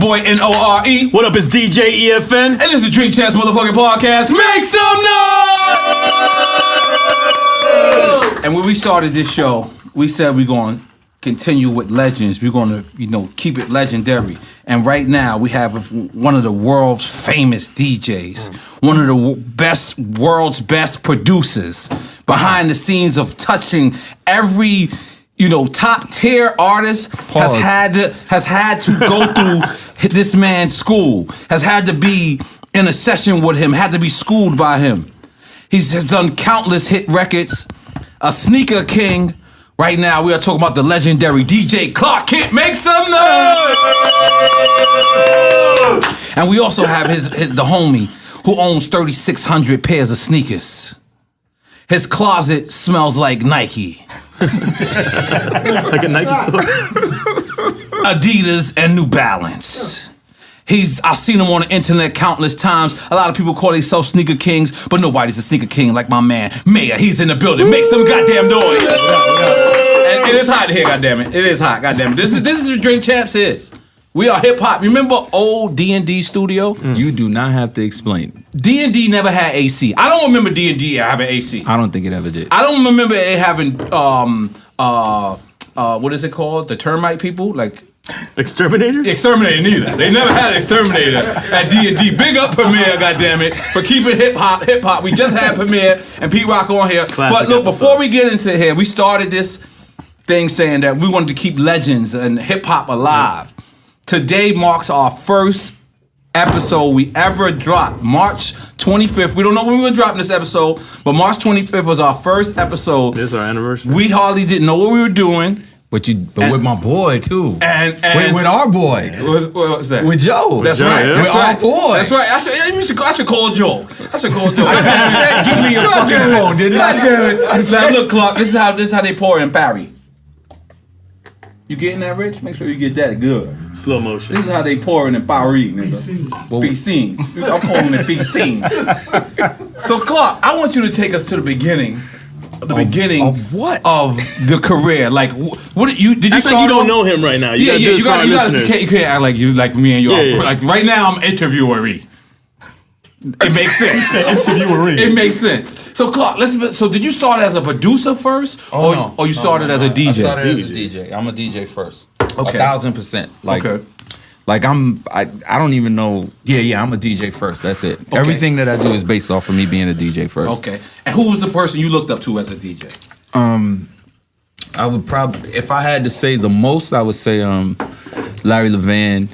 boy N.O.R.E. What up, it's DJ EFN. And this is Drink Champs motherfucking podcast. Make some noise! And when we started this show, we said we're going to continue with legends. We're going to, keep it legendary. And right now, we have one of the world's famous DJs, one of the world's best producers, behind the scenes of touching every top tier artist. Has had to go through this man's school, has had to be in a session with him, had to be schooled by him. He's done countless hit records, a sneaker king. Right now, we are talking about the legendary DJ Clark Kent. Make some noise! And we also have the homie who owns 3,600 pairs of sneakers. His closet smells like Nike. Like a Nike store? Adidas and New Balance. I've seen him on the internet countless times. A lot of people call themselves sneaker kings, but nobody's a sneaker king like my man Mayor. He's in the building. Make some goddamn noise. And it is hot here, goddammit. It is hot, goddammit. This is what Drink Champs is. We are hip hop. Remember old D&D studio? You do not have to explain. D&D never had AC. I don't remember D&D having AC. I don't think it ever did. I don't remember it having what is it called? The termite people? Like Exterminators? Exterminator neither. They never had an exterminator at D&D. Big up Premier, goddammit, for keeping hip hop. We just had Premier and Pete Rock on here. Classic but look, episode. before we get into here, we started this thing saying that we wanted to keep legends and hip hop alive. Today marks our first episode we ever dropped. March 25th. We don't know when we were dropping this episode, but March 25th was our first episode. This is our anniversary. We hardly didn't know what we were doing. But with my boy too. And with our boy. What was that? With Joe. That's Joe, right. yeah. That's With right. our boy. That's right. I should call Joe. Give me your fucking phone, didn't I? Now look, Clark. This is how they pour in Barry. You getting that, Rich? Make sure you get that good. Slow motion. This is how they pour in Barry, nigga. Be seen. I'm calling it be seen. So, Clark, I want you to take us to the beginning. The beginning of what? Of the career. Like, what did you Act start? like you don't know him right now. You You gotta can't act like you like me and you. Yeah. Like right now, I'm interviewer-y. It makes sense. It makes sense. So Clark, so did you start as a producer first, or you started as a DJ? I started as a DJ. I'm a DJ first. Okay. 1,000%. Like I don't even know. Yeah, I'm a DJ first. That's it. Okay. Everything that I do is based off of me being a DJ first. Okay. And who was the person you looked up to as a DJ? I would probably, if I had to say the most, I would say Larry Levan.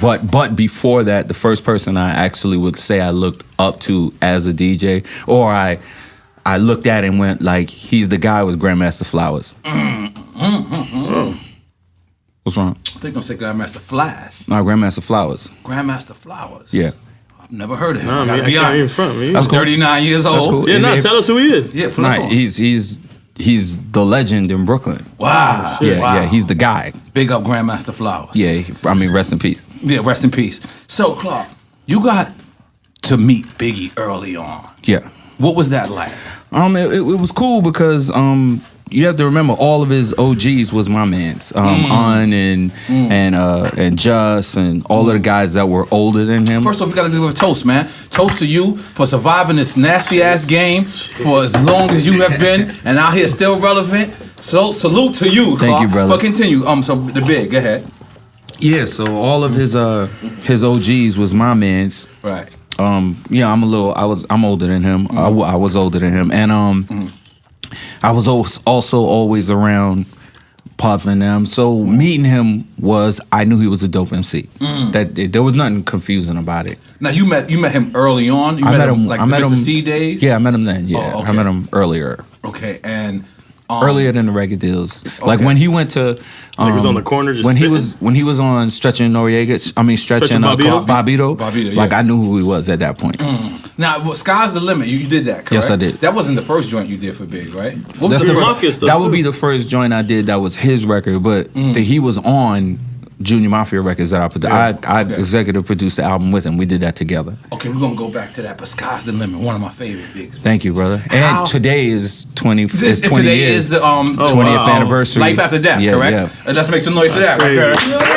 But before that, the first person I actually would say I looked up to as a DJ, or I looked at and went like, he's the guy, was Grandmaster Flowers. What's wrong? I think I'm say Grandmaster Flash. No, Grandmaster Flowers. Grandmaster Flowers. Yeah. I've never heard of him. Nah, I gotta man, be I can't honest. even front, man. That's I'm cool. 39 years old. That's cool. Yeah, tell us who he is. Yeah, put us on. He's the legend in Brooklyn. Wow. Yeah, he's the guy. Big up Grandmaster Flowers. Yeah, rest in peace. Yeah, rest in peace. So, Clark, you got to meet Biggie early on. Yeah. What was that like? It was cool because you have to remember all of his OGs was my mans. And Just and all of the guys that were older than him. First off, you gotta give a toast, man. Toast to you for surviving this nasty ass game for as long as you have been and out here still relevant. So salute to you, Clark. Thank you, brother. But continue. So the big, go ahead. Yeah, so all of his OGs was my mans. Right. I'm older than him. I was older than him, and I was also always around Puff and them. So meeting him I knew he was a dope MC. There was nothing confusing about it. Now you met him early on. You met him like the Mr. C days. Yeah, I met him then. Yeah, Oh, okay. I met him earlier. Okay, and Earlier than the record deals. Like when he went to he was on the corner just when spitting? he was on Stretching Noriega, Stretching Bobbito. Bobbito, like yeah. I knew who he was at that point. now, sky's the limit. You did that, correct? Yes, I did. That wasn't the first joint you did for Big, right? What was That's the the first? Mafia stuff that too. would be the first joint I did that was his record, but he was on Junior Mafia records that I put. I executive produced the album with him. We did that together. Okay, we're gonna go back to that. But sky's the limit. One of my favorite Bigs. Thank you, brother. How- And today is 20. It's 20 Today years. is the 20th wow. anniversary. Life After Death, Yeah, correct? yeah. Let's make some noise for that. crazy. Right there.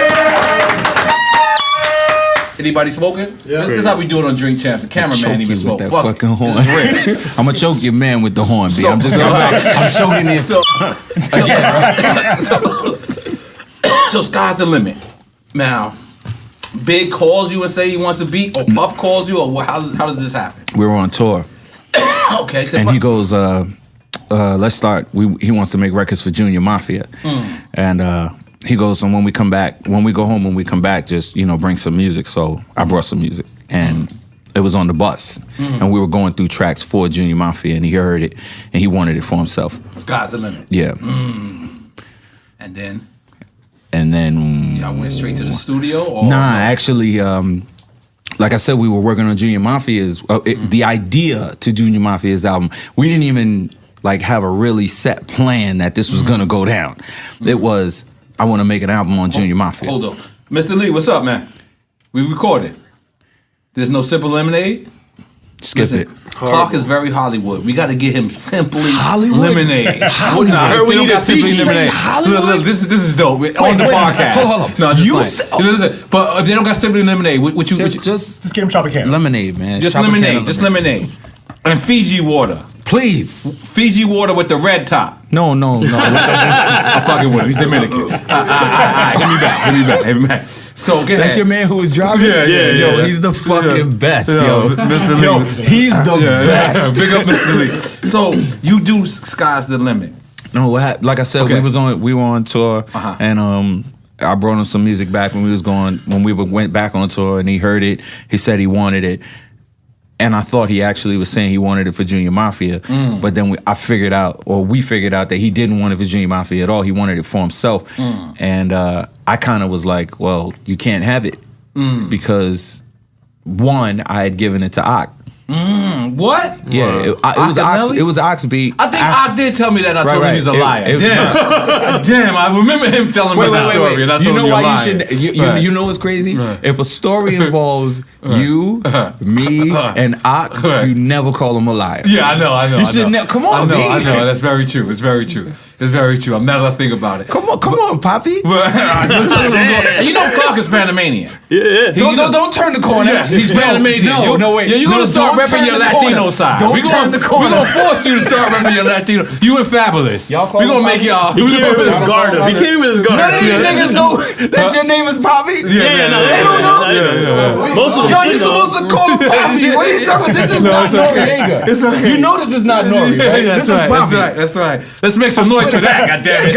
Anybody smoking? Yeah. This is how we do it on Drink Champs. The cameraman ain't even smoke. That Fuck fucking it. horn. This is real. I'm gonna choke your man with the horn, B. I'm just I'm choking it. So sky's the limit. Now, Big calls you and say he wants a beat, or Puff calls you, or how does this happen? We were on tour. Okay. And he goes, let's start. He wants to make records for Junior Mafia. And he goes, and when we come back, just, bring some music. So I brought some music. And it was on the bus. And we were going through tracks for Junior Mafia, and he heard it, and he wanted it for himself. Sky's the limit. Yeah. And then? Y'all went straight to the studio? Or actually, like I said, we were working on Junior Mafia's. The idea to Junior Mafia's album, we didn't even have a really set plan that this was gonna go down. It was, I want to make an album on Junior Mafia. Hold on, Mr. Lee, what's up, man? We recorded. There's no Simple Lemonade. Skip it. Clark is very Hollywood. We got to get him Simply Hollywood? Lemonade. Hollywood. Nah, heard we we don't need got a Simply feature. Lemonade. Hollywood? Look, this is dope. On the podcast. Hold on. No, just listen. But if they don't got Simply Lemonade, what you Just get him Tropicana. lemonade, man. just Tropicana lemonade, just lemonade, and Fiji water. Please. Fiji water with the red top. No. I'm fucking with him. He's Dominican. Give me back. So get That's your man who was driving? Yeah. Yo, he's the fucking best, Yo, yo. Mr. Lee. Yo, he's the best. Big up Mr. Lee. So you do Sky's the Limit. No, like I said, Okay. we were on tour, and I brought him some music back when we went back on tour, and he heard it. He said he wanted it, and I thought he actually was saying he wanted it for Junior Mafia, but then we figured out that he didn't want it for Junior Mafia at all. He wanted it for himself, and I kind of was like, well, you can't have it because one, I had given it to Ock. What? Yeah, it was Ock's beat. I think Ock did tell me that, and I told him he's a liar. Damn, I remember him telling me that story, and I told him you're lying. You know what's crazy? If a story involves you, me, and Ock, you never call him a liar. Yeah, I know. You should never. Come on, I know. That's very true. It's very true. I'm now that I think about it. Come on, Poppy. You know Clark is Panamanian. Yeah. Don't turn the corner. Yes, he's Panamanian. No, wait. Yeah, you're gonna start repping your Latino side. Don't turn the corner. We're gonna force you to start repping your Latino. You and Fabulous. We're gonna make y'all. He came with his guard up. None of these niggas know that your name is Poppy. Yeah, They don't know. Most of them You're supposed to call him Poppy. What are you talking about? This is not Noriega. It's okay. You know this is not N.O.R.E, right? That's This is Poppy. That's right. Let's make some noise for that. Goddamn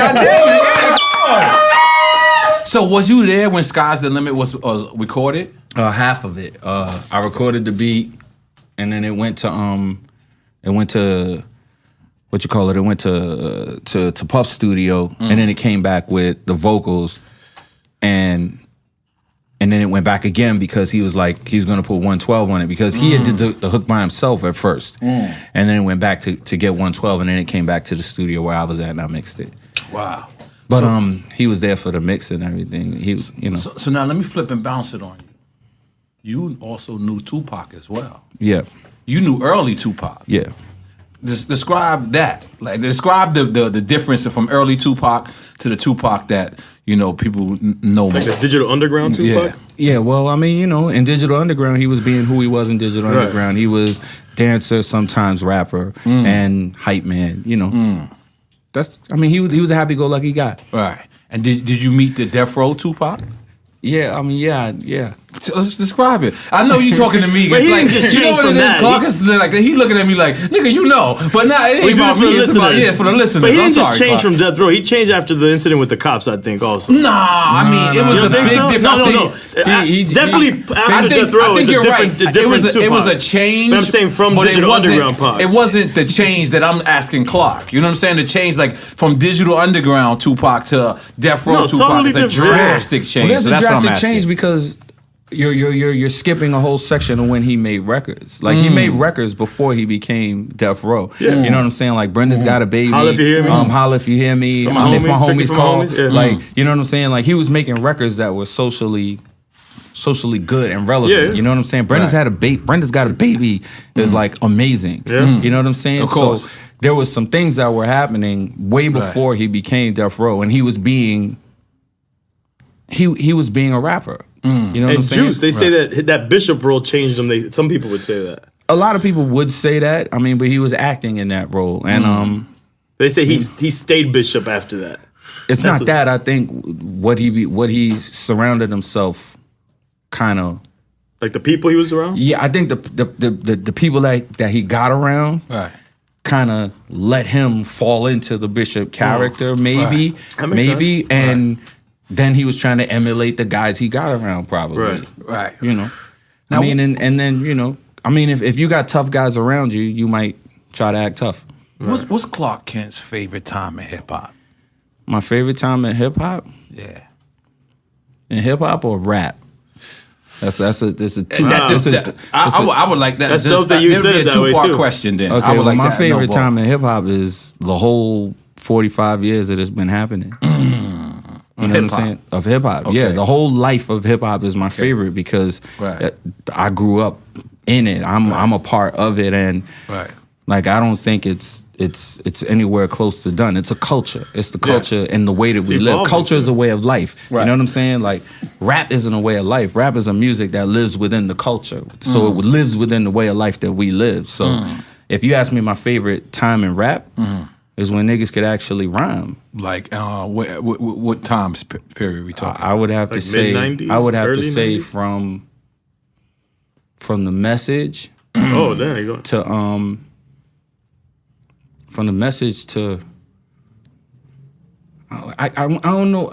it. So was you there when Sky's the Limit was recorded? Half of it. I recorded the beat, and then it went to what you call it? It went to Puff's studio, and then it came back with the vocals, and then it went back again because he was like he's gonna put 112 on it because he had did the hook by himself at first, and then it went back to get 112, and then it came back to the studio where I was at and I mixed it. Wow. But he was there for the mix and everything. He was, So now let me flip and bounce it on you. You also knew Tupac as well. Yeah. You knew early Tupac. Yeah. Describe that. Describe the difference from early Tupac to the Tupac that people know. Like the Digital Underground Tupac? Yeah, well, I mean, in Digital Underground, he was being who he was in Digital Underground. He was dancer, sometimes rapper, and hype man, he was a happy-go-lucky guy. Right. And did you meet the Death Row Tupac? Yeah, I mean, yeah. So let's describe it. I know you talking to me. But It's he like, didn't just you know change what from it is? that. Clark is like he looking at me like, nigga, you know. But now it ain't about me. It's about for the listeners. But he I'm didn't just sorry, change Clark. from Death Row. He changed after the incident with the cops, I think, also. Nah, I mean it was You a don't big think so? difference. No. Definitely after Death Row, I think it's you're a right. different Tupac. It was a change. But I'm saying from but Digital Underground Pac. It wasn't the change that I'm asking Clark. You know what I'm saying? The change like from Digital Underground Tupac to Death Row Tupac totally is a different. drastic change. Well, there's So a that's what I'm drastic asking. change because you're skipping a whole section of when he made records. Like he made records before he became Death Row. Yeah. You know what I'm saying? Like Brenda's Got a Baby. Holla If You Hear Me. Holla If You Hear Me. From My If My Homies, Homies From Call. My Homies, yeah. Like, you know what I'm saying? Like he was making records that were socially good and relevant. Yeah. You know what I'm saying? Brenda's Got a Baby is like amazing. Yeah. You know what I'm saying? Of course. So there was some things that were happening way before he became Death Row, and he was being a rapper. You know what I'm And saying? Juice, they say that Bishop role changed him. Some people would say that. A lot of people would say that. I mean, but he was acting in that role, and They say he stayed Bishop after that. it's not that. I think what he surrounded himself, kind of. Like the people he was around. Yeah, I think the people that he got around, Right. kind of let him fall into the Bishop character, maybe, That makes sense. and then he was trying to emulate the guys he got around, probably. Right. You know, Now, I mean, and then you know, I mean, if you got tough guys around you, you might try to act tough. What's Clark Kent's favorite time in hip hop? My favorite time in hip hop, Yeah. in hip hop or rap. That's a two. I would like that. That's dope that you said it that way, Two-part too. question then. Okay, I would well, like my that. favorite time in hip hop is the whole 45 years that it's been happening. You know what I'm saying? Of hip hop. Okay. Yeah, the whole life of hip hop is my favorite because Right. I grew up in it. I'm a part of it, and Right. like I don't think it's anywhere close to done. It's a culture. It's the culture and the way that we live. evolving, Culture is a way of life. Right. You know what I'm saying? Like rap isn't a way of life. Rap is a music that lives within the culture. So it lives within the way of life that we live. So if you ask me my favorite time in rap is when niggas could actually rhyme. Like, what time period we talking? I would have to Like say mid-90s, I would have to early say 90s? from the message Oh, there you go. to from the message to I don't know.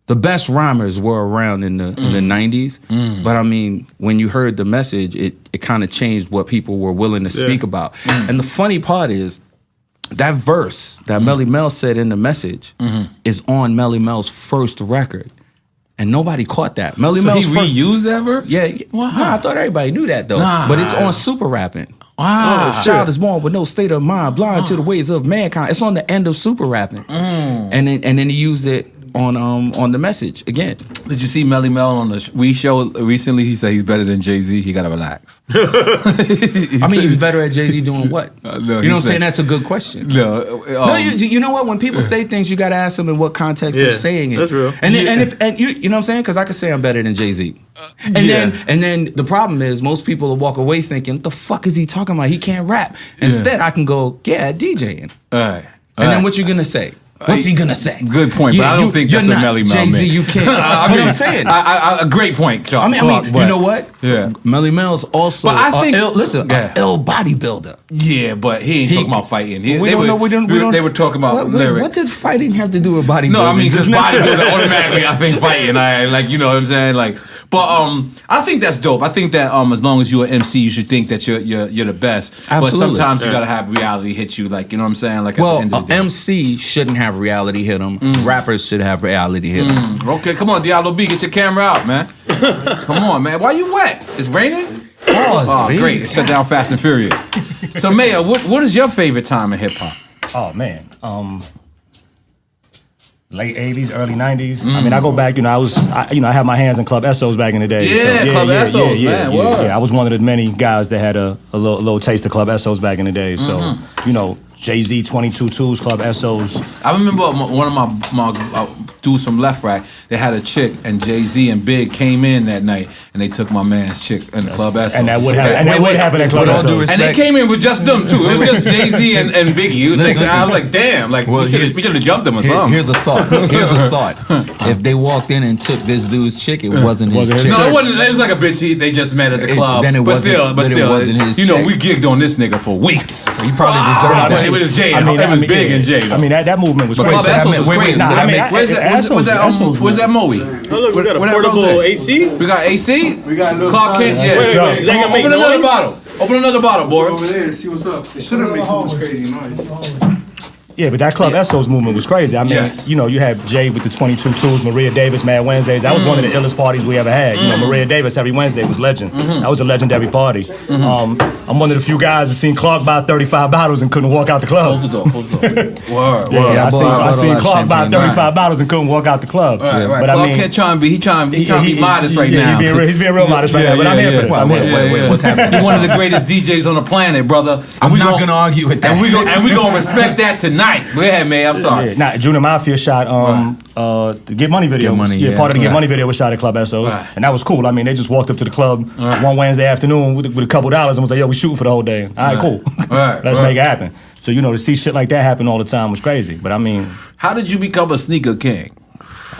The best rhymers were around in the 90s, but I mean, when you heard the message, it kind of changed what people were willing to speak about. And the funny part is that verse that Melly Mel said in the message is on Melly Mel's first record, and nobody caught that. Melly So Mel's he first, reused that verse? yeah. Wow. Nah, I thought everybody knew that though, Nah. but it's on Super Rapping. Wow. Child is born with no state of mind, blind to the ways of mankind. It's on the end of Super Rapping, and then he used it on the message again. Did you see Melly Mel on the We show recently? He said he's better than Jay-Z. He got to relax. I mean, he's better at Jay-Z doing what? No, you know he what I'm said- saying? That's a good question. No, No, you know what? When people say things, you got to ask them in what context Yeah, they're saying it. that's real. And you know what I'm saying? Because I could say I'm better than Jay-Z. And then the problem is most people will walk away thinking, what the fuck is he talking about? He can't rap. Instead, I can go, yeah, DJing. all right. And then what you gonna say? What's he gonna say? Good point, but I don't think that's you're what not Melly Mel Jay-Z, meant. you can't. I But mean, I'm saying. a great point, Clark. I mean, you know what? Yeah. Melly Mel's also But I think- an ill bodybuilder. Yeah, but he ain't talking about fighting. We don't know. We don't. They were talking about lyrics. What did fighting have to do with bodybuilding? No, I mean just Just now? bodybuilding automatically. I think fighting. I like, you know what I'm saying, like. But I think that's dope. I think that as long as you're an MC, you should think that you're the best. But Absolutely. sometimes you gotta have reality hit you. Like, you know what I'm saying? Like, at Well, the end of the day. MC shouldn't have reality hit them. Rappers should have reality hit them. Okay, come on, Diablo B, get your camera out, man. Come on, man. Why you wet? It's raining? Oh, great. It shut down Fast and Furious. So, Maya, what is your favorite time in hip hop? Oh man, late '80s, early '90s. I mean, I go back. I had my hands in Club Essos back in the day. Yeah, Club Essos, man, word. Yeah, I was one of the many guys that had a little taste of Club Essos back in the day. So, Jay-Z 22-2s, Club Essos. I remember one of my dudes from Left Rack, they had a chick, and Jay-Z and Big came in that night, and they took my man's chick in the Club Essos. And that would happen at Club with all due Essos. respect- And they came in with just them too. It was just Jay-Z and Biggie. I was like, damn, like Well, we should have jumped them or something. Here's a thought. If they walked in and took this dude's chick, it wasn't his Wasn't his chick. No, it wasn't. It was like a bitch they just met at the club. then it but wasn't- still, then it wasn't his you know, chick. we gigged on this nigga for weeks. He probably deserved But it. it was Jay. It was Big and Jay. I mean, that movement was But crazy. Club Essos was wait, crazy. nah, I mean, Where's that Moe? Oh, look, we got a Where that portable goes at? AC. We got AC. We got a little Clark Kent. sign. Yeah. Wait, Sure. is that gonna make Open another noise? bottle. Open another bottle, Over Boris. there to see what's up. It shouldn't make so much crazy noise. Yeah, but that Club Essos movement was crazy. I mean, Yes. you had Jay with the 22-2s, Maria Davis, Mad Wednesdays. That was one of the illest parties we ever had. Maria Davis every Wednesday was legend. That was a legendary party. I'm one of the few guys that seen Clark buy 35 bottles and couldn't walk out the club. Close the door. Close the door. Word. Yeah, I bought seen a lot of Clark buy champagne. 35 bottles and couldn't walk out the club. Right. But Clark I mean, Kent trying to be modest right now. He's being real modest right now. But I'm here for this. I'm here. Wait, what's happening? You're one of the greatest DJs on the planet, brother. I'm not gonna argue with that. And we gonna respect that tonight. Right. Go ahead, man. I'm sorry. Yeah, nah, Junior Mafia shot the Get Money video. Get Money, yeah, yeah. part of the Get Money video was shot at Club Essos, and that was cool. I mean, they just walked up to the club one Wednesday afternoon with a couple dollars and was like, "Yo, we shooting for the whole day." All right, cool. Let's make it happen. So to see shit like that happen all the time was crazy. But I mean, how did you become a sneaker king?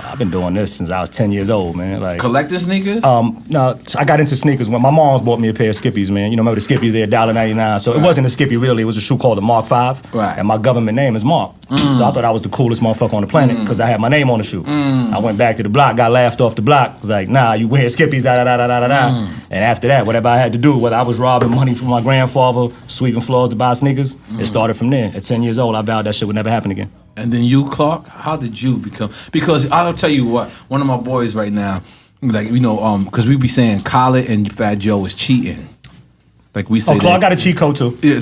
I've been doing this since I was 10 years old, man. Like collecting sneakers? No, I got into sneakers when my mom's bought me a pair of Skippies, man. You know, remember the Skippies? They're $1.99. So it wasn't a Skippy really. It was a shoe called the Mark V. Right. And my government name is Mark. So I thought I was the coolest motherfucker on the planet because I had my name on the shoe. I went back to the block, got laughed off the block. Was like, nah, you wear Skippies, da da da da da da da. And after that, whatever I had to do, whether I was robbing money from my grandfather, sweeping floors to buy sneakers, it started from there. At 10 years old, I vowed that shit would never happen again. And then you, Clark, how did you become? Because I'll tell you what, one of my boys right now, like, you know, because we be saying Khaled and Fat Joe is cheating. Like we say. Oh, Clark got a cheat code too. Yeah,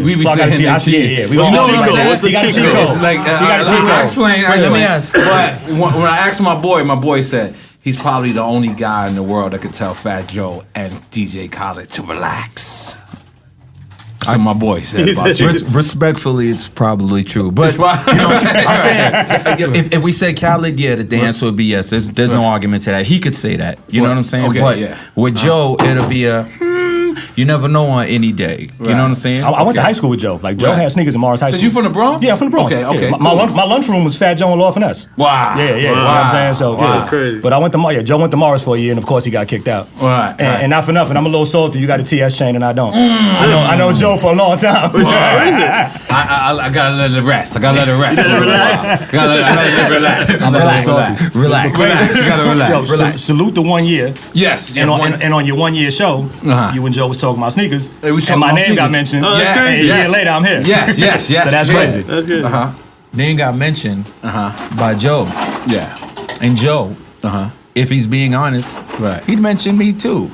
we be Clark saying got a cheat. cheating. Yeah. You know what I'm saying? What's the cheat code? It's like, I explain. Let me ask. But when I asked my boy said he's probably the only guy in the world that could tell Fat Joe and DJ Khaled to relax. So my boy said about you. Respectfully, it's probably true. But you know, I'm saying, if we say Khaled, yeah, the answer would be yes. There's no argument to that. He could say that. You know what I'm saying? Okay, but yeah. with Joe, it'll be a you never know on any day. You know what I'm saying? I went to high school with Joe. Like Joe had sneakers in Mars High School. Cause you from the Bronx? Yeah, I'm from the Bronx. Okay. Yeah. My lunchroom was Fat Joe and Law Finesse. Wow. Yeah. You know what I'm saying? So That's crazy. But I went to Joe went to Mars for a year, and of course he got kicked out. Right. And not for nothing, I'm a little salty. You got a TS chain and I don't. I know Joe for a long time. Where is it? I gotta let it rest. I gotta let it rest. Relax. Gotta let it relax. I'm relax. Relax. You gotta relax. Yo, salute the 1 year. Yes. And on your 1 year show, you and Joe was talking about sneakers. Hey, we and talking my about name sneakers. got mentioned. Oh, that's Yes, crazy. And a year later, I'm here. Yes. So that's crazy. That's good. Name got mentioned by Joe. Yeah. And Joe, if he's being honest, Right. he'd mention me too.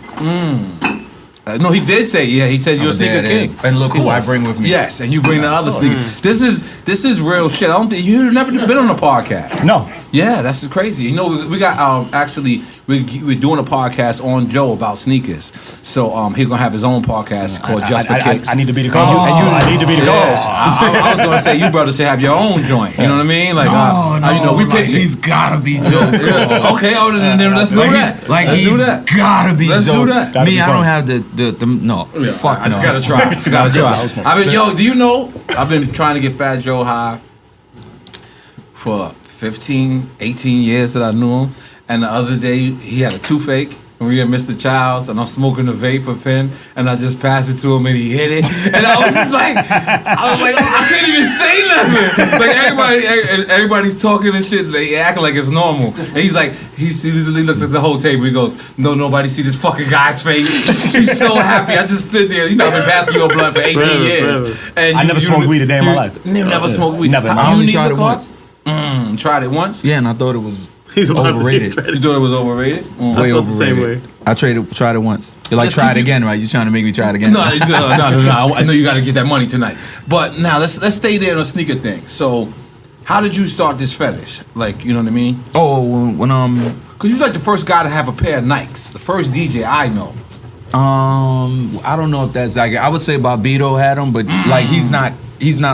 No, he did say, yeah, he says you're a There sneaker it king. is. And look who I bring with me. Yes, and you bring the other sneaker. This is real shit. I don't think you've never been on a podcast. No. Yeah, that's crazy. You know, we got actually we're doing a podcast on Joe about sneakers. So he's gonna have his own podcast called Just for Kicks. I need to be the co-host. I need to be the co-host. I was gonna say you brothers should have your own joint. You know what I mean? Like, you know, we pitch it. He's gotta be Joe. Okay, then let's do that. Let's do that. Gotta be Let's Joe. do that. Me, I don't have the no. Yeah, Fuck I just no. gotta try. I mean, yo, do you know I've been trying to get Fat Joe high for 15, 18 years that I knew him, and the other day he had a toothache. And we had Mr. Childs, and I'm smoking a vapor pen, and I just passed it to him, and he hit it, and I was just like, I can't even say nothing. Like everybody's talking and shit, they acting like it's normal, and he's like, he looks at the whole table, he goes, no, nobody see this fucking guy's face. He's so happy. I just stood there, you know, I've been passing you a blunt for 18 years, and I never smoked weed a day in my life. Never smoked weed. Never. I only tried it once. Tried it once. Yeah, and I thought it was He's overrated. You thought it was overrated? Way felt the same overrated. way. I tried it once. You're like, Let's try it keep again, right? You're trying to make me try it again. No. I know you got to get that money tonight. But now let's stay there on the sneaker thing. So, how did you start this fetish? Like, you know what I mean? Oh, when Because you're like the first guy to have a pair of Nikes. The first DJ I know. I don't know if that's accurate. I would say Bobito had them, but like he's not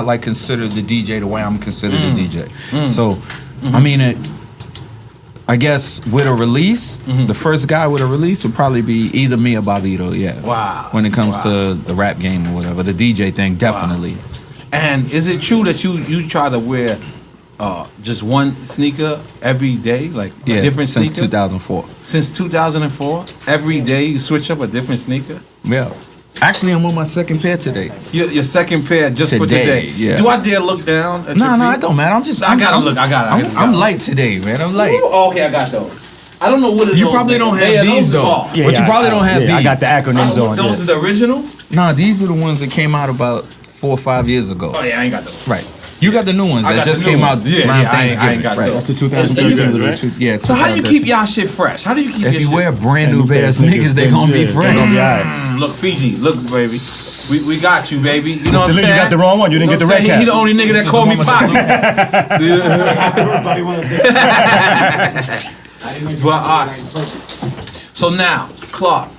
like considered the DJ the way I'm considered a DJ. So, I mean I guess with a release, the first guy with a release would probably be either me or Bobito, yeah. Wow. When it comes to the rap game or whatever, the DJ thing, definitely. Wow. And is it true that you try to wear just one sneaker every day, like a different since sneaker? 2004. Since 2004, every day you switch up a different sneaker. Yeah. Actually, I'm on my second pair today. Your second pair just for today. Yeah. Do I dare look down at your No, feet? it don't matter. I gotta look. I'm light today, man. I'm light. Ooh, okay, I got those. I don't know what it is. You probably don't have these though. But you probably don't have these. I got the acronyms on. Those are the original? Nah, these are the ones that came out about 4 or 5 years ago. Oh yeah, I ain't got those. Right. You got the new ones that just came out around Thanksgiving. I ain't got right. those. That's the 2013 right? Yeah. So how do you keep y'all shit fresh? How do you keep your If you shit? wear brand new pair of sneakers, they gonna be fresh. They gonna be all right. Look, Fiji, look, baby. We got you, baby. You know what I'm saying? You got the wrong one. You didn't get the red cap. He the only nigga that called me pop. Everybody wanted to. But so now, Clark.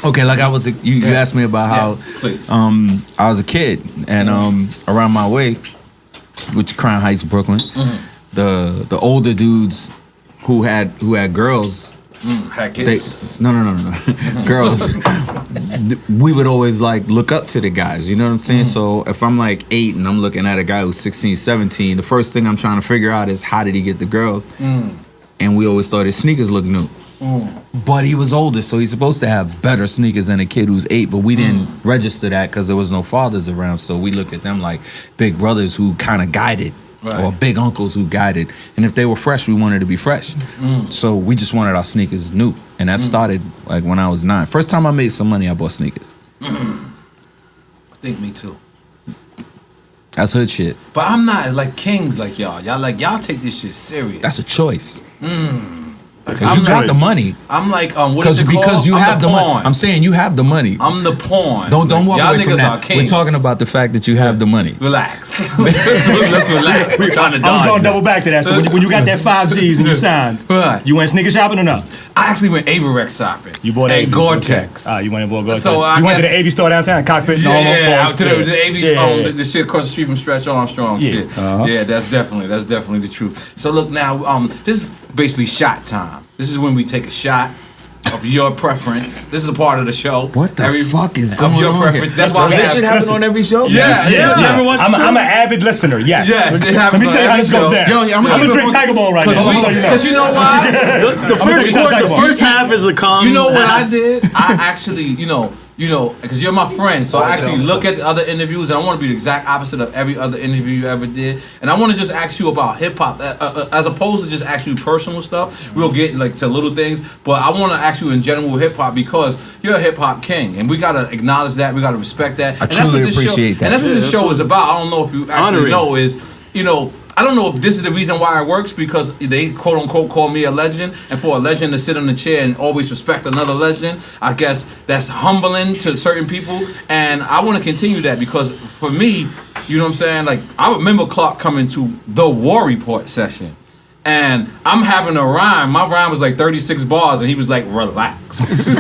Okay, like I was, you asked me about how please. I was a kid and around my way, which Crown Heights, Brooklyn. The older dudes who had girls. Had kids. No. Girls. We would always like look up to the guys, you know what I'm saying? So if I'm like 8 and I'm looking at a guy who's 16, 17, the first thing I'm trying to figure out is how did he get the girls? And we always thought his sneakers looked new. But he was older, so he's supposed to have better sneakers than a kid who's 8, but we didn't register that because there was no fathers around, so we looked at them like big brothers who kind of guided. Right. Or big uncles who guided. And if they were fresh, we wanted to be fresh. So we just wanted our sneakers new. And that started like when I was 9. First time I made some money, I bought sneakers. I think me too. That's hood shit. But I'm not like kings like y'all. Y'all take this shit serious. That's a choice. Because you got the money. I'm like, what is it called? Because you have the money. I'm saying you have the money. I'm the pawn. Don't walk y'all away from that. We're talking about the fact that you have the money. Relax. Let's relax. We're trying to I was dodge going to that. double back to that. So when you got that 5 G's and you signed, Right. you went sneaker shopping or not? I actually went Averex shopping. You bought and Avies, Gore-Tex. Okay. You went and bought Gore-Tex. So I you went to guess- the AV store downtown, Cockpit. Yeah, I went to the AV. Avies, the shit across the street from Stretch Armstrong. Yeah. Shit. Yeah, that's definitely the truth. So look now, this is basically shot time. This is when we take a shot of your preference. This is a part of the show. What the fuck is going of your on preference. here? That's why we this have. shit happen on every show? Yeah. Never watched the show? I'm an avid listener, yes. Yes, it Let happens me on tell you how every this goes show. down. Yo, I'm gonna I'm keep going to it drink on- Tiger Ball right now. Because you know why? The tell first you quarter, something. the first half is a calm. You know what I did? I actually, you know, because you're my friend, so I actually look at the other interviews, and I want to be the exact opposite of every other interview you ever did, and I want to just ask you about hip hop, as opposed to just ask you personal stuff. We'll get like to little things, but I want to ask you in general hip hop because you're a hip hop king, and we gotta acknowledge that, we gotta respect that. I And that's what truly this appreciate show, that. And that's what this show is about. I don't know if you actually Honoring. know is, I don't know if this is the reason why it works, because they quote unquote call me a legend, and for a legend to sit on the chair and always respect another legend, I guess that's humbling to certain people, and I want to continue that because for me, you know what I'm saying, like I remember Clark coming to the War Report session, and I'm having a rhyme. My rhyme was like 36 bars, and he was like, relax. He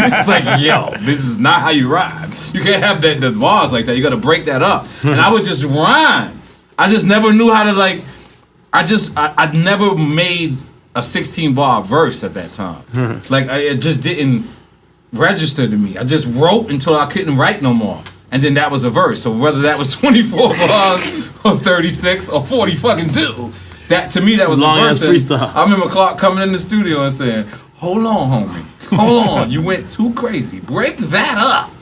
was just like, yo, this is not how you rhyme. You can't have the bars like that. You got to break that up. And I would just rhyme. I just never knew how to like. I never made a 16 bar verse at that time. Like it just didn't register to me. I just wrote until I couldn't write no more, and then that was a verse. So whether that was 24 bars or 36 or 40 fucking 2, that to me that was a long-ass verse. freestyle. I remember Clark coming in the studio and saying, "Hold on, homie, hold on, you went too crazy. Break that up."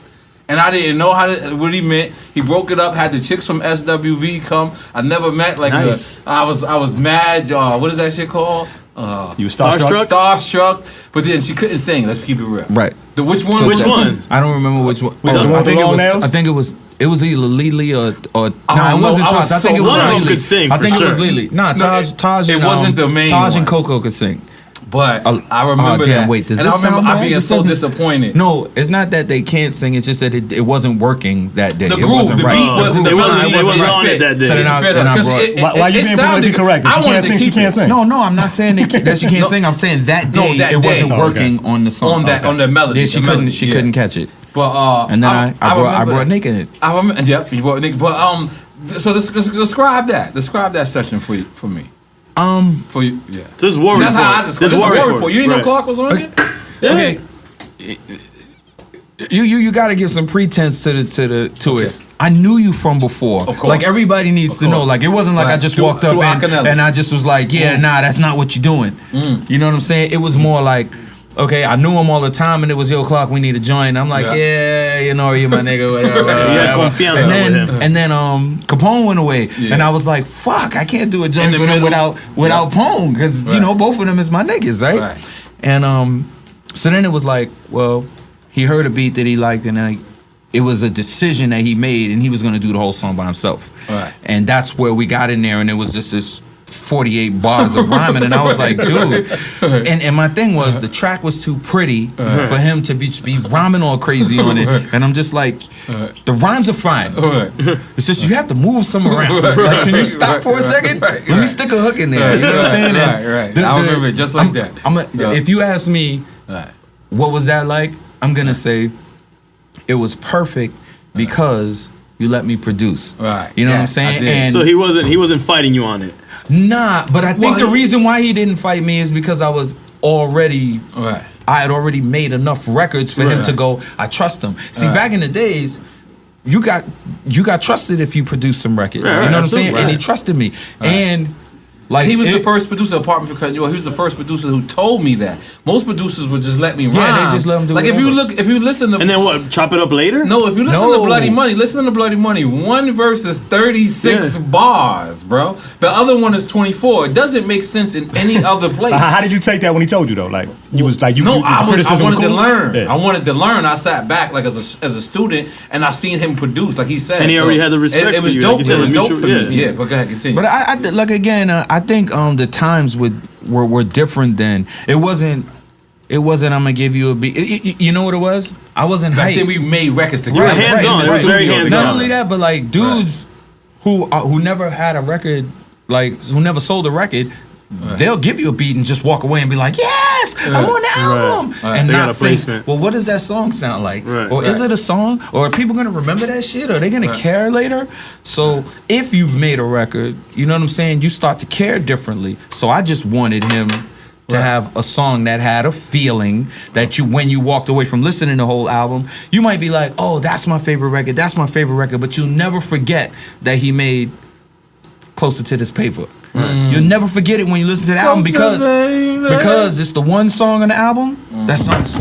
And I didn't know what he meant. He broke it up. Had the chicks from SWV come. I never met like Nice. I was mad. What is that shit called? You were starstruck? Starstruck. But then she couldn't sing. Let's keep it real. Right. Which one? So Which that- one? I don't remember which one. the one with the long nails? I think it was either Lily or nah, it no, wasn't I was Taj. I think so it was one of them Lily. could sing, I for think it was sure. Lily. Nah, No, Taj it and wasn't the main Taj and one. Coco could sing. But I remember damn, that. wait, does and this I remember sound I bad? being You so said this- disappointed. No, it's not that they can't sing. It's just that it wasn't working that day. The It groove, wasn't the right. beat wasn't. They The wasn't- melody they wasn't right on fit. it that day. So then I Fit up, brought- 'cause Why you being sounded politically good. correct? If I she wanted can't to sing, she keep can't it. sing. No, I'm not saying that she can't sing. I'm saying that No, day that it day. wasn't Oh, okay. working on the song. On that- on the melody, Yeah, she the couldn't. melody, She yeah. couldn't catch it. But And then I remember brought that. Naked. I remember. Yep, you brought Nick. But so describe that. Describe that session for me. For you, yeah. This is War That's how I Report. describe. This This is is War War Report. Report. You didn't know Right. Clark was on it. Okay. You got to give some pretense to it. I knew you from before. Of course. Like everybody needs to know. Like it wasn't like I Right. just Through- walked up through and Acanelli. I just was like, yeah, nah, that's not what you're doing. You know what I'm saying? It was more like, okay, I knew him all the time, and it was, yo, Clark, we need to join. I'm like, yeah, you know, you my nigga, whatever. Yeah, confianza with him. And then Capone went away, Yeah. and I was like, fuck, I can't do a joint the with him middle. without Pone, because you Right. know both of them is my niggas, right? Right. And so then it was like, well, he heard a beat that he liked, and it was a decision that he made, and he was gonna do the whole song by himself. Right. And that's where we got in there, and it was just this 48 bars of rhyming, and I was like, dude. And my thing was the track was too pretty for him to be rhyming all crazy on it, and I'm just like, the rhymes are fine. It's just you have to move some around. Like, can you stop for a second? Let me stick a hook in there. You know what I'm saying? Right. I remember it just like that. If you ask me, Right. what was that like? I'm gonna say it was perfect because you let me produce. Right. You know what Yeah, I'm saying? I did. And So he wasn't fighting you on it. nah, but I think Well, the reason why he didn't fight me is because I was already Right. I had already made enough records for him Right. to go, I trust him. See, Right. back in the days, you got trusted if you produced some records. Right, you know what I'm saying? absolutely. And he Right. trusted me. And like He was the it- first producer, apart from because he was the first producer who told me that. Most producers would just let me rhyme. Yeah, they just let him do like whatever. if you listen to And then what? Chop it up later? No, if you listen No. to Bloody Money, listen to Bloody Money. One verse is 36 Yeah. bars, bro. The other one is 24. It doesn't make sense in any other place. How did you take that when he told you though? Like you was like you. No, I criticism wanted to cool? learn. Yeah. I wanted to learn. I sat back like as a student, and I seen him produce, like he said. And he already had the respect It was for you, dope. like you said, it was dope mutual- for me. yeah. Yeah, but go ahead, continue. But I like again, I think the times were different then. It wasn't I'm gonna give you a beat. You know what it was? I wasn't Back hyped. then we made records together. Right, hands-on. right, It was right. very hands-on. Not only that, but like dudes who never had a record, like who never sold a record, they'll give you a beat and just walk away and be like, "Yes, I'm on the album," and They got not a say, placement. "Well, what does that song sound like?" Right. Or is it a song? Or are people gonna remember that shit? Are they gonna care later? So if you've made a record, you know what I'm saying, you start to care differently. So I just wanted him to have a song that had a feeling that you, when you walked away from listening to the whole album, you might be like, "Oh, that's my favorite record. That's my favorite record," but you'll never forget that he made Closer to This Paper. You'll never forget it when you listen to the album because it's the one song on the album that song's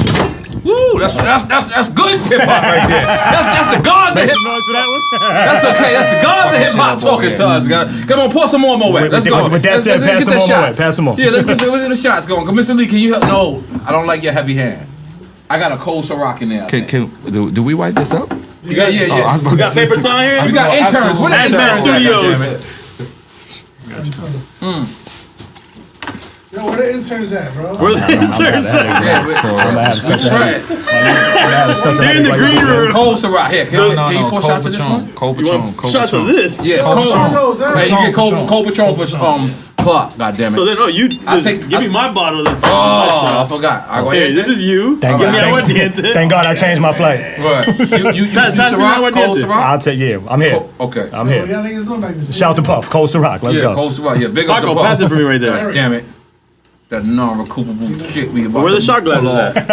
Woo, that's good hip hop right there. That's the gods of hip hop. That's okay. That's the gods of hip hop talking to us, guys. Come on, pour some more wet. Let's go. With that said, pass some more wet. Pass some more. Yeah, let's get the shots going. Mr. Lee, can you help? No, I don't like your heavy hand. I got a cold Ciroc in there. I think. do we wipe this up? Yeah. I was about You to got say- paper towel here? We got interns. What are Interns interns? Studios. Goddammit. Yo, where the interns at, bro? Where the interns at? Yeah, I'm gonna have such a right. They're in the green room. Cold Ciroc. Here, can you pour shots of this one? Cold You Patron. want Cold shots of Patron. this? Yes, Cold cold. Patron. Hey, you get Patron. cold Patron for Clark. Goddammit. So then, I'll take- give me my bottle. That's Oh, I forgot. I go Here, ahead. this is you. Thank Give me God. aguardiente. Thank God I changed my flight. Right. You Pass me Ciroc, cold aguardiente. Ciroc. I'll take I'm here. Okay. I'm Yo, here. y'all niggas doing like this. Shout to Puff, Cold Ciroc. Let's Yeah, go. cold Ciroc. Yeah, big up the Paco, Puff. pass it for me right there. God damn it. That non-recoupable shit we about Where the to shot glasses pull at? off.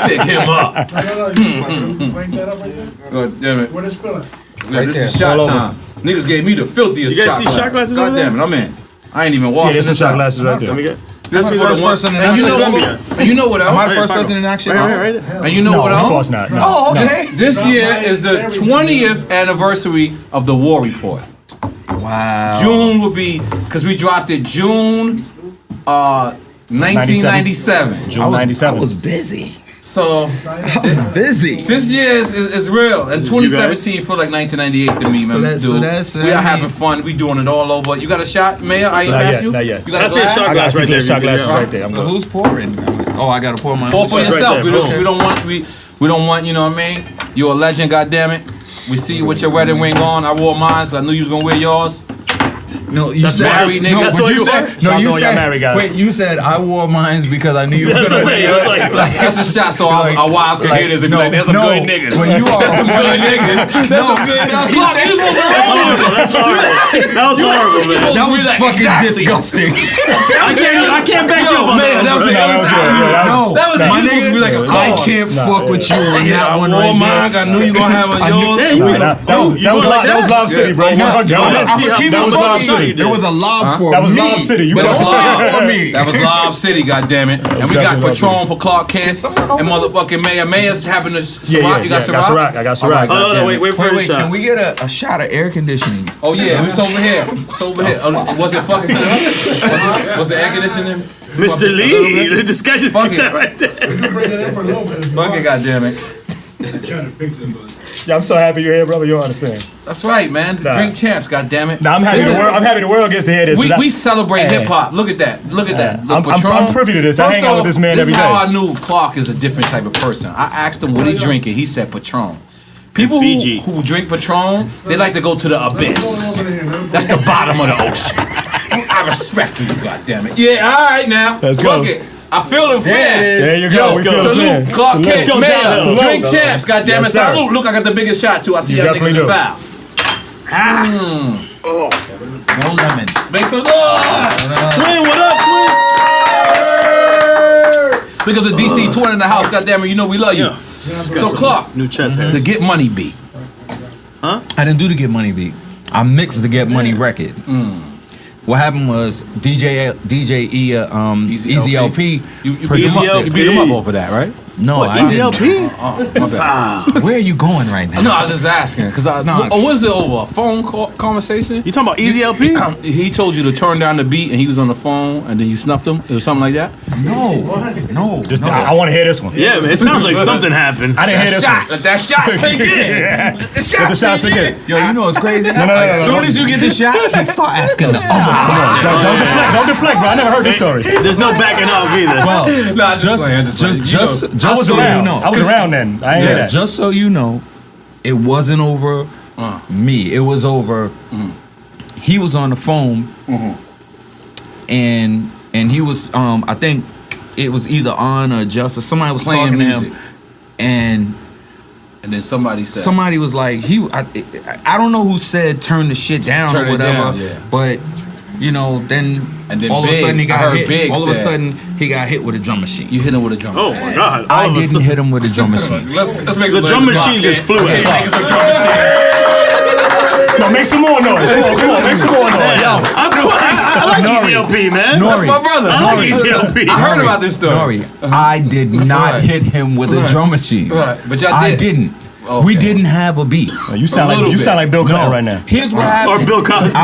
Pick him up. No, you crank that up right there. God damn it. Where they spilling? Yeah, this is there. shot All over. time. Niggas gave me the filthiest You guys shot see glass. shot glasses God over damn it, I'm in. I ain't even Yeah, washing there's some this shot out. glasses right Let me there. get. This the is first the one. person in And you know Colombia. what? And you know what Am I else? the first Paco. person in action? Right there. And you know No, what of else? course not. No. Oh, No. okay. This year is the 20th anniversary of the War Report. Wow. June will be, because we dropped it June 1997. June 97. I was busy. So Busy. this year is real. And 2017 feel like 1998 to me, man. So that's- we are I mean- having fun. We doing it all over. You got a shot, Mayor? I ain't Not pass yet, you? not yet. You got Pass a me a glass? shot I got glass right there. shot glasses Yeah. right there. I'm So good. who's pouring? Oh, I gotta pour mine. Pour for Right yourself. there, we bro. don't want, you know what I mean? You're a legend, goddammit. We see you with your wedding ring on. I wore mine, so I knew you was gonna wear yours. No, you That's said married, nigga. No, That's what what you you said. are? No, Shout you out to all y'all said. married guys. Wait, you said I wore mines because I knew you were That's gonna what I'm saying. It's like, That's a shot, so our wives can hear this and be like, "There's some good niggas." When you are There's some good niggas. There's some good niggas. Clark, you supposed to that's horrible. That's horrible. That was horrible, man. that was Like, fucking exactly. disgusting. I can't back you up on man, that was the No, that was good. Yeah, No, That was my you supposed to be like a nigga, call. I can't fuck with you on Yeah, that I one wore right mine. there. I knew you gonna have on I knew- yours. Yeah, you That was Lob City, bro. Yeah. That was Lob fucking- City. There was a lob for That was me. Lob City. You That was got Lob for me. That was Lob City, goddammit. And we got definitely Lob Patron for Clark Kent someone and open motherfucking Mayor. Mayor's having a Ciroc. Yeah, You got I got Ciroc? Ciroc. I got Ciroc. All right, Oh, no, goddammit. wait for Wait, the wait, shot. can we get a shot of air conditioning? Oh yeah, it's over here. It's over here. Was it fucking good? Was the air conditioning? Mr. Lee, this guy just Fuck gets it. that right there. Bring it in for a little bit. Fuck it, goddammit. Yeah, I'm so happy you're here, brother. You don't understand. That's right, man. The Nah. drink champs, goddammit. Nah, I'm happy. Listen, I'm happy the world gets to hear this. We celebrate Hey. hip hop. Look at that. Look at that. Look, I'm Patron. privy to this. I First hang out with off, this man this every is how day. I knew Clark is a different type of person. I asked him what he drinking. He said Patron. People Fiji. who drink Patron, they like to go to the abyss. That's the bottom of the ocean. I respect you, goddammit. Yeah, all right now. Let's Fuck go. it. I feel him fan. There you go. Yo, We feel the salute, fan. Clark Salute. Kent, Go Mayor, downhill. drink Salute. champs, goddammit. Yes, sir. Salute. Look, I got the biggest shot too. I see You y'all definitely niggas do. foul. No lemons. Make some noise. Twin, what up, Twin? Pick up the DC Twin in the house. Goddamn it, you know we love you. Yeah. So Clark, New chest hairs. the Get Money beat. I didn't do the Get Money beat. I mixed the Get Money record. What happened was DJ Easy LP. You produced beat it. him up over that, right? No, What, I Easy didn't. LP? My bad. Where are you going right now? No, I was just asking because what is it over a phone conversation? You talking about Easy LP? He told you to turn down the beat and he was on the phone and then you snuffed him. It was something like that. No. Just, I want to hear this one. Yeah, man. It sounds like something happened. I didn't hear this one. Let that shot sink in. Yeah. Let the Let the shot sink in. Yo, you know it's crazy. No. As soon as you get the shot, he start asking the Don't deflect, bro. I never heard this story. There's no backing off either. Well, Nah, just I was so around. you know. I was around then. I ain't hear that. Just so you know, it wasn't over me. It was over. He was on the phone, and he was. I think it was either on or just or somebody was Playing talking to music. him, and then somebody said, somebody was like, I don't know who said turn the shit down Turn or it whatever, down, yeah. but you know, then all Big, of a sudden he I got heard hit. Big All of a said- sudden he got hit with a drum machine. you hit him with a drum. Oh my God. I All of a didn't sudden- hit him with a drum machine. Let's make The drum machine just flew at him. No, make some more noise. Come on, make some more noise. Yo, I like Easy LP, man. N.O.R.E. My brother. I like Easy LP. I heard about this story. N.O.R.E. I did not hit him with a drum machine. Right, but y'all I did. didn't. Okay. We didn't have a beef. You sound like Bill Clinton right now. Here's what Or happened. Bill Cosby.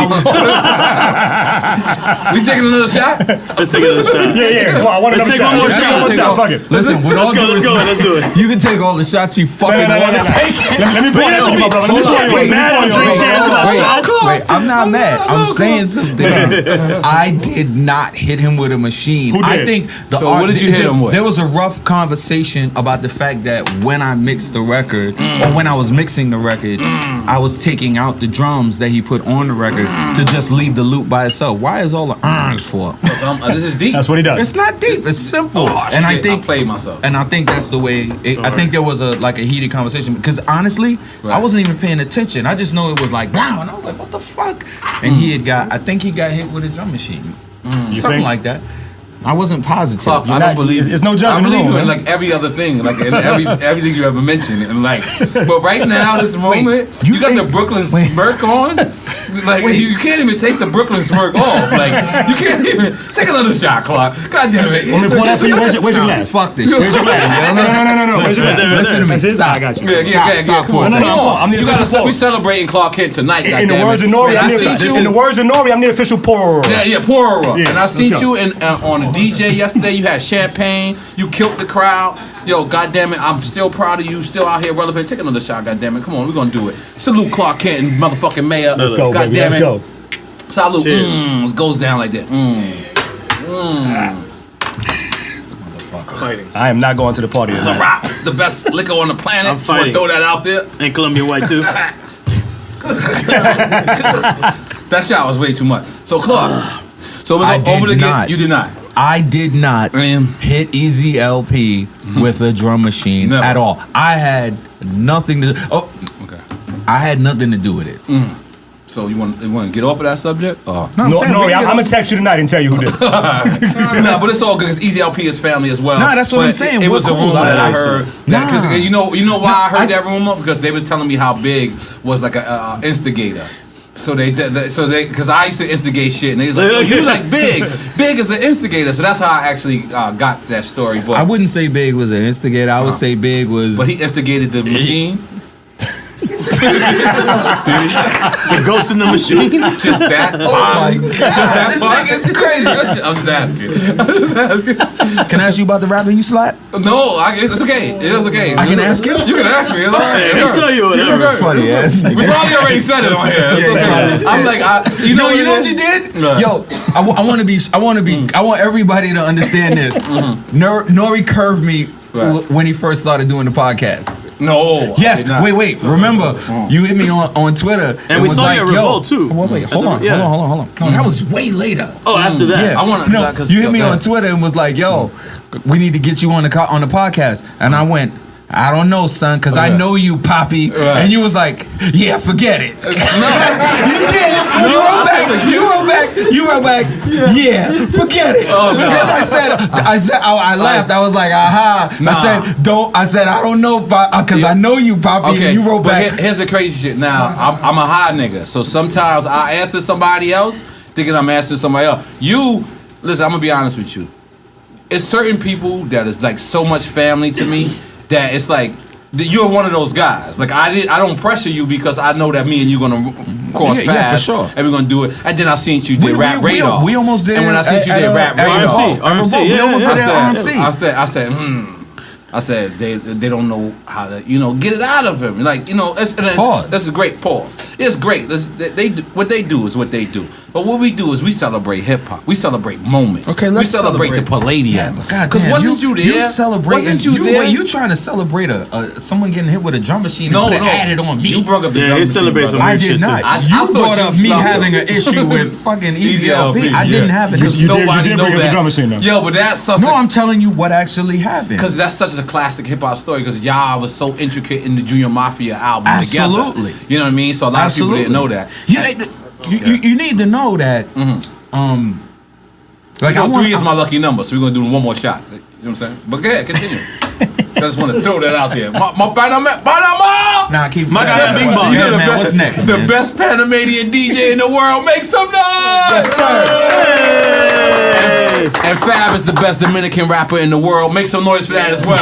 We taking another shot? Let's take another shot. Yeah. Come on, I want Let's another take shot. one more Let's take shot. one more shot. Fuck it. Listen, with all Let's go. Let's do it. you can take all the shots you fucking No. want to take. Let me pour you up, brother. Let me pour you up. Mad and drink shots about shots. Wait, I'm not mad. I'm saying something. I did not hit him with a machine. Who did? I think the So what did you hit him with? There was a rough conversation about the fact that when I mixed the record, or when I was mixing the record, I was taking out the drums that he put on the record to just leave the loop by itself. Why is all the N.O.R.E for? This is deep. That's what he does. It's not deep. It's simple. And I played myself. And I think that's the way. I think there was a heated conversation because honestly, I wasn't even paying attention. I just know it was like blah, and I was like, what the fuck? And I think he got hit with a drum machine, something think? like that. I wasn't positive. Fuck, I don't believe There's no judge I in the believe room, you in man. like every other thing, like in everything you ever mentioned, and like, but right now, this moment, you got the Brooklyn smirk on, like you can't even take the Brooklyn smirk off, like you can't even take another shot, Clark. God damn it! Let me pour that for you. Where's your glass? Fuck this shit. Where's your glass? No. Where's your glass? Listen to me. That's it? Stop. I got you. Yeah, come on, No, I'm the you official gotta. We pour. celebrating Clark Kent tonight. In the goddamn words it. of N.O.R.E, And I'm I seen the in the words of N.O.R.E, I'm the official pourer. Yeah, pour her up. Yeah, And I let's seen go. you on a DJ yesterday. You had champagne. You killed the crowd. Yo, goddamn it, I'm still proud of you. Still out here relevant. Take another shot, goddamn it. Come on, we're gonna do it. Salute Clark Kent and motherfucking Mayor. Let's go, baby. Goddamn Let's it. go. Salute. Cheers. It goes down like that. Fighting. I am not going to the party It's a tonight. rock. It's the best liquor on the planet. I'm Just wanna fighting. throw that out there. And Columbia White too. That shot was way too much. So Clark. So it was I over did the not. You did not. I did not hit Easy LP with a drum machine Never. at all. I had nothing to. Oh, Okay. I had nothing to do with it. So you want to get off of that subject? I'm No, saying I'm we can get gonna text you tonight and tell you who did it. No, but it's all good because Easy LP is family as well. Nah, that's what But I'm saying. It We're was a cool. rumor that I Nah. heard. Because you know why I heard that rumor? Because they was telling me how Big was like a instigator. So because I used to instigate shit, and they was like, "Yo, you like Big? Big is an instigator." So that's how I actually got that story. But I wouldn't say Big was an instigator. I would say Big was. But he instigated the machine. The ghost in the machine. Just that. Oh my God. Just that. This nigga's crazy. I'm just asking. Can I ask you about the rapper you slapped? No, it's okay. It is okay. I can ask you? You can ask me. It's all right. I'll tell you whatever. Funny ass We nigga. probably already said it on here. It's okay. I'm like, you know what you did? Right. Yo, I want everybody to understand this. N.O.R.E curved me Right. when he first stared doing the podcast. No. Yes, wait. Remember, you hit me on Twitter And we was saw like, your yo, revolt, too. Wait, hold on. Yeah. No, that was way later. Oh, after that. Yeah, I wanna- No, 'cause- you hit me go on ahead. Twitter and was like, "Yo, we need to get you on the podcast," and I went, I don't know, son, because I know you, Poppy. Right. And you was like, yeah, forget it. No, you did. You wrote back, yeah, forget it. Because I laughed. I was like, aha. Nah. I said, I don't know, because I know you, Poppy. Okay, And you wrote back. But here's the crazy shit. Now, I'm a high nigga, so sometimes I answer somebody else thinking I'm answering somebody else. Listen, I'm gonna be honest with you. It's certain people that is like so much family to me that it's like you're one of those guys. Like I don't pressure you because I know that me and you gonna cross paths. Yeah, for sure. And we're gonna do it. And then I seen you did Rap Radar. We almost did. And when I seen you did Rap Radar, RMC. We almost did RMC. I said they don't know how to get it out of him. Like that's a great pause. It's great. What they do is what they do. But what we do is we celebrate hip hop. We celebrate moments. Okay, we let's celebrate the Palladium. Because wasn't you there? You celebrating? Wasn't you there? You trying to celebrate someone getting hit with a drum machine? No, and added on me. You brought up the Yeah, drum he machine, celebrates brother. some I weird did shit, not. too. I You thought brought you up me slumped having it. an issue with fucking Easy LP. I yeah. didn't have it. Because You did nobody bring know up the that. drum machine, though. Yo, but that's such No, I'm telling you what actually happened. because that's such a classic hip hop story. Because y'all was so intricate in the Junior Mafia album Absolutely. together. You know what I mean? So a lot of people didn't know that. You need to know that. Like I want 3 is my lucky number, so we're gonna do one more shot. You know what I'm saying? But go ahead, continue. I just want to throw that out there. My Panama! Nah, keep My guy, Bing Bong. Yeah, man. What's next? The man? best Panamanian DJ in the world. Make some noise! And Fab is the best Dominican rapper in the world. Make some noise for that as well.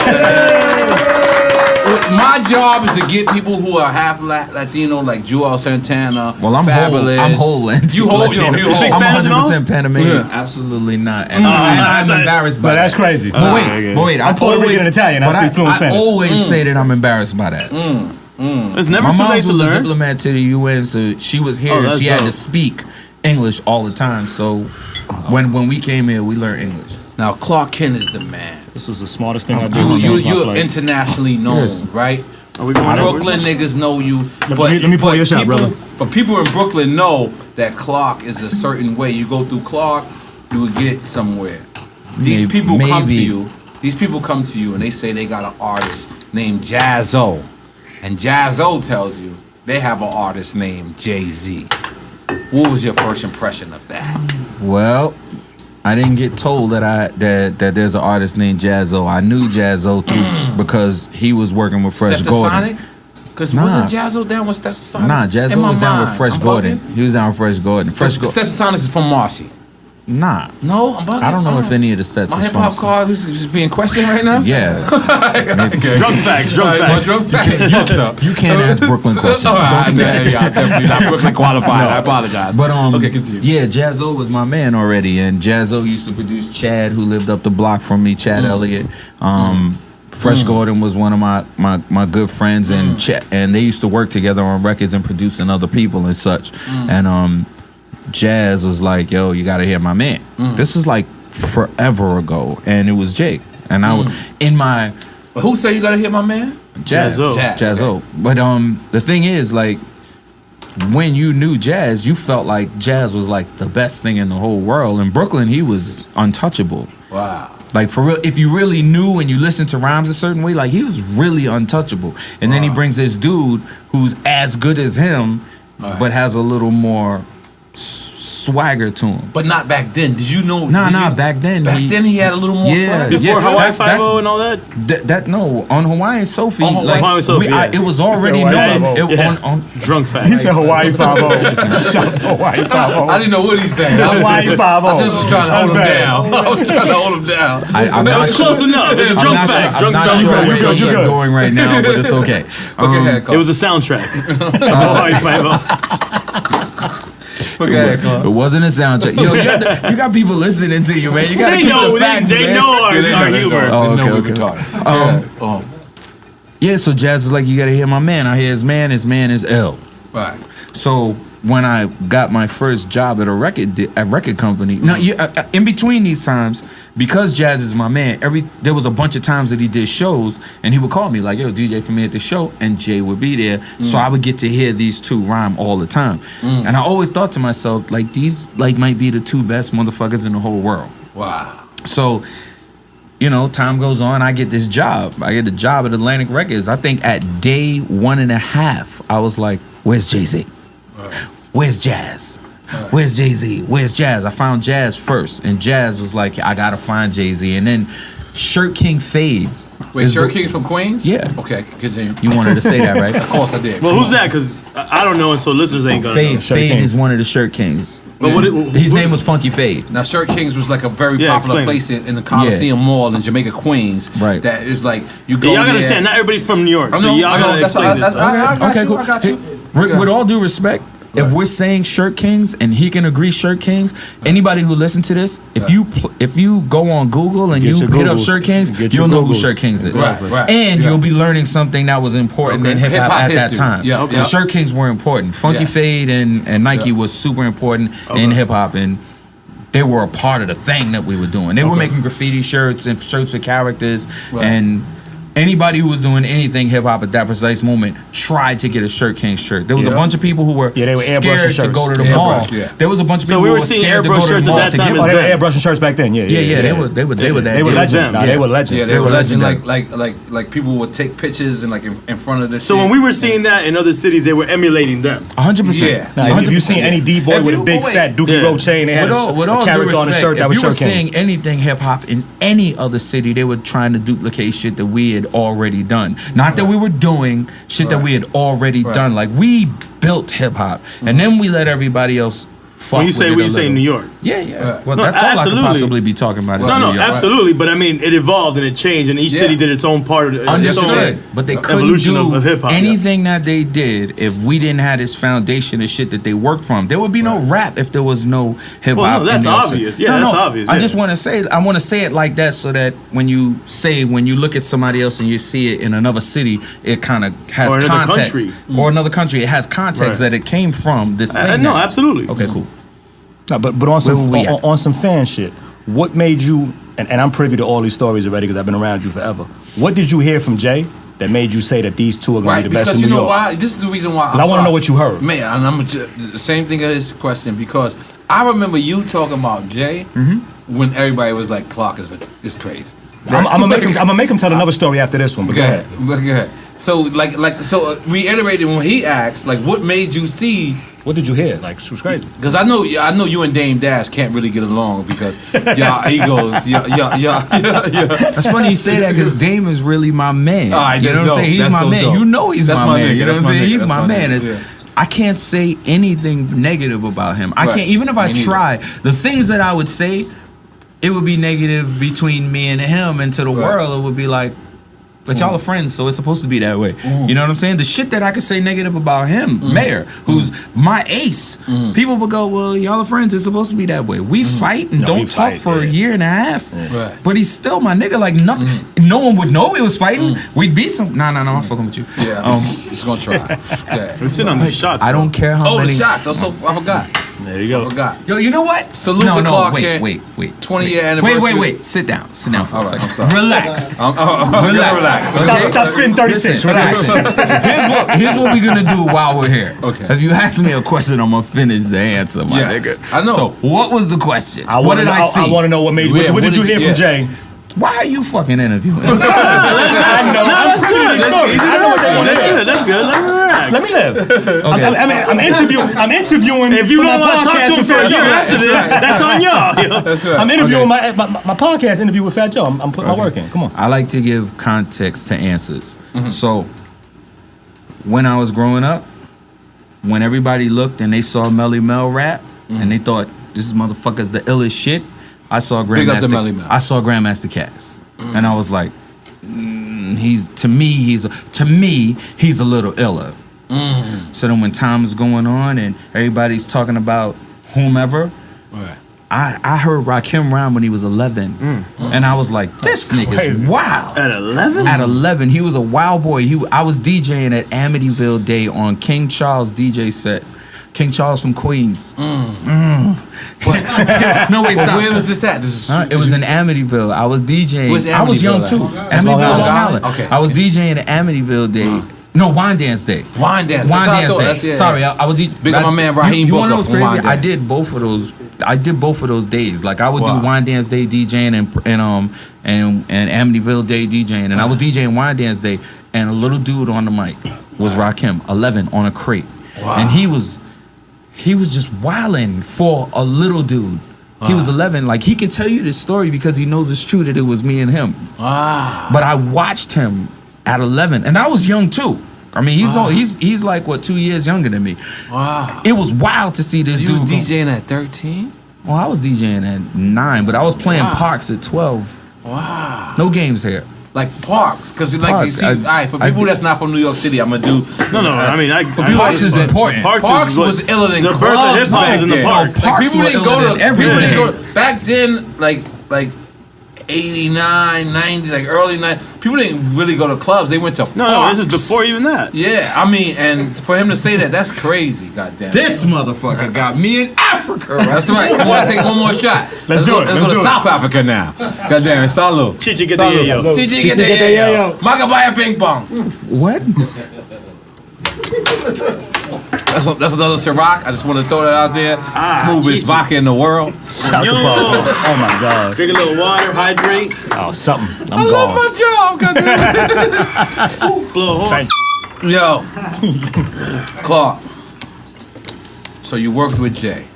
My job is to get people who are half Latino, like Joel Santana. Well, I'm Fabulous. whole. I'm whole. You whole. speak I'm Spanish at all? 100% Panamanian. Yeah. Absolutely not. And I'm embarrassed by But that. that's crazy. But wait. I'm Puerto Rican and Italian. I speak fluent Spanish. I always say that I'm embarrassed by that. It's never My too mom late was to a learn. diplomat to the UN, so she was here Oh, and that's she had to dope. speak English all the time. So when we came here, we learned English. Now, Clark Kent is the man. This was the smartest thing I did. You're internationally known, Yes. right? Are we going Brooklyn niggas know you. Let me pour your shot, brother. But people in Brooklyn know that Clark is a certain way. You go through Clark, you would get somewhere. These people come to you. These people come to you and they say they got an artist named Jazzo. And Jazzo tells you they have an artist named Jay-Z. What was your first impression of that? Well, I didn't get told that there's an artist named Jazzo. I knew Jazzo through because he was working with Fresh Gordon. Because Nah. wasn't Jazzo down with Stetsasonic? Nah, Jazzo was down with Fresh Gordon. He was down with Fresh Gordon. Stetsasonic is from Marcy. Nah. No, I'm bugging. I don't know if any of the sets My is hip hop from. card is being questioned right now. Yeah. Drunk facts. You can't ask Brooklyn questions. Don't do that. Yeah, definitely not Brooklyn qualified. I apologize. But okay, continue. yeah, Jazzo was my man already, and Jazzo used to produce Chad, who lived up the block from me, Chad Elliott. Fresh Gordon was one of my good friends, and and they used to work together on records and producing other people and such. And Jazz was like, "Yo, you got to hear my man." This was like forever ago, and it was Jake. And I was in my But who said you gotta hit my man? Jazzo. But the thing is, like, when you knew Jazz, you felt like Jazz was like the best thing in the whole world. In Brooklyn, he was untouchable. Wow. Like, for real, if you really knew and you listened to rhymes a certain way, like, he was really untouchable. And then he brings this dude who's as good as him, but has a little more swagger to him. But not back then. Did you know? Back then. Back then he had a little more swagger. Before Hawaii that's- 5-0 and all that? No, on Hawaiian Sophie, On Hawaiian Sophie, yeah. it was already Hawaii known. Five-0. On Drunk facts. He said Hawaii 5-0. Shout out to Hawaii 5-0. I didn't know what he said. Hawaii 5-0. I just was trying to hold him That's bad. down. I was trying to hold him down. I'm That not was close enough. It's a I'm drunk not fact. sure, I'm not Drunk sure fact. where good, he you is good. going right now, but it's okay. Okay, ahead, It was a soundtrack. Hawaii 5-0. It wasn't a soundtrack. Yo, you got people listening to you, man. You got to They keep know. the facts, They man. know our humor. Oh, They know okay, we okay. retarded. Yeah, so Jazz was like, you got to hear my man. I hear his man is L. Right. So when I got my first job at a record company, now in between these times, because Jazz is my man, there was a bunch of times that he did shows, and he would call me like, "Yo, DJ for me at the show," and Jay would be there, so I would get to hear these two rhyme all the time, and I always thought to myself, like, these like might be the two best motherfuckers in the whole world. Wow. So you know, time goes on, I get this job. I get a job at Atlantic Records. I think at day 1.5, I was like, where's Jay-Z? Where's Jazz? Where's Jay-Z? Where's Jazz? I found Jazz first, and Jazz was like, I gotta find Jay-Z. And then Shirt King Fade. Wait, Shirt King's from Queens? Yeah. Okay, continue. You wanted to say that, right? Of course I did. Well, who's that? Because I don't know, and so listeners ain't gonna know. Fade is one of the Shirt Kings. But His name was Funky Fade. Now, Shirt Kings was like a very popular explain. place in the Coliseum Mall in Jamaica, Queens. Right. That is like, you go Y'all gotta there. understand, not everybody's from New York, I so know, y'all I know, gotta that's explain why- this stuff. I got you. With all due respect, if we're saying Shirt Kings and he can agree Shirt Kings, anybody who listens to this, if you go on Google and Get you your hit up Googles. Shirt Kings, Get your you'll know who Googles. Shirt Kings is. Right. And Yeah. you'll be learning something that was important in hip hop Hip-hop at that history. time. Yeah, The yeah. Shirt Kings were important. Funky Yes. Fade and Nike was super important in hip hop, and they were a part of the thing that we were doing. They were making graffiti shirts and shirts with characters, and anybody who was doing anything hip hop at that precise moment tried to get a Shirt King shirt. There was a bunch of people who were they were airbrushing scared to shirts. go to the Airbrush, mall. yeah. There was a bunch of So people we who were were seeing scared to go airbrush to the shirts at mall that to time get as one. Oh, they then. were airbrushing shirts back then. Yeah, They were that They were dude. legend. Nah, they were legend. Yeah, they were legendary. legendary. Like people would take pictures and like in front of the. So when we were seeing that in other cities, they were emulating them. 100%. Yeah. Now, if you seen any D-boy with a big fat Dookie Road chain, they had with all a due character on the respect, shirt that if was you were Shirt Kings. seeing anything hip hop in any other city, they were trying to duplicate shit that we had already done. Not that we were doing shit that we had already done. Like we built hip hop, and then we let everybody else fuck When you with say it a we say little. New York. Yeah. Well, No, that's all I absolutely. could possibly be talking about. Is No, New York. absolutely. But I mean, it evolved and it changed, and each Yeah. city did its own part of it. Understood, but they couldn't evolution do of hip-hop. anything that they did if we didn't have this foundation of shit that they worked from. There would be no rap if there was no hip hop. Well, no, that's in the obvious. Yeah, that's obvious, I yeah. just want to say, it like that so that when you look at somebody else and you see it in another city, it kind of has Or another context. country. Or another country, it has context Right. that it came from this thing. No, now. absolutely. Okay, cool. No, but on Where were we some at? on some fan shit, what made you? And I'm privy to all these stories already because I've been around you forever. What did you hear from Jay that made you say that these two are going Right, to be the best because in you New know York? why? This is the reason why. 'Cause I wanna know what you heard. Man, and I'm the same thing as this question because I remember you talking about Jay when everybody was like, "Clark is crazy." I'm gonna make him tell another story after this one. But go ahead. Go ahead. So reiterating when he asked, like, what made you see? What did you hear? Like, she was crazy. Because I know you and Dame Dash can't really get along because y'all egos, y'all. That's funny you say that because Dame is really my man. All right, you know that's what I'm saying? dope. He's That's my so man. dope. You know he's That's my my man. nigga. You know That's what I'm my saying? nigga. He's That's my my man. nigga. Yeah. I can't say anything negative about him. I Right. can't, even if I Me neither. try, the things that I would say, it would be negative between me and him, and to the Right. world, it would be like, but y'all are friends, so it's supposed to be that way. You know what I'm saying? The shit that I could say negative about him, Mayor, who's my ace, people would go, well, y'all are friends, it's supposed to be that way. We fight and No, don't we talk fight, for a yeah. year and a half. Right. But he's still my nigga. Like, no one would know we was fighting. We'd be some. Nah, I'm fucking with you. Yeah, just gonna try. Okay. We're sitting on these shots. I don't care how Oh, many. the shots! I forgot. There you go. I forgot. Yo, you know what? Salute no, the no, Clark wait, Kent. wait. 20-year anniversary. Wait. Sit down for a all right, second. I'm sorry. Relax. Relax. Stop spitting 36. Listen, Relax. here's what we're gonna do while we're here. Okay. If you ask me a question, I'm gonna finish the answer, my Yes, nigga. I know. So, what was the question? I What want did to I see? I want to know what made. Yeah, What did you hear yeah. from Jay? Why are you fucking interviewing? I know. That's good. I know what they want to hear. That's good. Let me relax. Let me live. Okay. I'm interviewing. If you for don't my want to talk podcast to him with for Fat a year Joe. after this, that's on y'all. That's right. I'm interviewing my podcast interview with Fat Joe. I'm putting my work in. Come on. I like to give context to answers. So, when I was growing up, when everybody looked and they saw Melly Mel rap, and they thought this motherfucker's the illest shit, I saw Big up to Melly Grandmaster. Mel. I saw Grandmaster Cass, and I was like, he's a little iller. So then when time was going on and everybody's talking about whomever, Right. I heard Rakim rhyme when he was 11, and I was like, this nigga's crazy. wild. At 11? At 11, he was a wild boy. I was DJing at Amityville Day on King Charles DJ set. King Charles from Queens. No, wait, stop. Where was this at? This is. It was in Amityville. I was DJing. Where's I was young Amityville too. at? Amityville, Long Long Island. Island. Okay, I was okay. DJing at Amityville Day. No, Wine Dance Day. Wine Dance. Wine That's what I Dance thought. Day. That's- yeah, Sorry, yeah. I was Big up my man Raheem You wanna know Booker what's from Wine crazy? I Dance. did both of those I did both of those days. Like I would do Wine Dance Day DJing and Amityville Day DJing, and I was DJing Wine Dance Day, and a little dude on the mic was Rakim, 11 on a crate, and he was just wilding for a little dude. He was 11. Like, he can tell you this story because he knows it's true that it was me and him. Wow. But I watched him at 11, and I was young too. I mean, he's like, what, 2 years younger than me. Wow. It was wild to see this So dude. you was DJing at 13? Well, I was DJing at 9, but I was playing Parks at 12. Wow. No games here. Like Parks, because like Parks, you see, all right, for people that's not from New York City, I'm gonna do. No. I mean, Parks is important. Parks was iller than the birth of clubs hip hop back is in the then. parks. Parks People were didn't iller go than to everything. people didn't go back then. Like 89, 90, like early 90s. People didn't really go to clubs. They went to No, parks. this is before even that. Yeah, I mean, and for him to say that, that's crazy. Goddamn. This motherfucker got me in Africa. That's right. Come on, let's take one more shot. Let's do it. Let's go to South Africa now. Goddamn it, salud. Chichi get the yayo. Chichi get the yayo. Magabaya ping pong. What? That's another Ciroc. I just want to throw that out there. Smoothest Chichi. vodka in the world. Shout the Yo. ball. Oh my God. Drink a little water, hydrate, Oh, something. I I'm love gone. my job. Goddamn. blow a horn. Thank you. Yo, Clark. So you worked with Jay.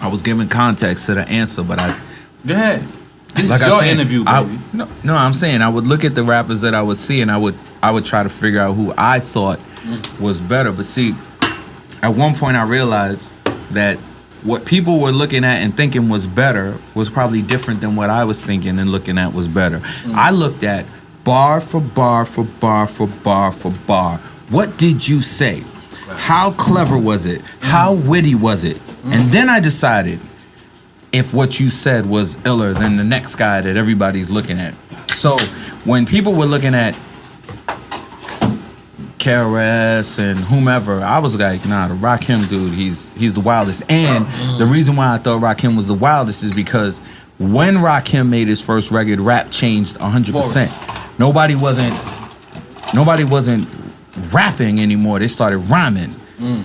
I was giving context to the answer, but I Go ahead. This like is I your said, interview, baby. No, I'm saying I would look at the rappers that I would see, and I would try to figure out who I thought was better. But see, at one point I realized that what people were looking at and thinking was better was probably different than what I was thinking and looking at was better. I looked at bar for bar for bar for bar for bar. What did you say? How clever was it? How witty was it? And then I decided if what you said was iller than the next guy that everybody's looking at. So when people were looking at KRS and whomever, I was like, nah, the Rakim dude, he's the wildest. And the reason why I thought Rakim was the wildest is because when Rakim made his first record, rap changed 100%. Nobody wasn't rapping anymore. They started rhyming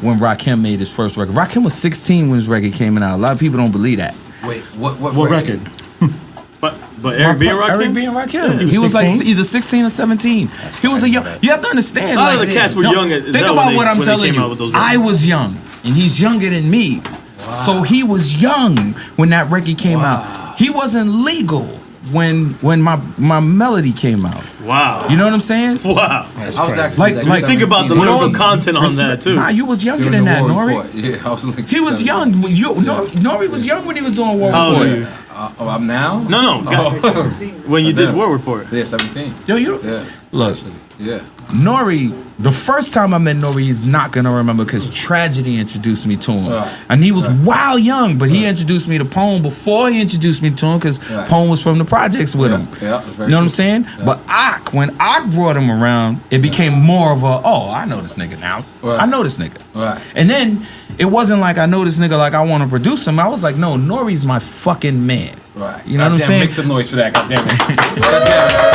when Rakim made his first record. Rakim was 16 when his record came out. A lot of people don't believe that. Wait, what record? But Eric B. and Rakim? Eric B. and Rakim. He was like 16? either 16 or 17. He was a young. You have to understand. A lot of like, the cats were young at- Think when about they- what I'm when they telling came out with you. those records. I was young, and he's younger than me. So he was young when that record came out. He wasn't legal when my melody came out. Wow. You know what I'm saying? Wow. I was actually Like, think about the 17. lyrical content on that, too. Nah, you was younger During than the that, War N.O.R.E. Report. Yeah, I was like, He was young. N.O.R.E. was young when he was doing War How old are Report. you? I'm now? No. When you did War Report. Yeah, 17. Yo, you Yeah. look. Yeah. N.O.R.E, the first time I met N.O.R.E, he's not gonna remember because Tragedy introduced me to him, Right. and he was wild young. But he introduced me to Pone before he introduced me to him because Right. Pone was from the projects with him. Yeah, You very know what I'm true. saying? But when Ak brought him around, it became more of a I know this nigga now. Right. I know this nigga. Right. And then it wasn't like I know this nigga like I want to produce him. I was like, no, N.O.R.E's my fucking man. Right. You know what I'm Goddamn, saying? Make some noise for that, goddamn it. Goddamn it.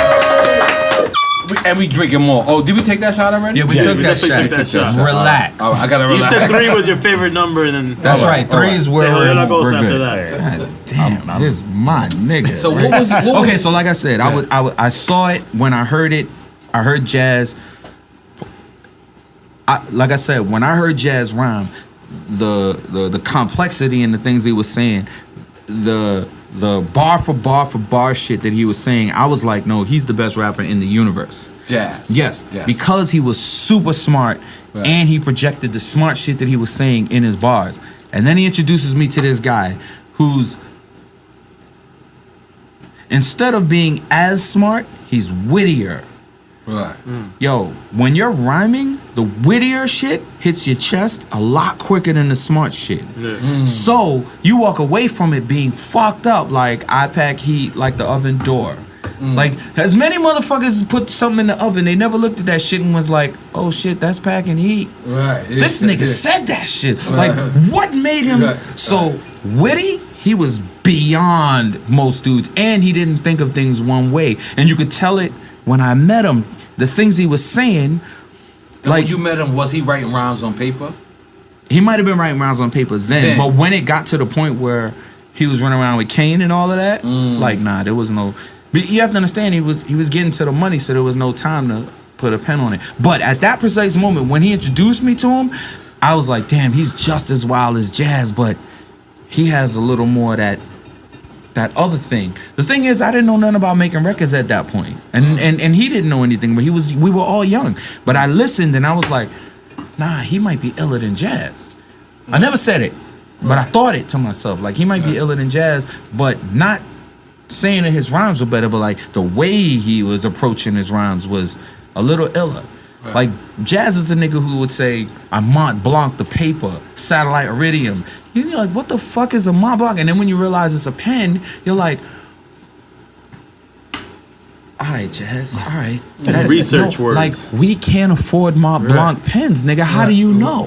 And we drinking more. Oh, did we take that shot already? Yeah, we Yeah, took we that definitely shot. took that shot. Relax. Oh, I gotta You relax. said 3 was your favorite number, and then That's right. 3 is where Say Helena goes we're after good. that. God damn, this is my nigga. So what was Okay, so like I said, I saw it when I heard it. I heard Jazz. Like I said, when I heard Jazz rhyme, the complexity and the things he was saying, the bar for bar shit that he was saying, I was like, no, he's the best rapper in the universe. Jazz. Yes, because he was super smart and he projected the smart shit that he was saying in his bars. And then he introduces me to this guy who's, instead of being as smart, he's wittier. Right. Yo, when you're rhyming, the wittier shit hits your chest a lot quicker than the smart shit. So you walk away from it being fucked up, like I pack heat like the oven door. Like, as many motherfuckers put something in the oven, they never looked at that shit and was like, oh shit, that's packing heat. Right. This nigga said that shit. Like, what made him so witty? He was beyond most dudes, and he didn't think of things one way. And you could tell it when I met him. The things he was saying, Like, when you met him, was he writing rhymes on paper? He might have been writing rhymes on paper then, but when it got to the point where he was running around with Kane and all of that, like, nah, there was no. But you have to understand, he was getting to the money, so there was no time to put a pen on it. But at that precise moment, when he introduced me to him, I was like, damn, he's just as wild as Jazz, but he has a little more of that other thing. The thing is, I didn't know nothing about making records at that point, and he didn't know anything. But we were all young. But I listened, and I was like, nah, he might be iller than Jazz. I never said it, but I thought it to myself. Like, he might be iller than Jazz, but not saying that his rhymes were better, but like the way he was approaching his rhymes was a little iller. Right. Like, Jazz is the nigga who would say, I Mont Blanc the paper, satellite iridium. You're like, what the fuck is a Mont Blanc? And then when you realize it's a pen, you're like, all right, Jazz, all right. Research words. Like, we can't afford Mont Blanc pens, nigga. How do you know?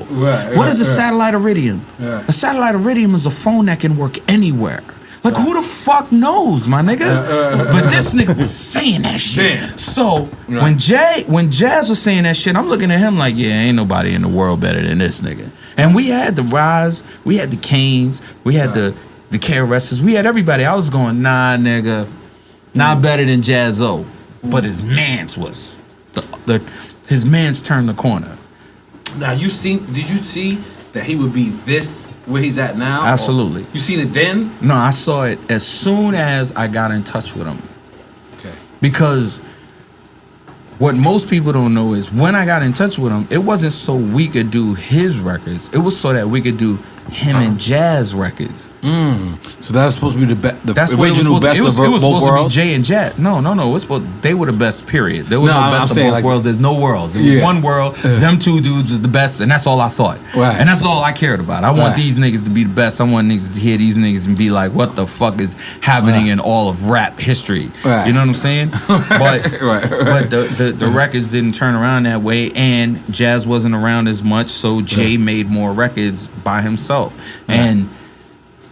What is a satellite iridium? A satellite iridium is a phone that can work anywhere. Like, who the fuck knows, my nigga? But this nigga was saying that shit. Damn. So when Jazz was saying that shit, I'm looking at him like, yeah, ain't nobody in the world better than this nigga. And we had the Rise, we had the Canes, we had the KRSs, we had everybody. I was going, nah, nigga, not better than Jazzo. But his man's was his man's turned the corner. Now, did you see that he would be this where he's at now? Absolutely. You seen it then? No, I saw it as soon as I got in touch with him. Okay. Because what most people don't know is when I got in touch with him, it wasn't so we could do his records. It was so that we could do him and Jazz records. So that was supposed to be the original best of both worlds? It was supposed to be Jay and Jazz. No. They were the best, period. They were the best of both worlds. There's no worlds. It was one world. Them two dudes was the best, and that's all I thought. Right. And that's all I cared about. I want these niggas to be the best. I want niggas to hear these niggas and be like, what the fuck is happening in all of rap history? Right. You know what I'm saying? But the records didn't turn around that way, and Jazz wasn't around as much, so Jay made more records by himself. And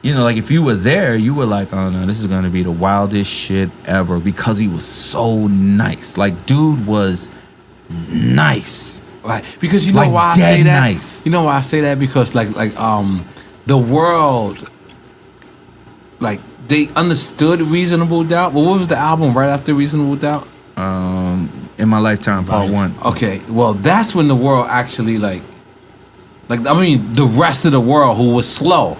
you know, like, if you were there, you were like, oh no, this is gonna be the wildest shit ever, because he was so nice. Like, dude was nice. Right. Because you know Like, why I dead say that? nice. You know why I say that? Because like the world, like, they understood Reasonable Doubt. Well, what was the album right after Reasonable Doubt? In My Lifetime, Part 1. Okay, well, that's when the world actually like I mean, the rest of the world who was slow.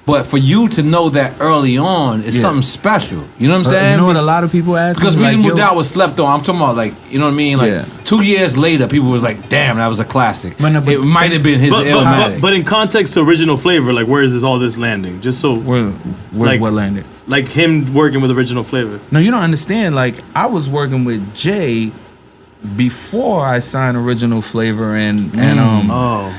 But for you to know that early on is something special. You know what I'm saying? You know what a lot of people ask Because me? Reasonable Like, Doubt was slept on. I'm talking about, like, you know what I mean? Like, 2 years later, people was like, damn, that was a classic. Man, no, but- it might have been his Illmatic. But in context to Original Flavor, like, where is all this landing? Just so, Where's like- what landed? like, him working with Original Flavor. No, you don't understand. Like, I was working with Jay before I signed Original Flavor, and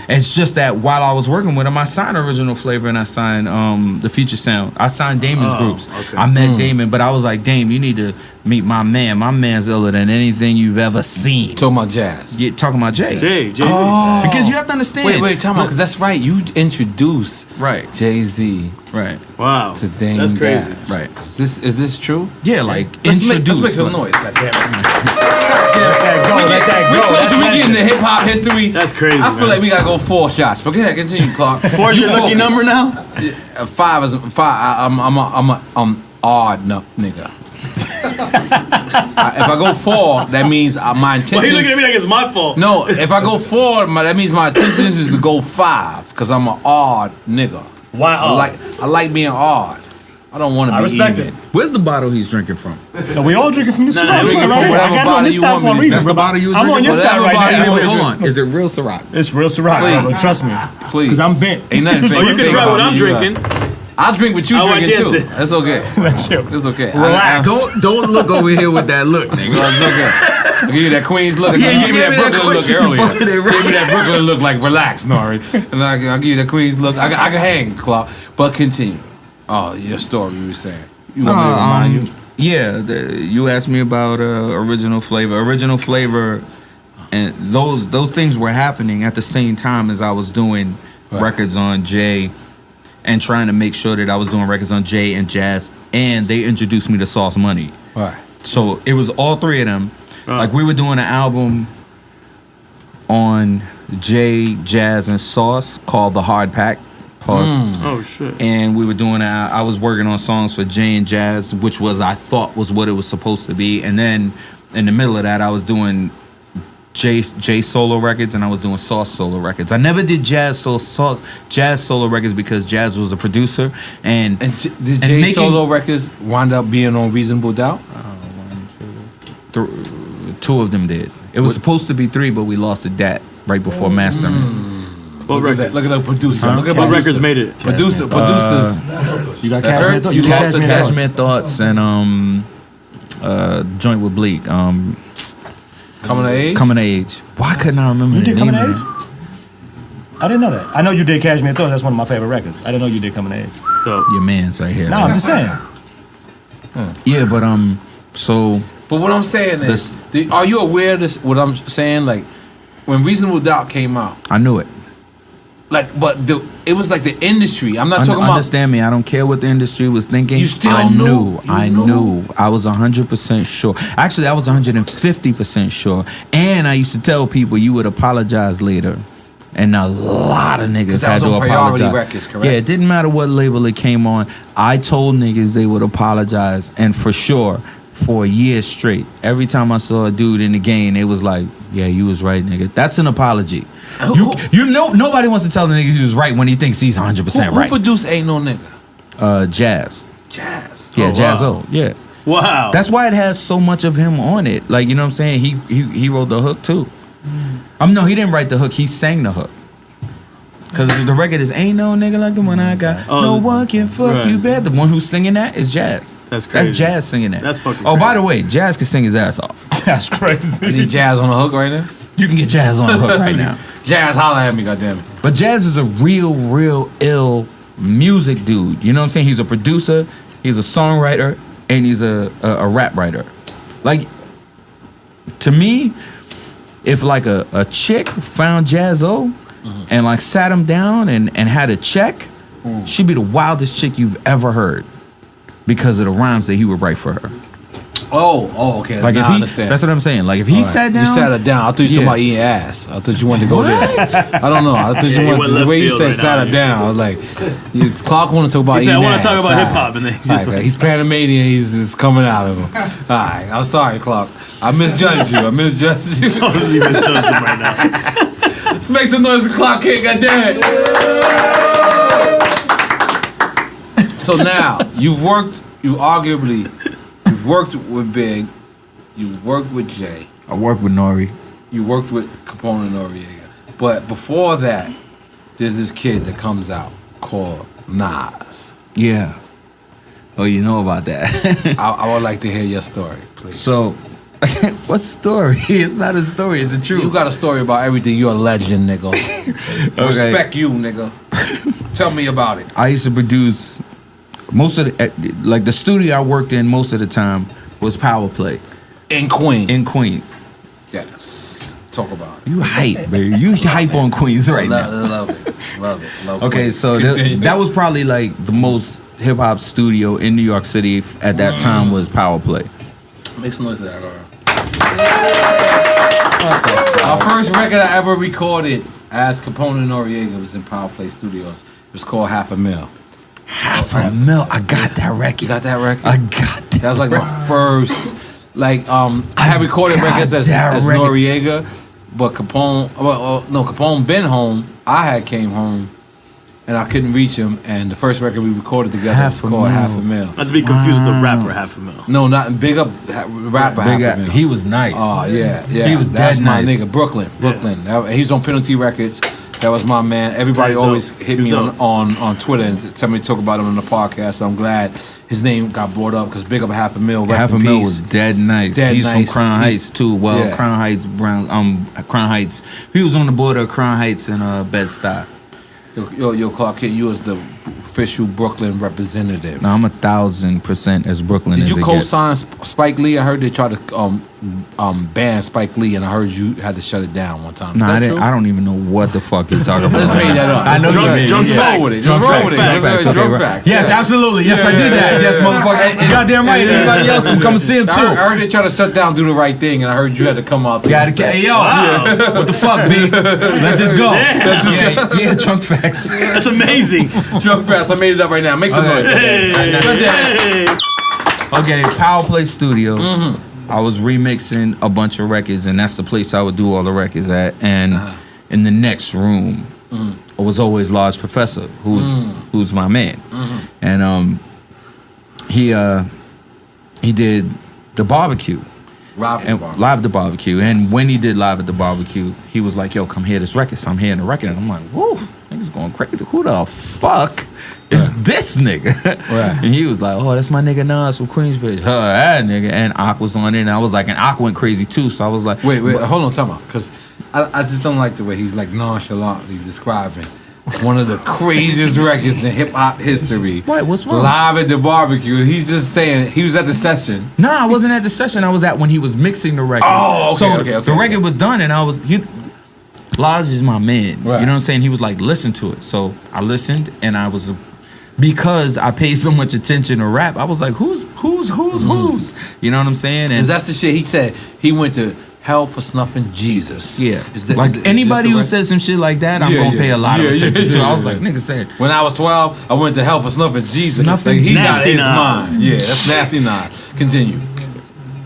it's just that while I was working with him, I signed Original Flavor and I signed the Future Sound. I signed Damon's groups. Okay. I met Damon, but I was like, Dame, you need to meet my man. My man's iller than anything you've ever seen. Talking about Jazz. Yeah, talking about Jay. Jay. Because you have to understand. Wait, time out, because that's right. You introduced Right. Jay-Z Right. Wow. to Dame That's crazy. Dash. Right. Is this true? Yeah, like, Let's introduced. make some like- noise. God damn it. Let that We go. told you we get into hip hop history. That's crazy, I feel man. like we gotta go 4 shots. But go ahead, continue, Clark. 4 is your lucky Focus. number now? 5 is 5. I'm odd nigga. If I go 4, that means my Why intentions. you looking at me like it's my fault? No, if I go 4, that means my intentions is to go 5, because I'm an odd nigga. Why I like being odd. I don't want to I be respect even. it. Where's the bottle he's drinking from? No, we all drinking from this No, shit. no, I'm drinking right from here. whatever I got it bottle on this you side want for a me to- reason. That's the brother. bottle you was I'm on drinking your from? side right Whatever now. bottle Wait, you hold want. on. Is it real Ciroc? It's real Ciroc, Please. brother. Trust me. Please. Because I'm bent. Ain't nothing So you can try what I'm drinking. I'll drink what you Oh, I drinking get too. it. That's okay. Chill. It's okay. Relax. Don't look over here with that look, nigga. No, it's okay. I'll give you that Queens look. Yeah, You you gave me that gave me that Brooklyn look Queens earlier. look. Give me that Brooklyn look like relax, N.O.R.E. And I'll give you that Queens look. I can hang, Clark. But continue. Oh, your story you were saying. You want me to remind you? Yeah, you asked me about Original Flavor. Original Flavor, and those things were happening at the same time as I was doing records on Jay, and trying to make sure that I was doing records on Jay and Jazz, and they introduced me to Sauce Money. Right. So it was all 3 of them. Like, we were doing an album on Jay, Jazz, and Sauce called The Hard Pack. Pause. Oh shit. And we were doing that. I was working on songs for Jay and Jazz, which I thought was what it was supposed to be. And then in the middle of that, I was doing Jay solo records and I was doing Sauce solo records. I never did Jazz solo records because Jazz was a producer. And did Jay solo records wind up being on Reasonable Doubt? Two of them did. It was supposed to be 3, but we lost a dat right before mastering. What records? Look at the producer. Look at What records made it? Producers. You got Cashmere Thoughts? You lost the Cashmere Thoughts and joint with Bleak. Coming of Age? Coming of Age. Why couldn't I remember You the did name Coming of of it? Age? I didn't know that. I know you did Cashmere Thoughts. That's one of my favorite records. I didn't know you did Coming of Age. So, Your man's right here. No, I'm just saying. Yeah, but so But what I'm saying is, are you aware of this? What I'm saying, like, when Reasonable Doubt came out, I knew it. like, but it was like the industry. I'm not talking about. Understand me? I don't care what the industry was thinking. You still I knew. I knew. I was 100% sure. Actually, I was 150% sure. And I used to tell people you would apologize later. And a lot of niggas that had was to on Priority apologize. Records, correct? Yeah, it didn't matter what label it came on. I told niggas they would apologize, and for sure, for a year straight. Every time I saw a dude in the game, it was like, "Yeah, you was right, nigga." That's an apology. You know, nobody wants to tell the nigga he was right when he thinks he's 100% Who right. produced Ain't No Nigga? Jazz. Jazz. Yeah, Oh, Jazz wow. O. Yeah. wow. That's why it has so much of him on it. Like, you know what I'm saying? He wrote the hook too. No, he didn't write the hook. He sang the hook. Cause the record is Ain't No Nigga Like the One I Got. No one can fuck you bad. The one who's singing that is Jazz. That's crazy. That's Jazz singing that. That's fucking Oh, by crazy. the way, Jazz can sing his ass off. That's crazy. Need Jazz on the hook right now? You can get Jazz on the hook right now. Jazz, holla at me, goddammit. But Jazz is a real ill music dude. You know what I'm saying? He's a producer, he's a songwriter, and he's a rap writer. Like, to me, if like a chick found Jazz O and like sat him down and had a check, she'd be the wildest chick you've ever heard because of the rhymes that he would write for her. Oh, okay. Like, now if I he, understand. that's what I'm saying. Like, if he sat down, You sat her down. I thought you were Yeah. talking about eating ass. I thought you wanted to go there. I don't know. I thought you went wanted the left way you field said right sat now. her down. I was like, Clark want to talk about He said, eating "I wanna ass." talk about All right. hip-hop, and then he All just right, went- he's Panamanian. He's coming out of him. All right. I'm sorry, Clark. I misjudged you. Totally misjudged him right now. Let's make some noise for Clark Kent, goddammit. So now, you've worked with Big, you worked with Jay, I work with N.O.R.E. you worked with Capone and Noriega. But before that, there's this kid that comes out called Nas. Yeah. Oh, you know about that. I would like to hear your story, please. So, what story? It's not a story. It's the truth. You got a story about everything. You're a legend, nigga. Respect you, nigga. Tell me about it. I used to produce most of the studio I worked in most of the time was Power Play In Queen. in Queens. Yes. Talk about it. You hype, baby. You hype on Queens right now. Love it. Love Okay, Queens. so Continue. that was probably like the most hip hop studio in New York City at that time was Power Play. Make some noise for that, girl. My first record I ever recorded as Capone and Noriega was in Power Play Studios. It was called Half a Mil. $500,000. I got that record. You got that record? I got that. That was like my first, I had recorded records as that record. Noriega, but Capone, Capone been home. I had came home, and I couldn't reach him. And the first record we recorded together was called Half a Mil. Not to be confused with the rapper $500,000. No, not Big Up rapper Big Half a guy. Mil. He was nice. Oh yeah. He was That's dead my nice. nigga, Brooklyn. He's on Penalty Records. That was my man. Everybody He's dope. always hit He's me dope. on Twitter and tell me to talk about him on the podcast. So I'm glad his name got brought up because Big Up Half a Mil. Rest in $500,000 peace. was dead nice. Dead He's nice. from Crown He's- Heights too. Well, yeah. Crown Heights, Crown Heights. He was on the border of Crown Heights and Bed-Stuy. Yo, Clark Kent, you was the official Brooklyn representative. No, I'm 1,000% as Brooklyn. Did as you it co-sign Spike Lee? I heard they tried to ban Spike Lee, and I heard you had to shut it down one time. No, I don't even know what the fuck you're talking about. Just made that up. I know Just roll with it. Just roll with it. Drunk facts. Yes, absolutely. Yes, I did that. Yes, motherfucker. You goddamn right. Everybody else will come and see him too. I heard they try to shut down, do the right thing, and I heard you had to come out there. Hey, yo, what the fuck, B? Let this go. Yeah, drunk facts. That's amazing. Drunk facts. I made it up right now. Make some noise. Okay, Power Play Studio. I was remixing a bunch of records, and that's the place I would do all the records at. And in the next room was always Large Professor, who's my man. And he did the barbecue. Live at the barbecue. And when he did Live at the barbecue, he was like, yo, come hear this record. So I'm hearing the record, and I'm like, whoa, niggas going crazy. Who the fuck is this nigga? Right. And he was like, oh, that's my nigga Nas from Queensbridge. That nigga. And Ak was on it, and I was like, and Ak went crazy too. So I was like, wait, hold on, time out. Because I just don't like the way he's like nonchalantly describing one of the craziest records in hip hop history. What? What's wrong? Live at the barbecue. He's just saying he was at the session. Nah, I wasn't at the session. I was at when he was mixing the record. Oh, okay. So the record was done, and I was. Lodge is my man. Right. You know what I'm saying? He was like, listen to it. So I listened, and I was, because I paid so much attention to rap, I was like, who's? You know what I'm saying? And that's the shit he said. He went to hell for snuffing Jesus. Yeah. Anybody who says some shit like that, I'm going to pay a lot of attention to. I was like, nigga said. When I was 12, I went to hell for snuffing Jesus. Snuffing he's out of his Nas. mind. Yeah, that's nasty Nas. Continue.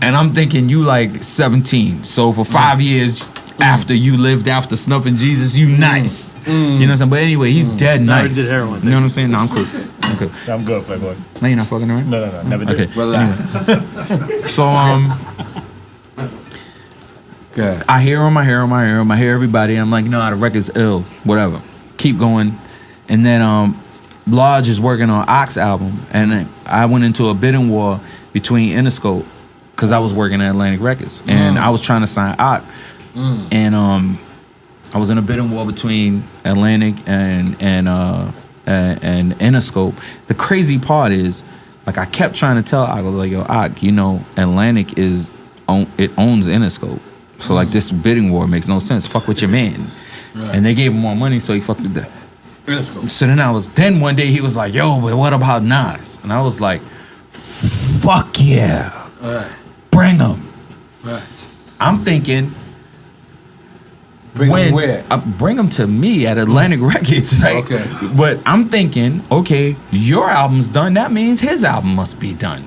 And I'm thinking you like 17. So for 5 years after you lived after snuffing Jesus, you nice. You know what I'm saying? But anyway, he's dead nice. Did heroin, you know what I'm saying? No, I'm cool. Okay. I'm good, Playboy. No, you're not fucking around? No, never did. Okay. Relax. So, Good. I hear him, I hear everybody. I'm like, no, the record's ill, whatever. Keep going. And then Lodge is working on Ox album, and then I went into a bidding war between Interscope, because I was working at Atlantic Records, and I was trying to sign Ox. And I was in a bidding war between Atlantic and Interscope. The crazy part is, like, I kept trying to tell Ox, like, yo, Ox, you know, Atlantic owns Interscope. So like this bidding war makes no sense. Fuck with your man. Right. And they gave him more money, so he fucked with that. So then one day he was like, yo, but what about Nas? And I was like, fuck yeah. Right. Bring him. Right. I'm thinking, Bring him where? Bring him to me at Atlantic Records, right? Okay. But I'm thinking, okay, your album's done. That means his album must be done.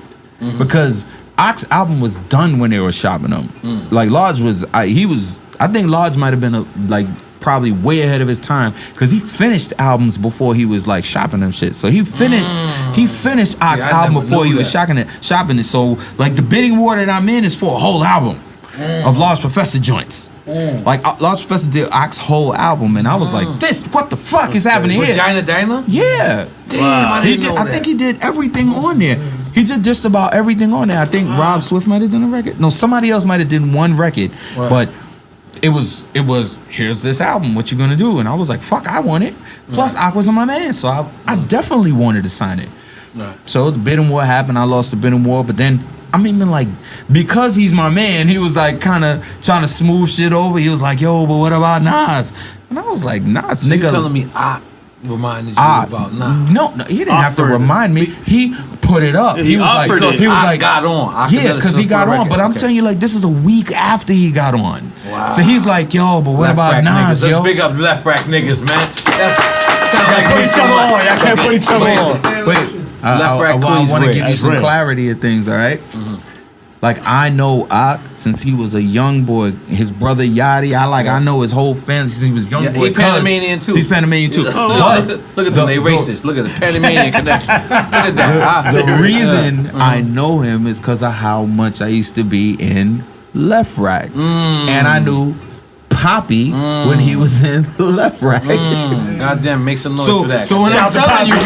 Because Ox album was done when they were shopping him. Like Lodge was, I think Lodge might have been probably way ahead of his time, because he finished albums before he was like shopping them shit. So he finished Ox album before he was shopping it. So like the bidding war that I'm in is for a whole album of Large Professor joints. Like Large Professor did Ox whole album, and I was like, what the fuck is happening here? Vagina Diner? Yeah. Damn, I think he did everything on there. He did just about everything on there. I think Rob Swift might have done a record. No, somebody else might have done one record. Right. But it was here's this album, what you gonna do? And I was like, fuck, I want it. Plus Ox was my man, so I definitely wanted to sign it. Right. So the bidding war happened, I lost the bidding war, but then because he's my man, he was like kind of trying to smooth shit over. He was like, yo, but what about Nas? And I was like, Nas, so nigga. You telling me reminded you about Nas? No, he didn't have to remind me. He put it up. He was like, got on. Yeah, because he got on. But I'm telling you, like, this is a week after he got on. Wow. So he's like, yo, but what about Nas, yo? Let's big up left rack niggas, man. I can't put each other on. Wait. I want to give you some clarity of things, all right? Like, I know Ock since he was a young boy. His brother Yachty, I know his whole family since he was young boy. He's Panamanian too. He's Panamanian too. Look at them, they racist. Look at the Panamanian connection. Look at that. The reason I know him is because of how much I used to be in Left Rack. And I knew Poppy when he was in Left Rack. Goddamn, make some noise for that. So when I'm telling you...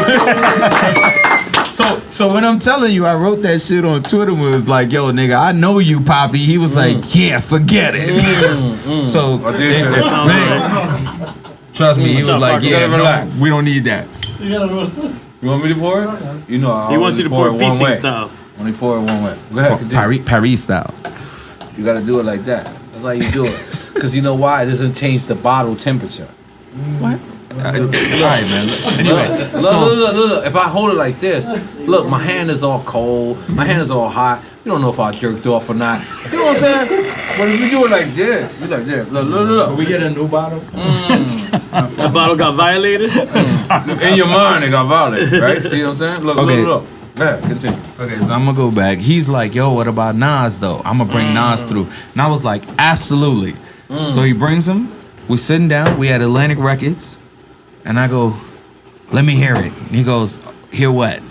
So when I'm telling you, I wrote that shit on Twitter and was like, yo, nigga, I know you, Poppy. He was like, yeah, forget it. So, trust me, he was like, yeah, no, we don't need that. You gotta roll. You want me to pour it? You know, I He wants you to pour it one piecing way. style. Only pour it one way. Go ahead, continue. Paris style. You gotta do it like that. That's how you do it. Because you know why? It doesn't change the bottle temperature. What? All right, man. Anyway, Look. If I hold it like this, look, my hand is all cold. My hand is all hot. You don't know if I jerked off or not. You know what I'm saying? But if you do it like this, you like this. Look. We get a new bottle. That bottle got violated. In your mind, it got violated, right? See what I'm saying? Look. Go ahead, continue. Okay, so I'm gonna go back. He's like, yo, what about Nas though? I'm gonna bring Nas through. And I was like, absolutely. So he brings him. We're sitting down. We had Atlantic Records. And I go, let me hear it. And he goes, hear what?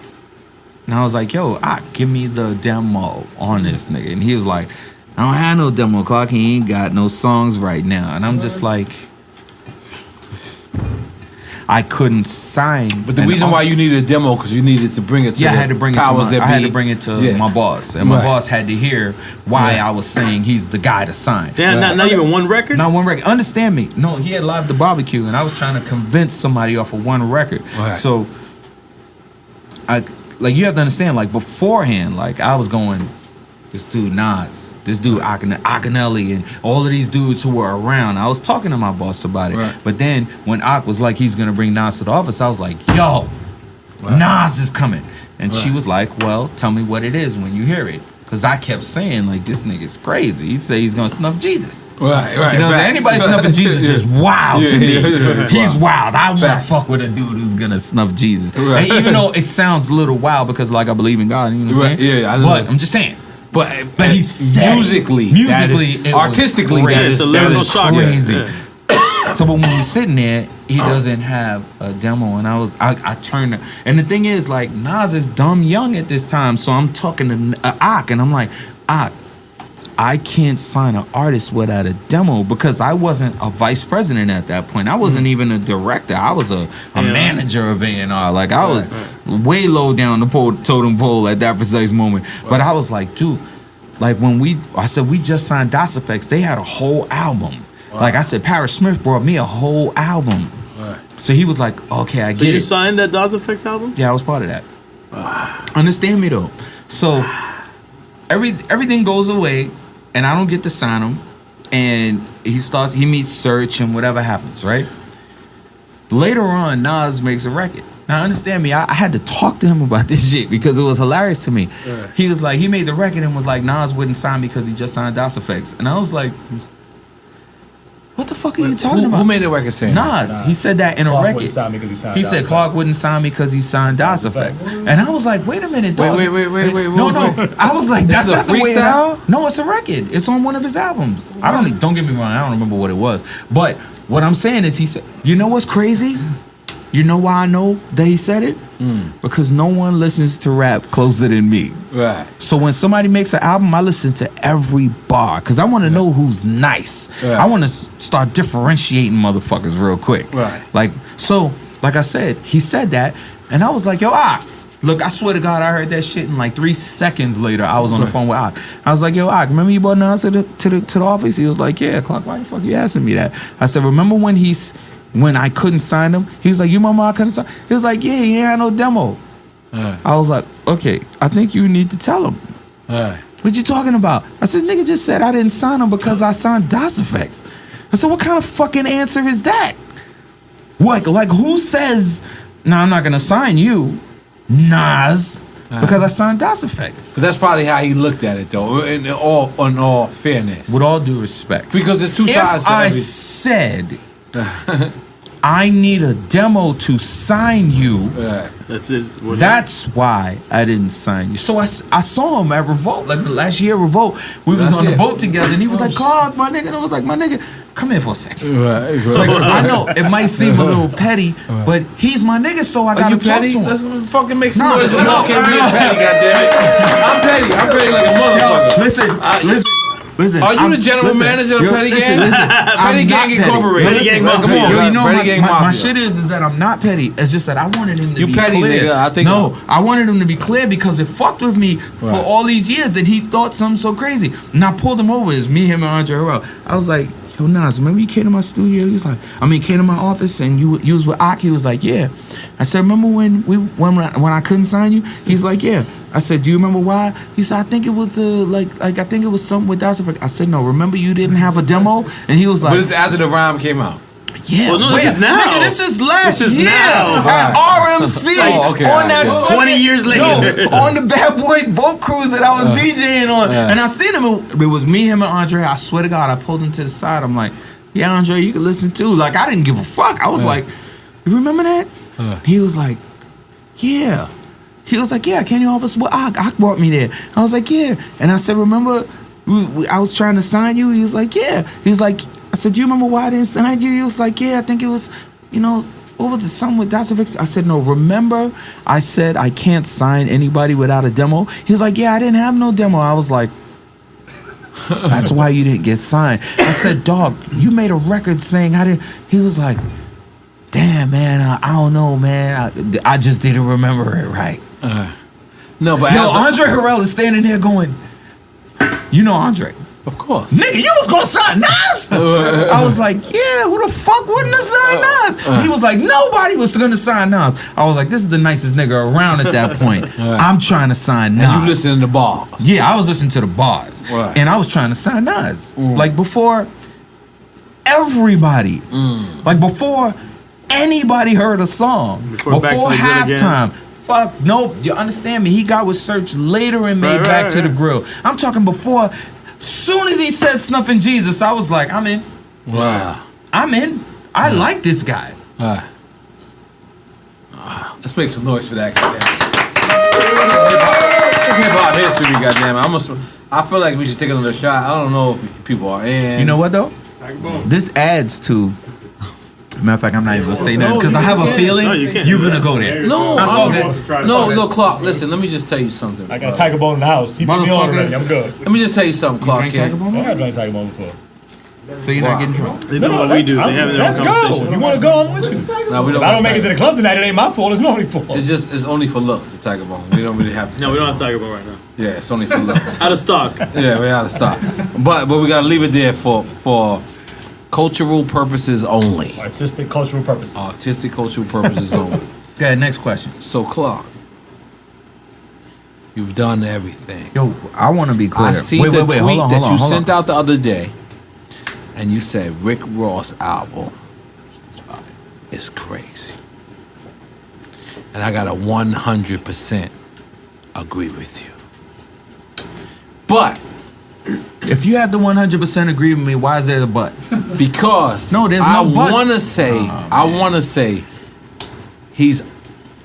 And I was like, yo, give me the demo on this nigga. And he was like, I don't have no demo, Clark. He ain't got no songs right now. And I'm just like, I couldn't sign. But the reason why you needed a demo, because you needed to bring it to I had to bring it to my boss. And my boss had to hear why I was saying he's the guy to sign. Damn, not even one record? Not one record. Understand me. No, he had Live the Barbecue, and I was trying to convince somebody off of one record. Right. So, you have to understand, like, beforehand, like, I was going, this dude Nas, this dude Akinelli, and all of these dudes who were around. I was talking to my boss about it. Right. But then when Ak was like, he's going to bring Nas to the office, I was like, yo, Nas is coming. And she was like, well, tell me what it is when you hear it. Because I kept saying, like, this nigga's crazy. He said he's going to snuff Jesus. Right. You know what I'm saying? Anybody snuffing Jesus is wild to me. He's wild. I want to Facts. fuck with a dude who's going to snuff Jesus. Right. And even though it sounds a little wild because, like, I believe in God. You know what I'm saying? Yeah, I know. But I'm just saying. But he said musically, it was artistically, crazy. that is It's a lyrical shock. crazy. Yeah. So, but when we're sitting there, he doesn't have a demo, and I turned, and the thing is, like, Nas is dumb young at this time, so I'm talking to Ak, and I'm like, Ak, I can't sign an artist without a demo because I wasn't a vice president at that point. I wasn't even a director. I was a manager of A&R. Like, I was way low down the totem pole at that precise moment. But I was like, dude, like, I said, we just signed DOS Effects. They had a whole album. Like I said, Parrish Smith brought me a whole album. So he was like, okay, I get it. So you signed that DOS Effects album? Yeah, I was part of that. Understand me though. So everything goes away, and I don't get to sign him. And he meets Search, and whatever happens, right? Later on, Nas makes a record. Now understand me, I had to talk to him about this shit because it was hilarious to me. He was like, he made the record and was like, Nas wouldn't sign me because he just signed DOS Effects. And I was like, what the fuck are you talking about? Who made the record saying Nas. He said that in a Clark record. wouldn't sign me 'cause he signed He DOS said Clark Effects. wouldn't sign me because he signed DOS Effects. And I was like, wait a minute, dog. Wait. No. I was like, that's This is a not the way freestyle? No, it's a record. It's on one of his albums. Don't get me wrong, I don't remember what it was. But what I'm saying is he said, you know what's crazy? You know why I know that he said it? Because no one listens to rap closer than me. Right. So when somebody makes an album, I listen to every bar because I want to know who's nice. Right. I want to start differentiating motherfuckers real quick. Right. Like I said, he said that, and I was like, yo, look, I swear to God, I heard that shit, and like 3 seconds later, I was on the phone with Ak. I was like, yo, Ak, remember you brought Nas to the office? He was like, yeah, Clark, why the fuck you asking me that? I said, remember when I couldn't sign him? He was like, you remember I couldn't sign? He was like, yeah, he ain't had no demo. I was like, okay, I think you need to tell him. What you talking about? I said, nigga just said I didn't sign him because I signed DOS Effects. I said, what kind of fucking answer is that? Like who says, no, I'm not gonna sign you, Nas, because I signed DOS Effects? But that's probably how he looked at it, though, in all fairness. With all due respect. Because there's two sides If to I every... said I need a demo to sign you, That's it. that's why I didn't sign you. So I saw him at Revolt, like the last year at Revolt. We was on the boat together, and he was like, Clark, my nigga. And I was like, my nigga, come here for a second. Right. Like, I know it might seem a little petty, but he's my nigga, so I gotta you talk petty? to him. Let's fucking make some noise. No, Can't be petty, goddammit. I'm petty like a motherfucker. Listen. Are you the general manager of Petty Gang? Petty Gang Incorporated. Petty Gang Come Mafia. on, Yo, you know Petty Gang my Mafia. shit is that I'm not petty. It's just that I wanted him to You be petty, clear. nigga. I think I wanted him to be clear because it fucked with me for all these years that he thought something so crazy. And I pulled him over. It's me, him, and Andre Harrell. I was like, yo, Nas, remember you came to my studio? He was like, came to my office and you was with Ak? He was like, yeah. I said, remember when I couldn't sign you? He's like, yeah. I said, do you remember why? He said, I think it was I think it was something with that. I said, no, remember you didn't have a demo? And he was like, But it's after the rhyme came out. yeah, Well, no, this is now. Nigga, this is last This is year now. at RMC Oh, okay, on that alright. 20 years later. on the Bad Boy boat cruise that I was DJing on, and I seen him. It was me, him, and Andre. I swear to God, I pulled him to the side. I'm like, yeah, Andre, you can listen too. Like, I didn't give a fuck. I was like, you remember that? He was like, yeah. He was like, yeah, can you offer us what Ak brought me there? I was like, yeah. And I said, remember, I was trying to sign you? He was like, yeah. He was like, I said, do you remember why I didn't sign you? He was like, yeah, I think it was, what was the song with Dr. Victor? I said, no, remember I said I can't sign anybody without a demo? He was like, yeah, I didn't have no demo. I was like, that's why you didn't get signed. I said, dog, you made a record saying I didn't. He was like, damn, man, I don't know, man. I just didn't remember it right. No, but Yo, Andre Harrell is standing there going, you know Andre. of course. Nigga, you was gonna sign Nas? I was like, yeah, who the fuck wouldn't have signed Nas? He was like, nobody was gonna sign Nas. I was like, this is the nicest nigga around at that point. I'm trying to sign Nas. And you listening to bars. Yeah, I was listening to the bars. Right. And I was trying to sign Nas. Like before everybody. Like before anybody heard a song. Before Back to the Grill halftime. Fuck, nope, you understand me. He got with Search later and made Back to the Grill. I'm talking before. Soon as he said Snuffin' Jesus, I was like, I'm in. Wow. I'm in. I like this guy. Let's make some noise for that. Hip hop history, goddamn. I feel like we should take another shot. I don't know if people are in. You know what though? This adds to. Matter of fact, I'm not even gonna say that because I have a feeling you're gonna go there. No, That's all good. No, Clark. Listen, let me just tell you something. I got Tiger Bone in the house. He put me on already. I'm good. Let me just tell you something, Clark. Drink Tiger Bone? I got drank Tiger Bone before. So you're not getting drunk? They do what we do. They have their own Let's go. conversation. If you want to go, I'm with you. No, we don't. If I don't make it to the club tonight, it ain't my fault. It's nobody's fault. It's only for looks. The Tiger Bone. We don't really have to. No, we don't have Tiger Bone right now. Yeah, it's only for looks. Out of stock. Yeah, we're out of stock. But we gotta leave it there for cultural purposes only. Artistic, cultural purposes. Artistic, cultural purposes only. Okay, next question. So Clark, you've done everything. Yo, I want to be clear. I seen wait, the wait, tweet hold on, that hold you on. sent out the other day, and you said Rick Ross album is crazy, and I gotta 100% agree with you. But If you have to 100% agree with me, why is there a but? because No, there's no I buts. want to say he's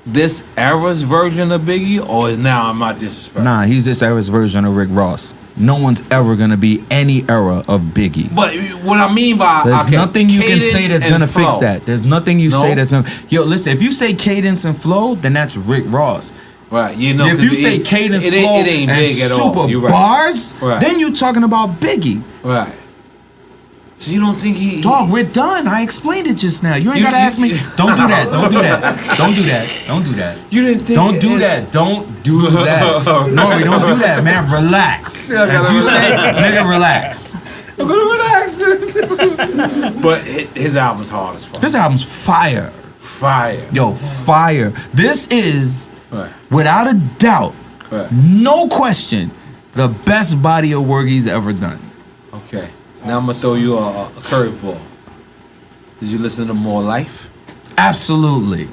this era's version of Biggie, or is now I'm not disrespectful. Nah, he's this era's version of Rick Ross. No one's ever gonna be any era of Biggie. But what I mean by There's nothing you can say cadence that's and gonna fix flow. that. There's nothing you say No? that's gonna. Yo, listen. If you say cadence and flow, then that's Rick Ross. Right, you know. If 'cause you say cadence, it flow, ain't and big at super all. You're right. bars, Right. then you talking about Biggie. Right. So you don't think he? Dog, we're done. I explained it just now. You ain't You- gotta ask me. you- Don't do that. Don't do that. Don't do that. Don't do that. You didn't think? Don't do it's- that. Don't do that. No, we don't do that, man. Relax. As you say, nigga, relax. I'm gonna relax. But his album's hard as fuck. This album's fire. Fire. Yo, fire. This is, Right. without a doubt, Right. no question, the best body of work he's ever done. Okay. Now I'm gonna throw you a curveball. Did you listen to More Life? Absolutely.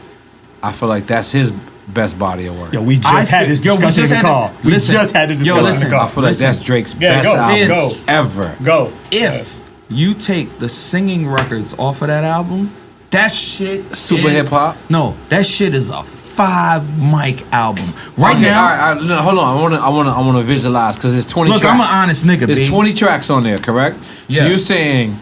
I feel like that's his best body of work. Yo, we just had this discussion in the car. We just had this discussion in the I car. feel like that's Drake's Yeah, best go, album go. ever. Go. If you take the singing records off of that album, that shit Super is- hip-hop? No, that shit is a 5 mic album. Right Okay, now, all right, no, hold on. I wanna visualize because there's 20 look, tracks. I'm an honest nigga, There's B. 20 tracks on there, correct? Yeah. So you're saying,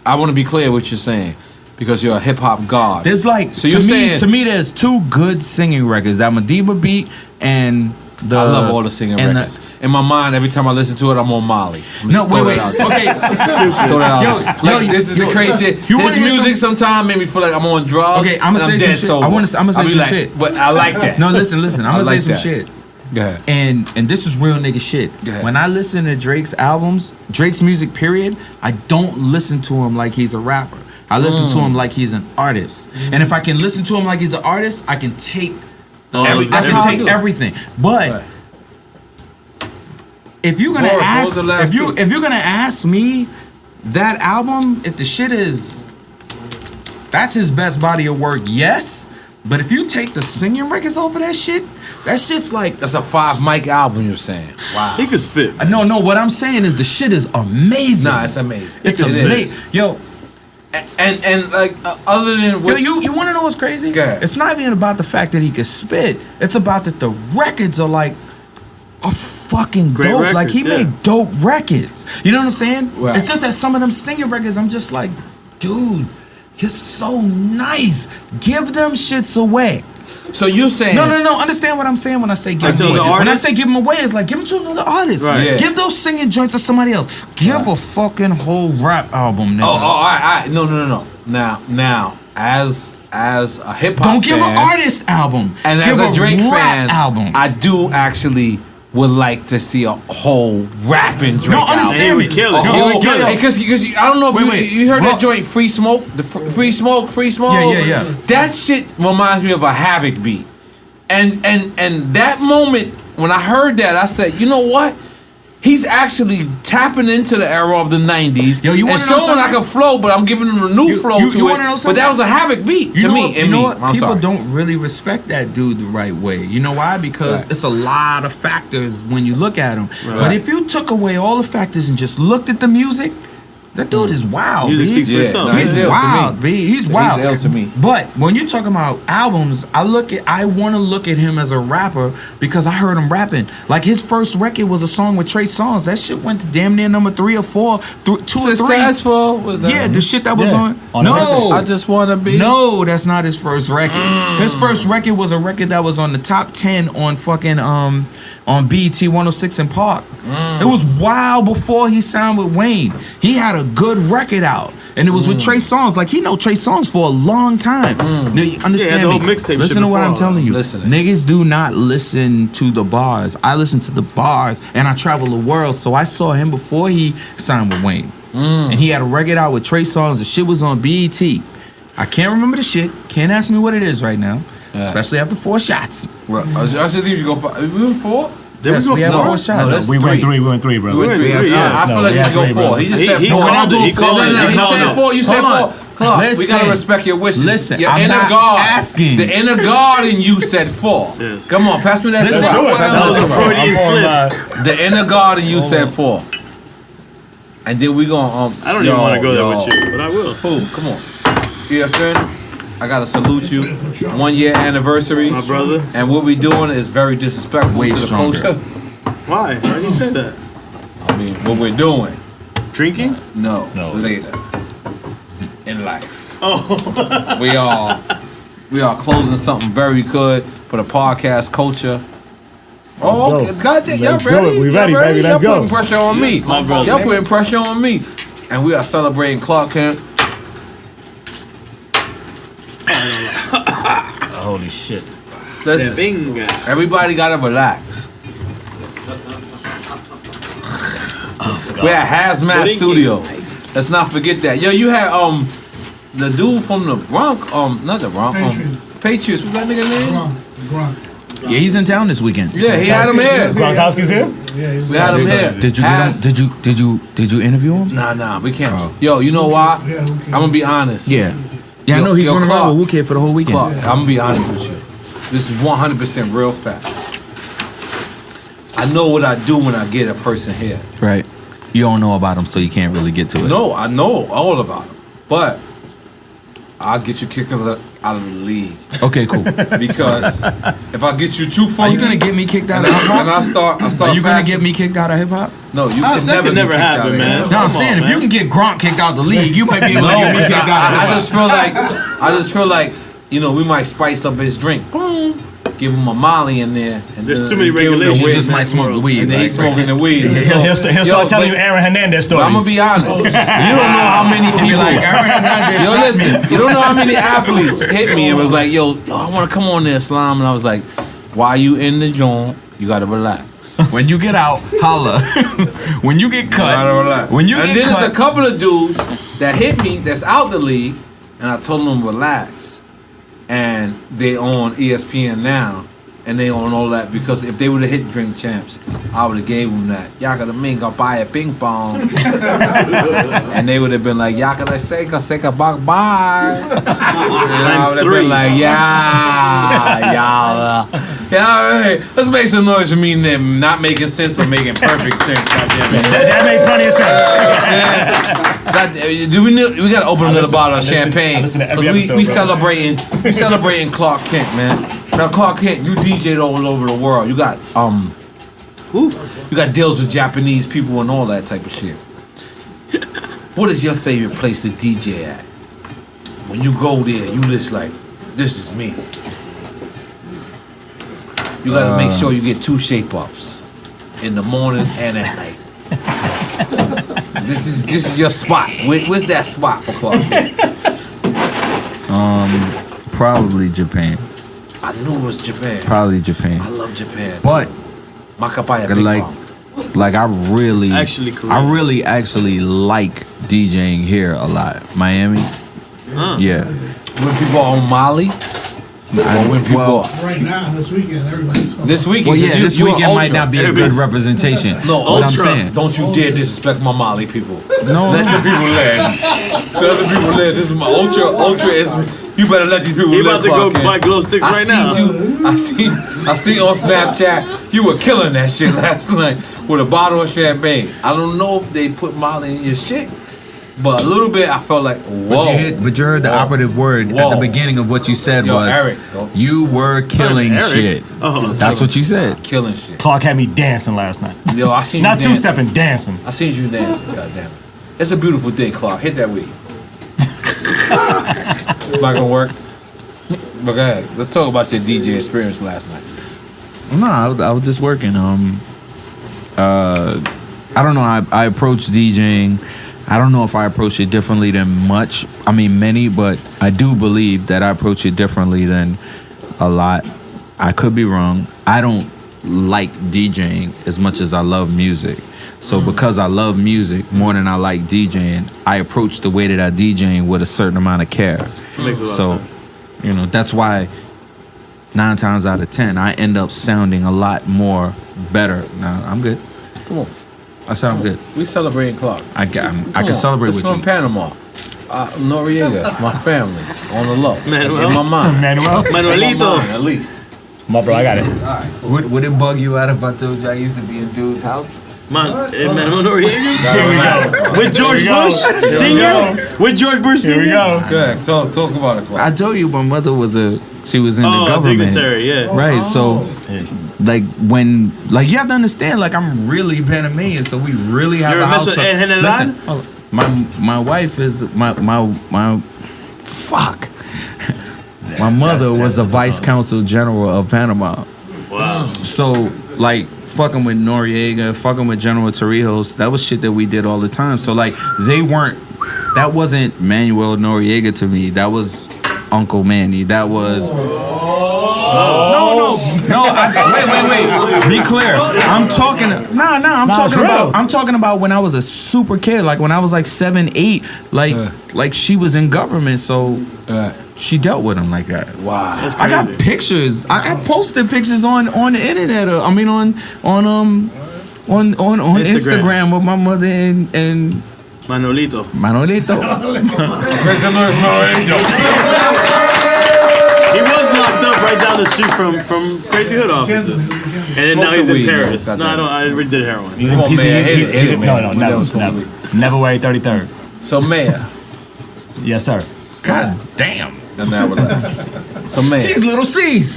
I want to be clear what you're saying because you're a hip hop god. There's like, So you're to saying me, there's 2 good singing records. That Madiba beat and the. I love all the singing and records. In my mind, every time I listen to it, I'm on Molly. I'm No, just wait, throwing wait. it out there. Okay. Throw that out Yo, there. yo, Like, this is yo, the crazy shit. you wanna His hear music some- sometimes made me feel like I'm on drugs. Okay, I'ma and say some dead shit. sober. I'ma say I'll be some like, shit. But I like that. No, listen. I'm I gonna like say some that. shit. Go ahead. And this is real nigga shit. Go ahead. When I listen to Drake's albums, Drake's music, period, I don't listen to him like he's a rapper. I listen to him like he's an artist. And if I can listen to him like he's an artist, I can take That's how I do it. everything. But Right. if you're gonna What ask, was the last two? if you're gonna ask me, that album, if the shit is, that's his best body of work, yes. But if you take the singing records off of that shit's like, That's a 5 mic album. You're saying? Wow. He could spit. no. What I'm saying is the shit is amazing. Nah, it's amazing. It's It is. amazing. Yo, And like other than what you want to know what's crazy? Go ahead. It's not even about the fact that he could spit. It's about that the records are like are fucking Great dope. Like records, he yeah. made dope records. You know what I'm saying? Right. It's just that some of them singing records, I'm just like, dude, you're so nice. Give them shits away. So you're saying No. Understand what I'm saying when I say give Like them to away. the When I artist? say give them away, it's like give them to another artist. Right. Yeah. Give those singing joints to somebody else. Give a fucking whole rap album, nigga. Oh, all right. No. Now, as a hip hop Don't give fan, an artist album. and give as a Drake rap fan, album. I do actually would like to see a whole rapping Drake No, album. understand He me. would kill it. A He whole, would kill it. because I don't know if Wait. you heard Well- that joint Free Smoke, the Free Smoke. Yeah. That shit reminds me of a Havoc beat, and that moment when I heard that, I said, you know what? He's actually tapping into the era of the 90s Yo, you and wanna know showing I something? can flow, but I'm giving him a new flow you to wanna it. know But something? that was a Havoc beat to me. You know what? I'm People sorry. don't really respect that dude the right way. You know why? Because Right. it's a lot of factors when you look at him. Right. But if you took away all the factors and just looked at the music, that dude is wild. Music B. speaks for Yeah, itself. no, He's He's ill to wild, me. B. He's wild. ill to me. But when you're talking about albums, I want to look at him as a rapper because I heard him rapping. Like his first record was a song with Trey Songz. That shit went to damn near number 3 or 4, 2 or 3. Successful was that? Yeah, the shit that was Yeah. on. On the No, I just wanna be. no, that's not his first record. His first record was a record that was on the top 10 on fucking on BET 106 in Park. It was wild before he signed with Wayne. He had a good record out. And it was with Trey Songz. Like he know Trey Songz for a long time. Now, you understand Yeah, the whole me? mixtape shit Listen to what before I'm all telling you. Listening. Niggas do not listen to the bars. I listen to the bars and I travel the world. So I saw him before he signed with Wayne. And he had a record out with Trey Songz. The shit was on BET. I can't remember the shit. Can't ask me what it is right now. Especially after 4 shots. Well, I should think you go for. We went 4. Did Yes, we go we have four? 4 shots. No, that's We went 3. 3, bro. We went 3. three, yeah. I feel No, like we you had should go 3, 4. bro. He just He- said he 4. called it. He called it. He He said called 4. You said Hold 4. on. Clark, we Listen. gotta respect your wishes. Listen, your I'm inner not guard. asking. The inner guard in you said 4. Yes. Come on, pass me that. Let's shit. do it. That was a Freudian slip. The inner guard in you said 4. And then we gonna I don't even want to go there with you, but I will. Who? Come on. EFN, I gotta salute you. 1 year anniversary. My brother. And what we doing is very disrespectful Way to the stronger. culture. Why? Why did you say that? I mean, what we're doing. Drinking? No. No. Later. In life. Oh. We are closing something very good for the podcast culture. Oh, Let's okay. go. God damn, y'all Let's ready? go. We Y'all ready, baby. Let's y'all go. putting pressure on me. Yes, my brother. Y'all putting pressure on me. And we are celebrating Clark Kent. Holy shit. Listen, Bingo. everybody gotta relax. We're at Hazmat What Studios. Let's not forget that. Yo, you had the dude from the Bronx, not the Bronx, Patriots. What's that nigga name? Grunt. Yeah, he's in town this weekend. Yeah, he had him here. Gronkowski's here? Yeah, he's We had him here. Did you get him? Did you interview him? Nah, we can't. Oh. Yo, you know why? Yeah, who cares? I'm gonna be honest. Yeah. Yeah, I Yo, know he's yo, running Clark. around with Wu-Kid for the whole weekend. Clark, I'm gonna be honest with you. This is 100% real fact. I know what I do when I get a person here. Right. You don't know about him, so you can't really get to it. No, I know all about him, but I'll get you kicked out of the league Okay, cool. because if I get you too Are funky, you gonna get me kicked out and of hip I hop? start Are you gonna passing- get me kicked out of hip hop? No, you That can never could get never kicked out happen, of man. here. No, I'm Come saying on, if you man. can get Gronk kicked out the league, you might be able to No, get me because kicked out of I hip just hop. feel like, we might spice up his drink. Boom, give him a Molly in there. And There's then too many give him the regulations. You weed, just might smoke the weed. and then he's like, smoking the weed. He'll start Yo, telling you but- Aaron Hernandez But stories. I'm gonna be honest. You don't know how many people. Be like, Aaron Hernandez Yo, shot me. listen. You don't know how many athletes hit me and was like, yo, I want to come on there, Slime. And I was like, why you in the joint? You gotta relax. When you get out, holla. When you get cut, when you and get then cut, there's a couple of dudes that hit me that's out the league, and I told them relax. And they on ESPN now, and they on all that because if they would have hit Drink Champs, I would have gave them that. Y'all gotta mink or buy a ping pong, and they would have been like, y'all gotta say a buck bye. Times Been 3. like, y'all, hey, let's make some noise for me. Them not making sense, but making perfect sense. Goddamn it. That made plenty of sense. We gotta open another bottle of champagne. I listen to every 'Cause episode, we bro. celebrating Clark Kent, man. Now Clark Kent, you DJ'd all over the world. You got you got deals with Japanese people and all that type of shit. What is your favorite place to DJ at? When you go there, you just like, this is me. You gotta make sure you get 2 shape-ups in the morning and at night. This is your spot. Where's that spot for Clark Kent? probably Japan. I knew it was Japan. Probably I Japan. love Japan. But Makapaya Big like, Bomb. like I really, It's actually Korean. I really actually like DJing here a lot. Miami. Yeah. When people are on Molly, or when people well, are, Right now, this weekend, everybody's coming. this weekend. Well, yeah, 'cause this you weekend might ultra. not be a good Everybody's- representation. No, what I'm ultra. saying. Don't you dare disrespect my Molly people. No. Let the people live. Let the people live. This is my ultra. Ultra is. You better let these people He live. about to go Clark Kent. buy glow sticks right now. I seen on Snapchat. You were killing that shit last night with a bottle of champagne. I don't know if they put Molly in your shit, but a little bit. I felt like whoa. But you heard the operative word at Whoa. the beginning of what you said Yo, was Eric, don't- you were killing Eric? shit. Oh, That's what you said. Killing shit. Clark had me dancing last night. Yo, I seen Not you dancing. two-stepping, dancing. I seen you dancing. Goddamn it. It's a beautiful day, Clark. Hit that weed. It's not gonna work. But go ahead. Let's talk about your DJ experience last night. No, I was just working. I don't know. I approached DJing. I don't know if I approach it differently than many, but I do believe that I approach it differently than a lot. I could be wrong. I don't like DJing as much as I love music. So because I love music more than I like DJing, I approach the way that I DJing with a certain amount of care. Makes a lot So, of sense. you know, that's why 9 times out of 10, I end up sounding a lot more better. Now, I'm good. Come on. I sound good. We celebrating Clark. I can celebrate It's with from you. Panama. Noriega, it's my family. On the low. Manuel? In my mind. Manuel? In my Manuelito. mind, at least. My bro, I got it. Would it bug you out if I told you I used to be in dude's house? Manuel Noriega? Here we go. With George Here we go. Bush Here we Senior? go. With George Bush Here we Senior? go. Good. Talk about it, Clark. I told you my mother was she was in the Oh, government. dignitary, yeah. Right, so like you have to understand, like I'm really Panamanian, so we really have You're a a house. Mr. General? Listen, hold on. my wife is my fuck. My mother was the vice consul general of Panama. Wow. So like fucking with Noriega, fucking with General Torrijos, that was shit that we did all the time. So like that wasn't Manuel Noriega to me. That was Uncle Manny. That was No, wait. Be clear. I'm talking. I'm talking about when I was a super kid, like when I was like 7, 8, like she was in government, so she dealt with him like that. Wow. That's I got crazy. pictures. I posted pictures on the internet. On Instagram with my mother and Manolito. Manolito. He was locked up right down the street from Crazy Hood offices. And then Smoke now he's some in weed, Paris. man. No, I already did heroin. He's Come on, man. Hit it, man. No, We never never wear 33rd. So, Mayor. Yes, sir. God damn. Now relax. So, Mayor. These little C's.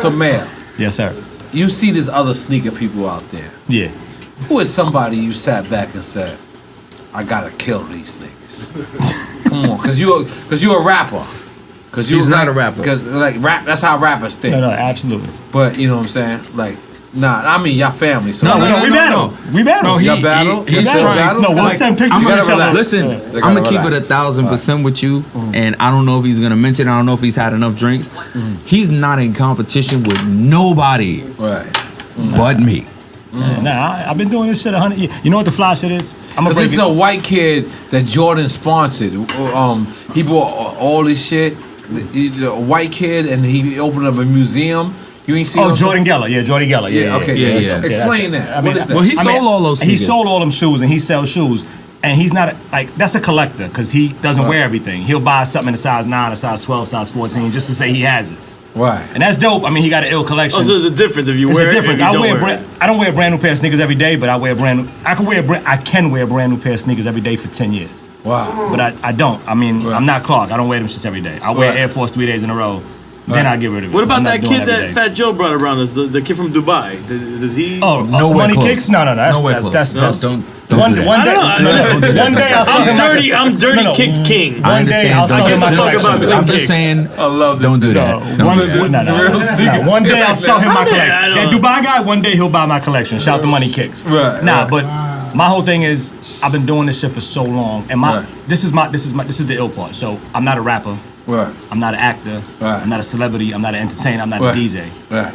So, Mayor. Yes, sir. You see this other sneaker people out there. Yeah. Who is somebody you sat back and said, I gotta kill these niggas? Come on, cause you're a rapper. Cause He's not a rapper. Cause like rap, that's how rappers think. No, absolutely. But you know what I'm saying? Like, Nah, I mean y'all family. So we battle. We battle. No, y'all battle. he's Y'all trying. battle? No, we'll send pictures I'm of each other. Listen, I'm gonna keep it 1,000% with you, and I don't know if he's gonna mention. I don't know if he's had enough drinks. He's not in competition with nobody, but me. Nah, I've been doing this shit 100 years. You know what the fly shit is? I'm gonna break This is a white kid that Jordan sponsored. He bought all this shit. A white kid, and he opened up a museum. You ain't seen? Oh, Jordan Geller. Yeah, Jordan Geller. Yeah, okay. Yeah. Explain that. I mean, What is that? Well, he sold all those. He sneakers. sold all them shoes, and he sells shoes. And he's not like that's a collector because he doesn't wear everything. He'll buy something in a size 9, a size 12, size 14, just to say he has it. Right. And that's dope. I mean, he got an ill collection. Oh, so there's a difference if you There's wear a difference. it and you don't wear it. I don't wear a brand new pair of sneakers every day, but I wear I can wear a brand new pair of sneakers every day for 10 years. Wow. But I don't. I mean, I'm not Clark. I don't wear them shits every day. I wear Air Force 3 days in a row. Then I get rid of it. What about I'm not that doing kid it every that day. Fat Joe brought around us? The kid from Dubai. Does he? Oh, Nowhere money close. kicks? No. Nowhere close. That's Don't one do that. day. I know. Listen, one day I'll sell him. I'm dirty kicked king. One day I'll sell him my collection. I'm just saying. I love this. Don't do that. One day I'll sell him my collection. I That know. Dubai guy, one day he'll buy my collection. Shout the money kicks. Right, Nah, right. but my whole thing is I've been doing this shit for so long, and this is the ill part. So I'm not a rapper. Right. I'm not an actor. Right. I'm not a celebrity. I'm not an entertainer. I'm not Right. a DJ. Right.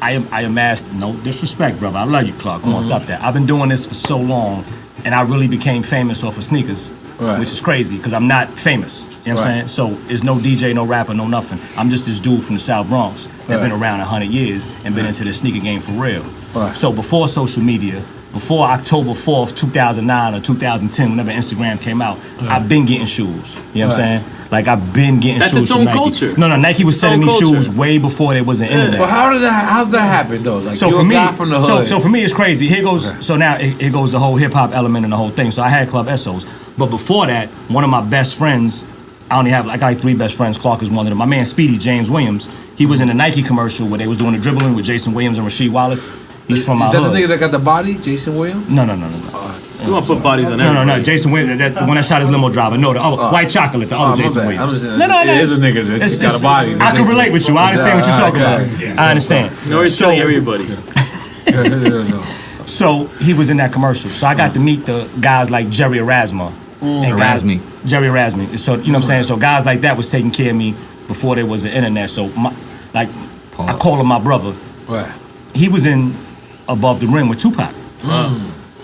I amassed, no disrespect, brother. I love you, Clark. Come on, stop that. I've been doing this for so long, and I really became famous off of sneakers, Right. which is crazy because I'm not famous. You know what I'm Right. saying? So there's no DJ, no rapper, no nothing. I'm just this dude from the South Bronx that Right. been around 100 years and been into the sneaker game for real. Right. So before social media, before October 4th, 2009 or 2010, whenever Instagram came out, I've been getting shoes. You know what I'm Right. saying? Like I've been getting That's shoes its from own Nike. culture. No, Nike was Its sending own me culture. shoes way before there was an internet. Well, how's that happen though? Like So you're for a me, guy from the hood. so for me, it's crazy. Here goes. So now here goes the whole hip hop element and the whole thing. So I had Club Essos, but before that, one of my best friends. I only have I got like 3 best friends. Clark is one of them. My man Speedy James Williams. He was in a Nike commercial where they was doing the dribbling with Jason Williams and Rasheed Wallace. He's from my Is that the hood. nigga that got the body, Jason Williams? No. You want to put bodies on No, everybody. Jason Williams, the one that shot his limo driver. No, the other, White Chocolate, the other my Jason bad. Williams. I'm just saying, No, it is a nigga that it's- got a body. I can relate with you. I understand what you're talking Okay. about. I understand. No, he's So- telling everybody. So he was in that commercial. So I got to meet the guys like Jerry Erasmus. And guys- Erasmi. Jerry Erasmus. So, you know what I'm saying? So guys like that was taking care of me before there was the internet. So, I call him my brother. Right. He was in Above the Rim with Tupac.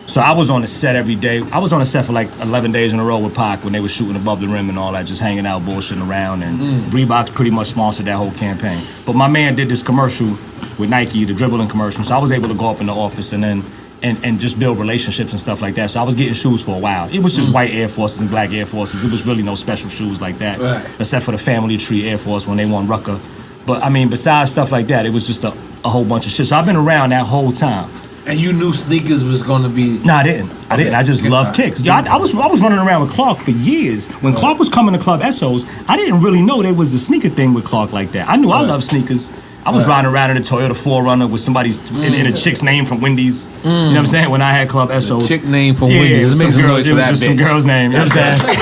So I was on the set every day. I was on the set for like 11 days in a row with Pac when they were shooting Above the Rim and all that, just hanging out, bullshitting around. And Reebok pretty much sponsored that whole campaign. But my man did this commercial with Nike, the dribbling commercial. So I was able to go up in the office and then and just build relationships and stuff like that. So I was getting shoes for a while. It was just white Air Forces and black Air Forces. It was really no special shoes like that, Right. except for the Family Tree Air Force when they won Rucker. But I mean, besides stuff like that, it was just a whole bunch of shit. So I've been around that whole time. And you knew sneakers was gonna be. No, I didn't. I just Okay. loved kicks. Yeah, I was running around with Clark for years. When Clark was coming to Club Essos, I didn't really know there was a sneaker thing with Clark like that. I knew I loved sneakers. I was riding around in a Toyota 4Runner with somebody's in a chick's name from Wendy's. You know what I'm saying? When I had Club Essos. Chick name from Yeah, Wendy's. it was Let's make some some girls. noise It for was that just some bitch. girl's name. You know what I'm saying?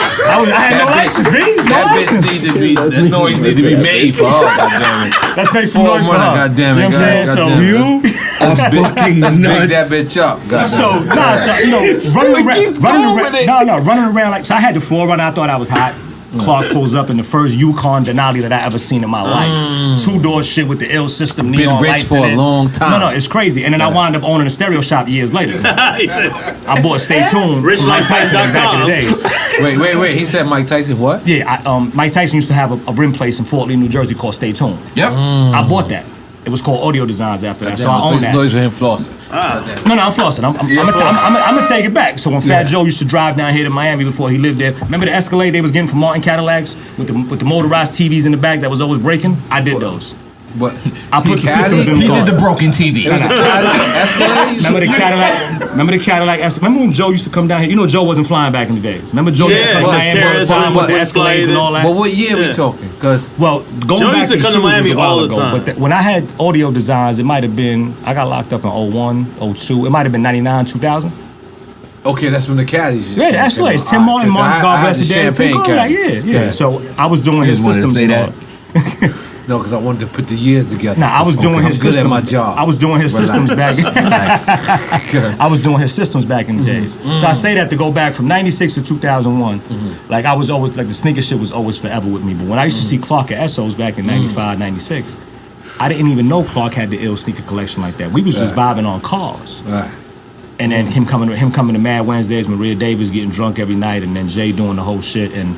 I had no license, B. No That bitch license. need to be. That noise needs to be made for her. Goddamn it. Let's make some 4 noise for her. months, goddamn it, You know what I'm saying? So goddamn it. you. Let's big that bitch up. Goddamn So, it. so you know, running around like, so I had the 4Runner, I thought I was hot. Clark pulls up in the first Yukon Denali that I ever seen in my life. 2-door shit with the ill system, neon rich lights for in a it. long time. No, it's crazy. And then I wound up owning a stereo shop years later. He said, I bought Stay Tuned from Mike Tyson back in the days. Wait. He said Mike Tyson what? Yeah, Mike Tyson used to have a rim place in Fort Lee, New Jersey called Stay Tuned. Yep. I bought that. It was called Audio Designs after that, so I own Let's make that. some noise for him flossing. No, I'm flossing. I'm gonna take it back. So when Fat Joe used to drive down here to Miami before he lived there, remember the Escalade they was getting from Martin Cadillacs with the motorized TVs in the back that was always breaking? I did those. But I put the systems in the He car. did the broken TV. Escalade. Remember the Cadillac? Remember when Joe used to come down here? You know Joe wasn't flying back in the days. Remember Joe used to come to Yeah, Miami all the his time with the carrots, Escalades and all that? But what year Yeah. we talking? Because Well, going Joe back used to the come to shoes Miami was a while all the ago, time. but when I had Audio Designs, it might have been, I got locked up in 01, 02. It might have been 99, 2000. okay, that's when the caddies. Yeah, the Escalades. Tim Martin, God bless the day. Tim champagne Cadillac, caddy. yeah. So I was doing his just wanted to systems say and that. all. No, because I wanted to put the years together. Nah, I was doing his good systems. at my job. I was doing his systems back. I was doing his systems back in the days. So I say that to go back from '96 to 2001. Like I was always like the sneaker shit was always forever with me. But when I used to see Clark at Essos back in '95, '96, I didn't even know Clark had the ill sneaker collection like that. We was just vibing on cars. Right. And then him coming to Mad Wednesdays, Maria Davis getting drunk every night, and then Jay doing the whole shit. And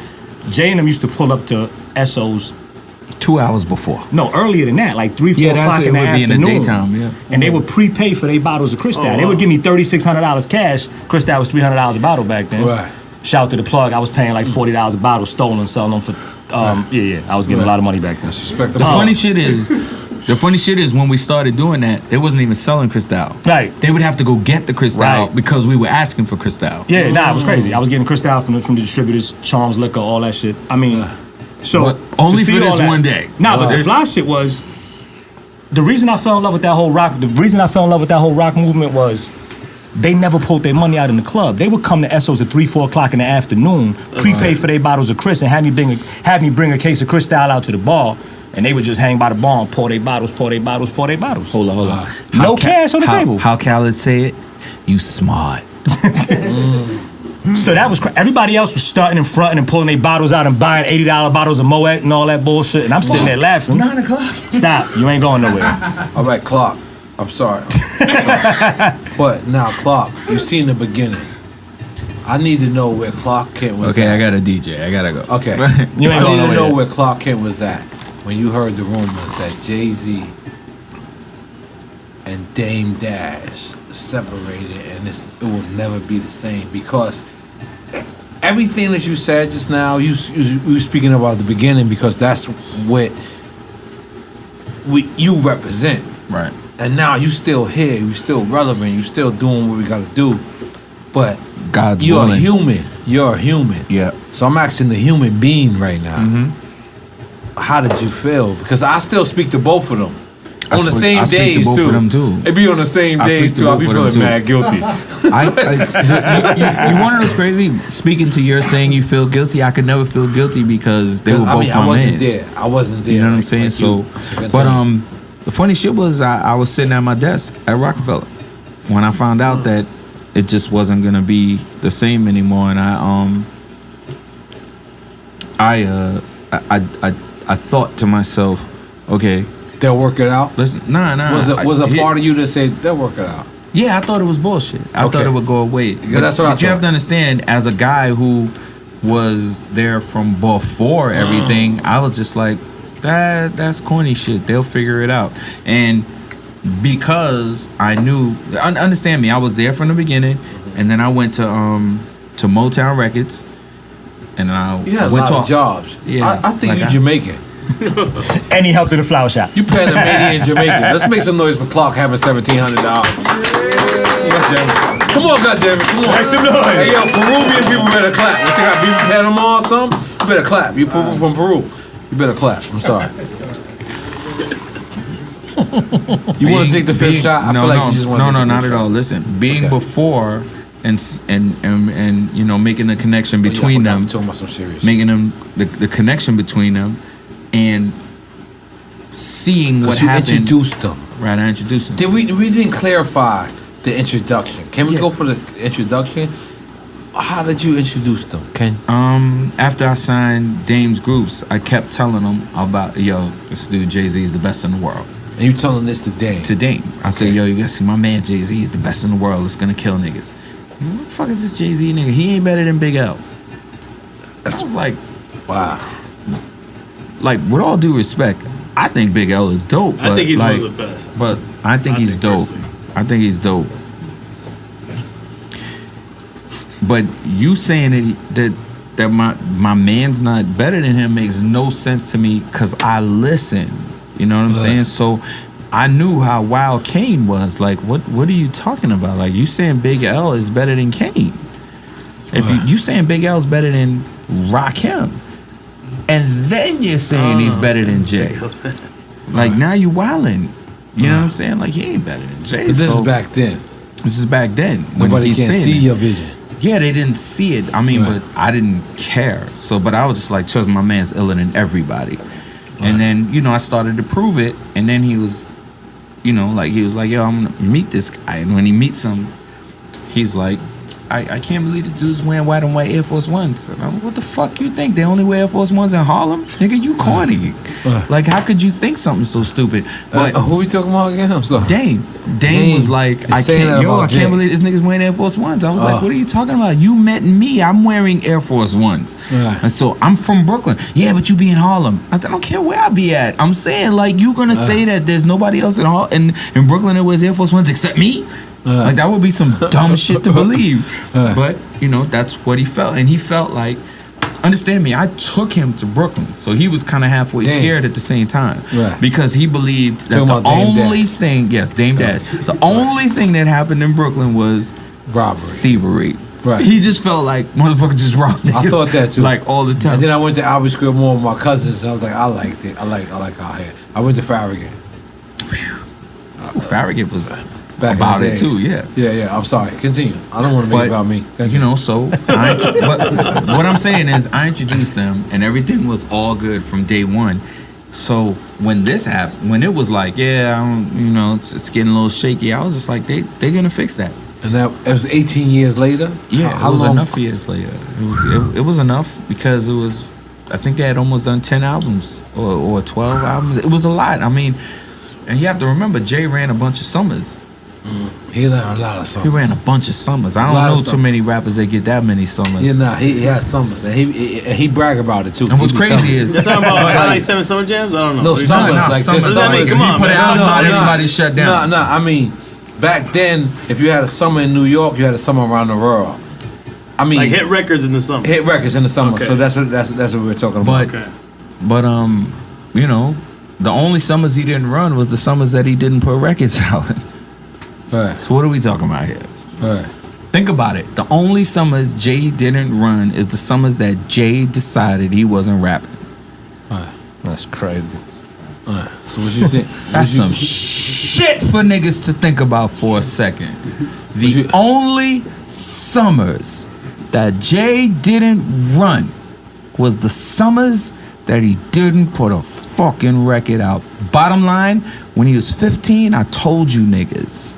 Jay and them used to pull up to Essos 2 hours before. No, earlier than that, like 3, 4 o'clock in the afternoon. In the daytime, yeah. And they would prepay for their bottles of Cristal. They would give me $3,600 cash. Cristal was $300 a bottle back then. Right. Shout out to the plug. I was paying like $40 a bottle, stolen, selling them for. I was getting a lot of money back then. The funny shit is when we started doing that, they wasn't even selling Cristal. Right. They would have to go get the Cristal because we were asking for Cristal. Yeah, nah, it was crazy. I was getting Cristal from the distributors, Charms Liquor, all that shit. I mean. So but only for this one day. Nah, but the fly shit was the reason I fell in love with that whole rock. The reason I fell in love with that whole rock movement was they never pulled their money out in the club. They would come to Essos at 3, 4 o'clock in the afternoon, prepay for their bottles of Chris, and have me bring a case of Cristal out to the bar, and they would just hang by the bar and pour their bottles. Hold on. No cash on the table. How Khaled say it? You smart. So that was everybody else was starting and fronting and pulling their bottles out and buying $80 bottles of Moet and all that bullshit, and I'm sitting there laughing. 9 o'clock. Stop! You ain't going nowhere. All right, Clark. I'm sorry. But now, Clark, you seen the beginning. I need to know where Clark Kent was at. I got a DJ. I gotta go. Okay. You ain't I going need to know nowhere. where Clark Kent was at when you heard the rumors that Jay-Z and Dame Dash separated and it will never be the same, because everything that you said just now, you were speaking about the beginning, because that's what you represent. Right. And now you still here, you still relevant, you still doing what we gotta do. But God's you're willing. human. You're a human. Yeah. So I'm asking the human being right now. How did you feel? Because I still speak to both of them. On the same days both too. of them too. It be on the same days too. I'll be feeling mad guilty. You want to know what's crazy? Speaking to your saying you feel guilty, I could never feel guilty because they were both my I wasn't mans. there. I wasn't there. You know what I'm saying? The funny shit was I was sitting at my desk at Rockefeller when I found out that it just wasn't gonna be the same anymore, and I thought to myself, okay, they'll work it out. listen, nah. Was a part of you that said they'll work it out? Yeah, I thought it was bullshit. I thought it would go away. Yeah, that's what I But you thought. have to understand, as a guy who was there from before everything, I was just like, that's corny shit. They'll figure it out. And because I knew, understand me, I was there from the beginning, and then I went to Motown Records, and You had a went lot of jobs. Yeah, I think like you Jamaican. And he helped in the flower shop. You Panamanian Jamaican. Let's make some noise for Clark having $1,700. Come on, goddammit, come on. Make some noise. Hey, yo, Peruvian people better clap. What, you got beef in Panama or something? You better clap. You people from Peru. You better clap. I'm sorry. You want to take the fifth shot? I feel like you just want to take the not fifth at shot. all. Listen, being before and you know, making the connection between them, talking about some serious. making them the connection between them, and seeing what you happened. introduced them. Right, I introduced them. We didn't clarify the introduction. Can we go for the introduction? How did you introduce them, Ken? After I signed Dame's groups, I kept telling them about, yo, this dude Jay-Z is the best in the world. And you telling this to Dame? To Dame. I said, yo, you gotta see my man Jay-Z is the best in the world. It's gonna kill niggas. What the fuck is this Jay-Z nigga? He ain't better than Big L. I was like, Wow. like, with all due respect, I think Big L is dope. I but, think he's like, one of the best. But I think he's dope. personally. I think he's dope. But you saying that my man's not better than him makes no sense to me, because I listen. You know what I'm saying? So I knew how wild Kane was. Like, what are you talking about? Like, you saying Big L is better than Kane. If you saying Big L is better than Rakim, and then you're saying he's better than Jay. Like, now you wildin'. You know what I'm saying? Like, he ain't better than Jay. But this is back then. This is back then. when Nobody he's can saying see it. your vision. Yeah, they didn't see it. I mean, Right. but I didn't care. So, but I was just like, trust my man's iller than everybody. And then, you know, I started to prove it. And then he was, you know, like, yo, I'm going to meet this guy. And when he meets him, he's like, I can't believe this dude's wearing white on white Air Force Ones. And I'm, what the fuck you think? They only wear Air Force Ones in Harlem? Nigga, you corny. Like, how could you think something so stupid? But who we talking about again? I'm sorry. Dame was like, I can't believe this nigga's wearing Air Force Ones. I was like, what are you talking about? You met me. I'm wearing Air Force Ones. And so I'm from Brooklyn. Yeah, but you be in Harlem. I don't care where I be at. I'm saying, like, you gonna say that there's nobody else in Brooklyn that wears Air Force Ones except me? Like, that would be some dumb shit to believe. But, you know, that's what he felt. And he felt like, understand me, I took him to Brooklyn. So he was kind of halfway scared at the same time. Because he believed that the only thing, Dame Dash, the only thing that happened in Brooklyn was robbery, thievery. Right. He just felt like motherfuckers just robbed niggas. I thought that too. Like, all the time. And then I went to Albert Square Mall with my cousins. And I was like, I liked it. I like our hair. I went to Farragut. Farragut was... Back about it too, yeah. I'm sorry. Continue. I don't want to make it about me. You know, so but what I'm saying is, I introduced them, and everything was all good from day one. So when this happened, when it was like, you know, it's getting a little shaky, I was just like, they gonna fix that. And that it was 18 years later. Yeah, how it was long? enough years later. It was enough because it was. I think they had almost done 10 albums or 12 albums. It was a lot. I mean, and you have to remember, Jay ran a bunch of summers. He ran a lot of summers. He ran a bunch of summers. I don't know too many rappers that get that many summers. Yeah, nah, he had summers, and he brag about it too. And what's crazy is you're talking about like 7 summer jams. I don't know. No summers, like summers. this. I mean, come on, man. Everybody shut down. No, I mean, back then, if you had a summer in New York, you had a summer around the world. I mean, like hit records in the summer. Hit records in the summer. Okay. So that's what we're talking about. But you know, the only summers he didn't run was the summers that he didn't put records out. Right. So what are we talking about here? Right. Think about it. The only summers Jay didn't run is the summers that Jay decided he wasn't rapping. Right. That's crazy. Right. So what you think? That's some shit for niggas to think about for a second. The only summers that Jay didn't run was the summers that he didn't put a fucking record out. Bottom line, when he was 15, I told you niggas.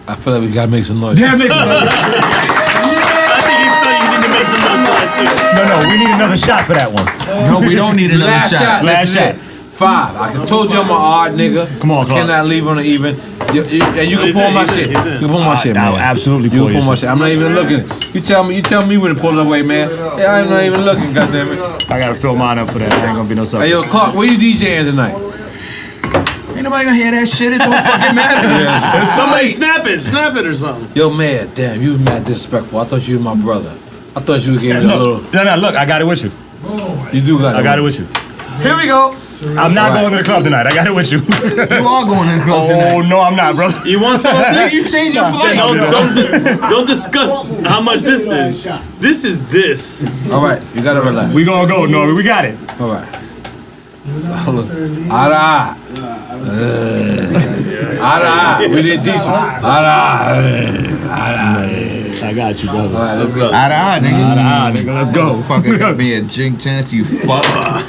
I feel like we gotta make some noise. Yeah, make some noise. I think you feel you need to make some noise for that too. No, we need another shot for that one. No, we don't need another shot. Last shot. 5. I told you I'm an odd nigga. Come on, I cannot leave on an even. You can pull my shit. You can pull my shit, man. Absolutely You can pull my shit. I'm not even looking. You tell me when to pull it away, man. Yeah, I'm not even looking, goddammit. I gotta fill mine up for that. There ain't gonna be no sucker. Hey, yo, Clark, where you DJing tonight? Ain't nobody gonna hear that shit. It don't fucking matter. Somebody snap it or something. Yo, man, damn, you was mad disrespectful. I thought you were my brother. I thought you would give me a little. No, look, I got it with you. You do got it. I got it with you. Here we go. I'm not going to the club tonight. I got it with you. You are going to the club tonight. Oh, no, I'm not, brother. You want some of this? You change your flight. Don't discuss how much this is. This is this. All right, you gotta relax. We gonna go, N.O.R.E. We got it. All right. Ara. Ara. We didn't teach you. Ara. I got you, brother. All right, let's go. Nigga, let's go. Fucking got me a drink chance, you fuck. I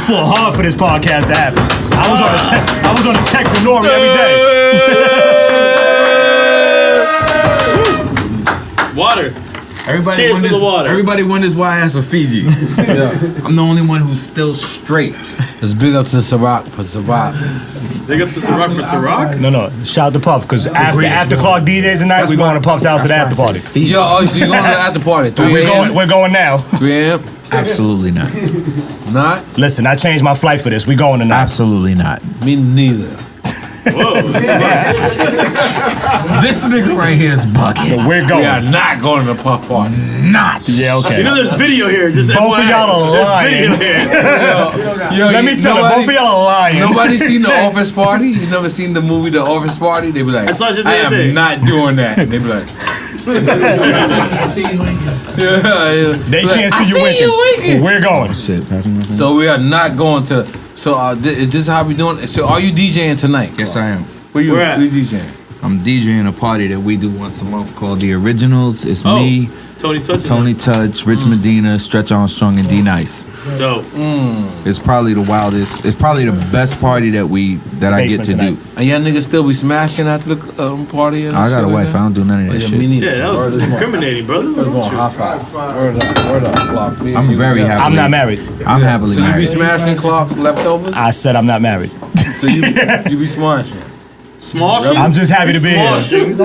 fought hard for this podcast to happen. I was on the text with N.O.R.E. every day. Water. Everybody Cheers to the water. Everybody wonders why I asked for Fiji. I'm the only one who's still straight. Let's big up to Ciroc for Ciroc. Big up to Ciroc for Ciroc. No. Shout out to Puff, because after Clark DJs tonight, we're going to Puff's house to the after party. Yo, so you're going to the after party? 3 a.m.? We're going now. 3 a.m.? Absolutely not. Not? Listen, I changed my flight for this. We going tonight. Absolutely not. Me neither. Whoa. This nigga right here is bugging. We're going. We are not going to the Puff party. Not. Yeah, okay. You know there's video here. Just Both of y'all are lying. There's video here. Yo, Let me tell you, both of y'all are lying. Nobody seen The Office Party? You never seen the movie The Office Party? They be like, I saw you the I other day. am not doing that. They be like, yeah. They can't see you winking. We're going. Shit, pass me my phone. So we are not going to. So is this how we doing? So are you DJing tonight? Yes, I am. Where you Where at? DJing? I'm DJing a party that we do once a month called The Originals. It's me, Tony Touch, Rich Medina, Stretch Armstrong, and D Nice. Dope. It's probably the wildest. It's probably the best party that I get to do. And y'all niggas still be smashing after the party? And I got a shit wife. like I don't do none of that Yeah, shit. me neither. Yeah, that was incriminating, brother. What's going on? High five. Word up, Clark. I'm very happy. I'm not married. I'm happily So you be married. smashing Clark's leftovers? I said I'm not married. So you be smashing. Smashing? I'm just happy to be here. Smashing. It's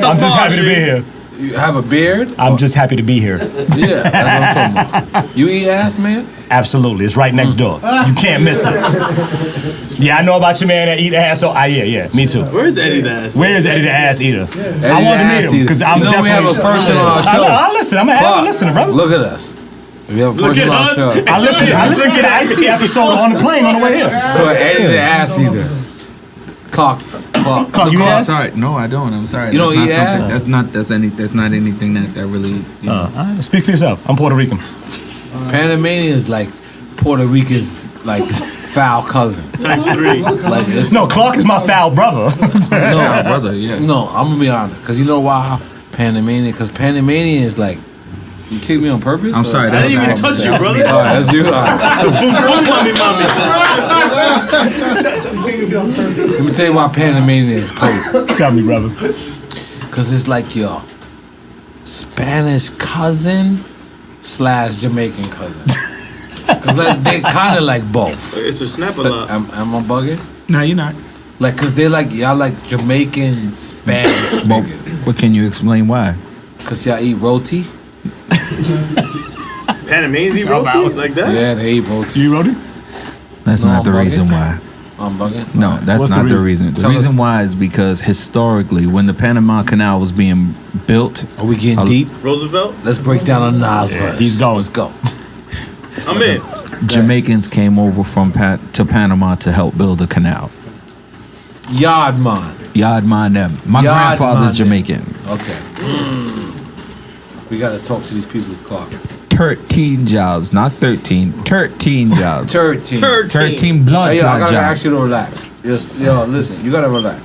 I'm just happy to be here. You have a beard? I'm just happy to be here. Yeah, that's what I'm talking about. You eat ass, man? Absolutely. It's right next door. You can't miss it. Yeah, I know about your man that eat ass, so yeah, me too. Where's Eddie the ass? Where is Eddie the ass eater? Eddie I want the to meet ass him eater. because I'm You know we definitely. have a person on our show. I listen. I'm an avid Clark, listener, brother. Look at us. We have a Look person at on our us. show. I listened to the Ice-T episode on the plane on the way here. Called Eddie the ass eater. Clark, you I'm ass? sorry. No, I don't. I'm sorry. You don't eat ass? That's not anything that really. You know. All right, speak for yourself. I'm Puerto Rican. Panamanian is like Puerto Rica's like foul cousin. Times 3. Like it's, No, Clark is my foul brother. No, brother. Yeah. no, I'm gonna be honest, cause you know why Panamanian? Cause Panamanian is like, you kicked me on purpose. I'm sorry. I didn't even touch you, brother. All right, that's you. All right. Boom, mommy. Let me tell you why Panamanian is crazy. Tell me, brother. Cause it's like your Spanish cousin / Jamaican cousin. Cause like they kind of like both. It's a snap a lot. Am I bugging? No, you're not. Like, cause they like y'all like Jamaican Spanish niggas. But can you explain why? Cause y'all eat roti. Panamanians eat roti like that? Yeah, they eat roti. You wrote it? That's No, not the I'm bugging. reason why. I'm bugging. No, that's What's the not the reason? reason. The Tell reason us. why is because historically, when the Panama Canal was being built, Are we getting deep? Roosevelt? Let's break down a Nas verse. he's going. Let's go. I'm in. Jamaicans came over from to Panama to help build the canal. Yardman. Yard man them. My Yard grandfather's man them. Jamaican. Okay. We gotta talk to these people, Clark. 13 jobs, not 13. 13 jobs. 13. 13 blood Hey, yo, I clot gotta jobs. ask you to relax. Yes, yo, listen, you gotta relax.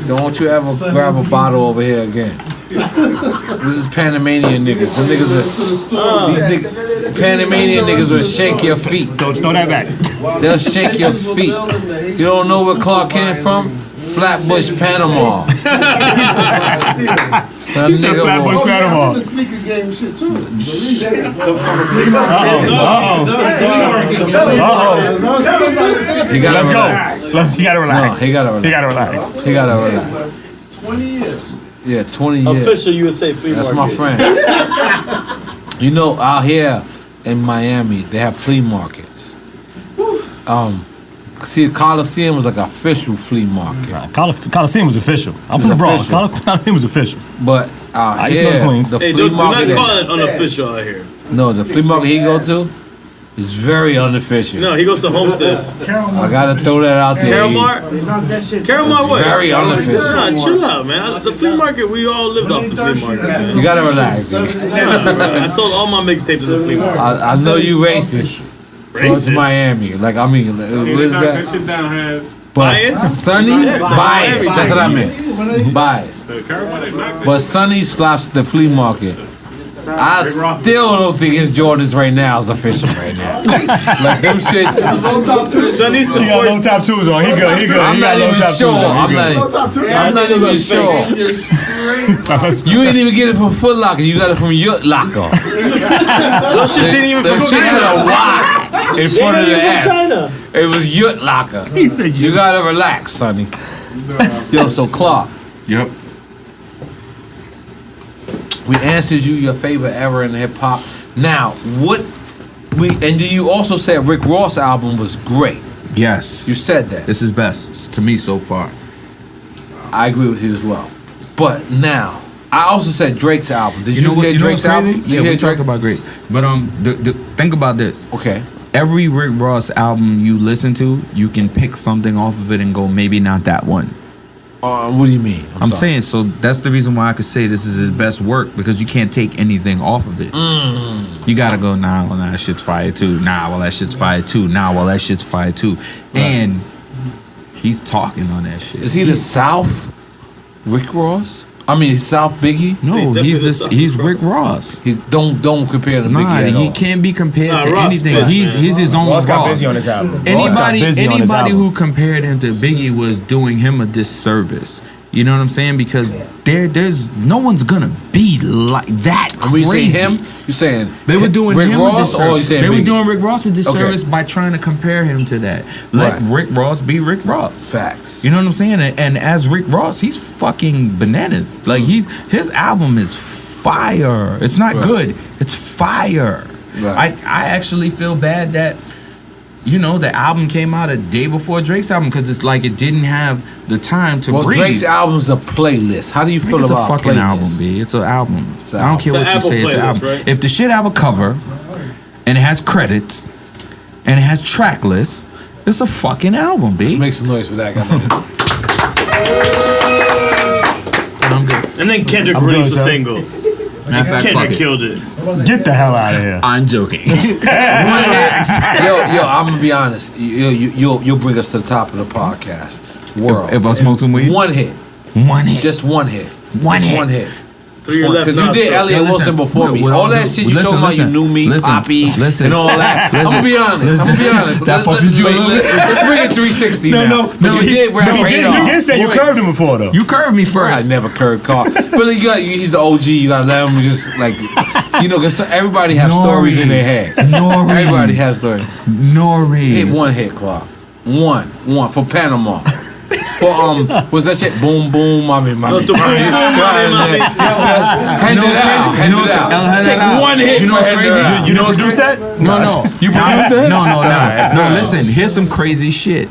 Don't you ever grab a bottle over here again. This is Panamanian niggas. The niggas are, these niggas, Panamanian niggas will shake your feet. Don't throw that back. They'll shake your feet. You don't know where Clark came from? Flatbush, Panama. That He said nigga Flatbush, will- Panama. The sneaker game shit too. He gotta Let's relax. go. You gotta relax. No, he gotta relax. He gotta relax. He gotta relax. 20 years. Yeah, 20 years. Official USA flea That's market. my friend. You know, out here in Miami, they have flea markets. See, Coliseum was like an official flea market. Coliseum was official. I'm It's from the Bronx. official. Coliseum was official. But out I used to go to here, Queens. the Hey, flea do market. not call it unofficial out here. No, the flea market he go to is very unofficial. No, he goes to Homestead. I gotta throw that out there. Carol Mart? Carol Mart what? Very unofficial. Nah, chill out, man. The flea market, we all lived off the flea market. Man. You gotta relax. Dude. Nah, man. I sold all my mixtapes at the flea market. I know you racist. Towards Racist? Miami. Like, I mean, what is that? shit down here. But Bias? Sonny, Yeah, so bias. Miami. That's what I meant. Bias. But Sonny slaps the flea market. I still don't think his Jordans right now is official right now. Like them shits. Sonny He got low supports. top twos on. He good. He good. I'm He not got low even top sure. twos on. I'm He not even sure. You ain't even get it from Foot Locker. You got it from Yurt Locker. Those shits ain't even The from shit had a China. Y in front of the They ain't F. even from China. It was Yurt Locker. said You gotta relax, Sonny. Yo, so Clark, Yep. we answered you your favorite era in hip hop. Now, and you also said Rick Ross album was great. Yes. You said that. This is best to me so far. I agree with you as well. But now, I also said Drake's album. Did you, know what? hear You know what's Drake's crazy? album? Did Yeah, you hear we talk Drake? about great. But think about this. Okay. Every Rick Ross album you listen to, you can pick something off of it and go, maybe not that one. What do you mean? I'm sorry. saying, so that's the reason why I could say this is his best work, because you can't take anything off of it. You gotta go, nah, well, that shit's fire too. Nah, well, that shit's fire too. Nah, well, that shit's fire too. And he's talking on that shit. Is he the South Rick Ross? I mean, South Biggie? No, he's Rick Ross. He's don't compare to Biggie Nah, at he all. can't be compared to Ross anything. Best, He's his own Ross got Ross. busy on his album. Ross got busy on his Anybody album. who compared him to Biggie was doing him a disservice. You know what I'm saying? Because there's no one's gonna be like that When you say crazy. him, you saying They were doing Rick him a Ross, or you disservice. saying They were Biggie? doing Rick Ross a disservice Okay. by trying to compare him to that. Let Right. Rick Ross be Rick Ross. Facts. You know what I'm saying? And as Rick Ross, he's fucking bananas. Like his album is fire. It's not Right. good. It's fire. Right. I actually feel bad that the album came out a day before Drake's album because it's like it didn't have the time to Well, breathe. Drake's album's a playlist. How do you feel It's a about fucking playlists? album, B. It's an album. It's an I don't album. care It's what an you say. Apple It's an playlist, album. right? If the shit have a cover and it has credits and it has track lists, it's a fucking album, B. Make some noise for that guy. I'm good. And then Kendrick I'm good, released a son. single. Matter of fact, fuck Kendrick it. killed it. Get the hell out of here. I'm joking. yo, I'm gonna be honest. You'll bring us to the top of the podcast world. If I smoke some weed? One hit, One hit. just one hit, One just hit. one hit. Through your left Because you did nostril. Elliot Yo, listen, Wilson before me. with All all that due- shit you listen, talking about, you listen, knew me, listen, Poppy, listen, and all that. I'm listen, gonna be honest. listen. I'm gonna be honest. That fucked with you a little bit? Let's bring it 360 now. No, But you did rap he did say you Wait. curved him before, though. You curved me I first. never curved Carl. But he's the OG. You gotta let him just like, because everybody has N.O.R.E. stories in their head. N.O.R.E. Everybody has stories. N.O.R.E. Hit one hit, Clark. One for Panama. For was that shit? Boom boom, mommy. Mommy. Hand it out. Hand it out. Take one hit You know for what's hand it crazy? out. You know produced that? No. You produced that? No. Listen, here's some crazy shit.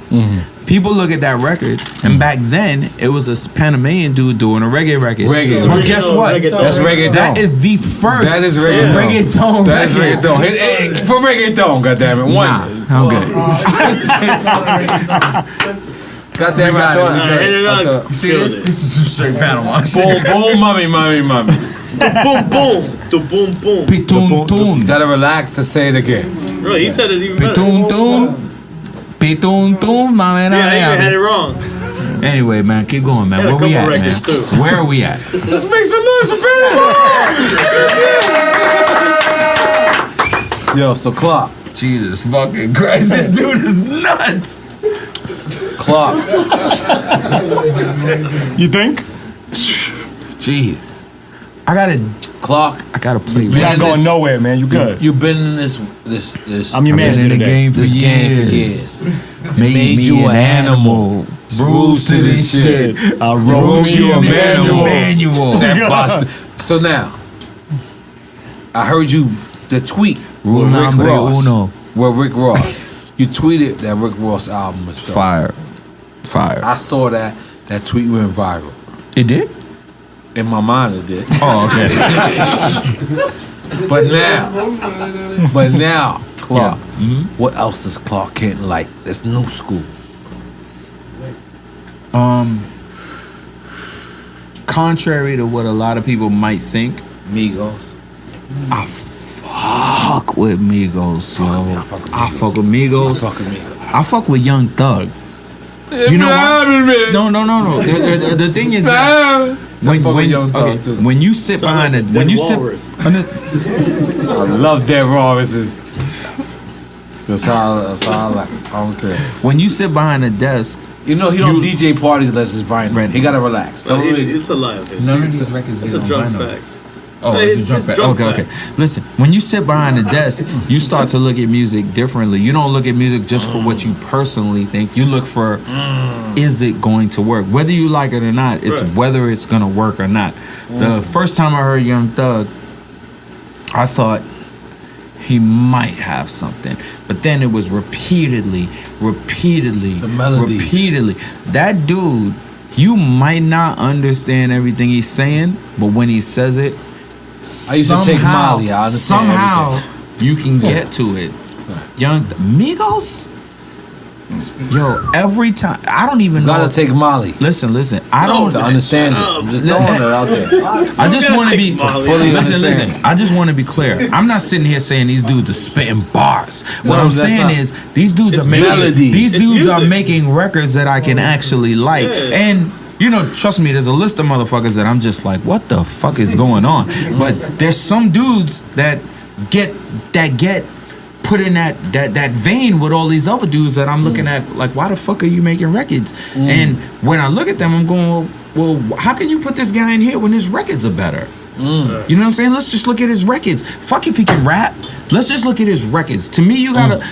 People look at that record, and back then it was a Panamanian dude doing a reggae record. Reggae. But guess what? Reggaeton. That's reggaeton. That is the first. That is reggaeton. reggaeton. That is record. reggaeton. For reggaeton, goddammit. One. Nah, I'm good. Goddammit, I thought. You see this? This is some straight Panama Boom boom, mommy. Boom, boom. The boom, boom. Pitun tun. Gotta relax to say it again. Bro, he said it even better. Pitun tun. Pitun tun, my man. Yeah, I even had it wrong. Anyway, man, keep going, man. Had a Where we at, couple man? records, too. Where are we at? Let's make some noise for Panama. Yo, so Clark. Jesus fucking Christ, this dude is nuts. Clark. You think? Jeez. I gotta play. You're not going nowhere, man. You good. You've been in this. I'm your man in the today. game for This years. game for years. Made you an animal. Rules to this shit. I wrote you a manual. That bastard. So now, I heard you the tweet Rule with Rick number Ross. uno. With Rick Ross, you tweeted that Rick Ross album was dope. Fire. I saw that tweet went viral. It did? In my mind, it did. Oh, okay. But now, Clark. Yeah. What else does Clark Kent like? That's new school. Contrary to what a lot of people might think, Migos. I fuck with Migos, yo. I fuck with I fuck with Migos. Fuck with Migos. I fuck with Young Thug. You know what? No. The thing is that when you sit behind it, when you sit, I love Dead Walruses. That's how I like it. I don't care. when you sit behind a desk, He don't DJ parties unless it's vinyl. Right. He gotta relax. No, it's a lie. Okay. none of these records It's get a on drunk vinyl. fact. Oh, Hey, it's a it's drunk drunk fact. Okay. fact. Listen, when you sit behind the desk, you start to look at music differently. You don't look at music just for what you personally think. You look for, is it going to work? Whether you like it or not, it's Right. whether it's going to work or not. The first time I heard Young Thug, I thought he might have something. But then it was repeatedly. The melodies. That dude, you might not understand everything he's saying, but when he says it, I used to take Molly. I understand somehow everything. you can get to it. Young Migos? Yo, every time, I don't even You know. gotta take Molly. Listen, I don't. To understand it. I'm just throwing it out there. I just gotta want to take be Molly. Fully listen. understand. I just want to be clear. I'm not sitting here saying these dudes are spitting bars. What No, I'm that's saying not- is these dudes It's are making melodies. these It's dudes are music. making records that I can actually like. Yeah. And you know, trust me, there's a list of motherfuckers that I'm just like, what the fuck is going on? But there's some dudes that get put in that vein with all these other dudes that I'm looking at like, why the fuck are you making records? And when I look at them, I'm going, well, how can you put this guy in here when his records are better? You know what I'm saying? Let's just look at his records. Fuck if he can rap. Let's just look at his records. To me, you gotta.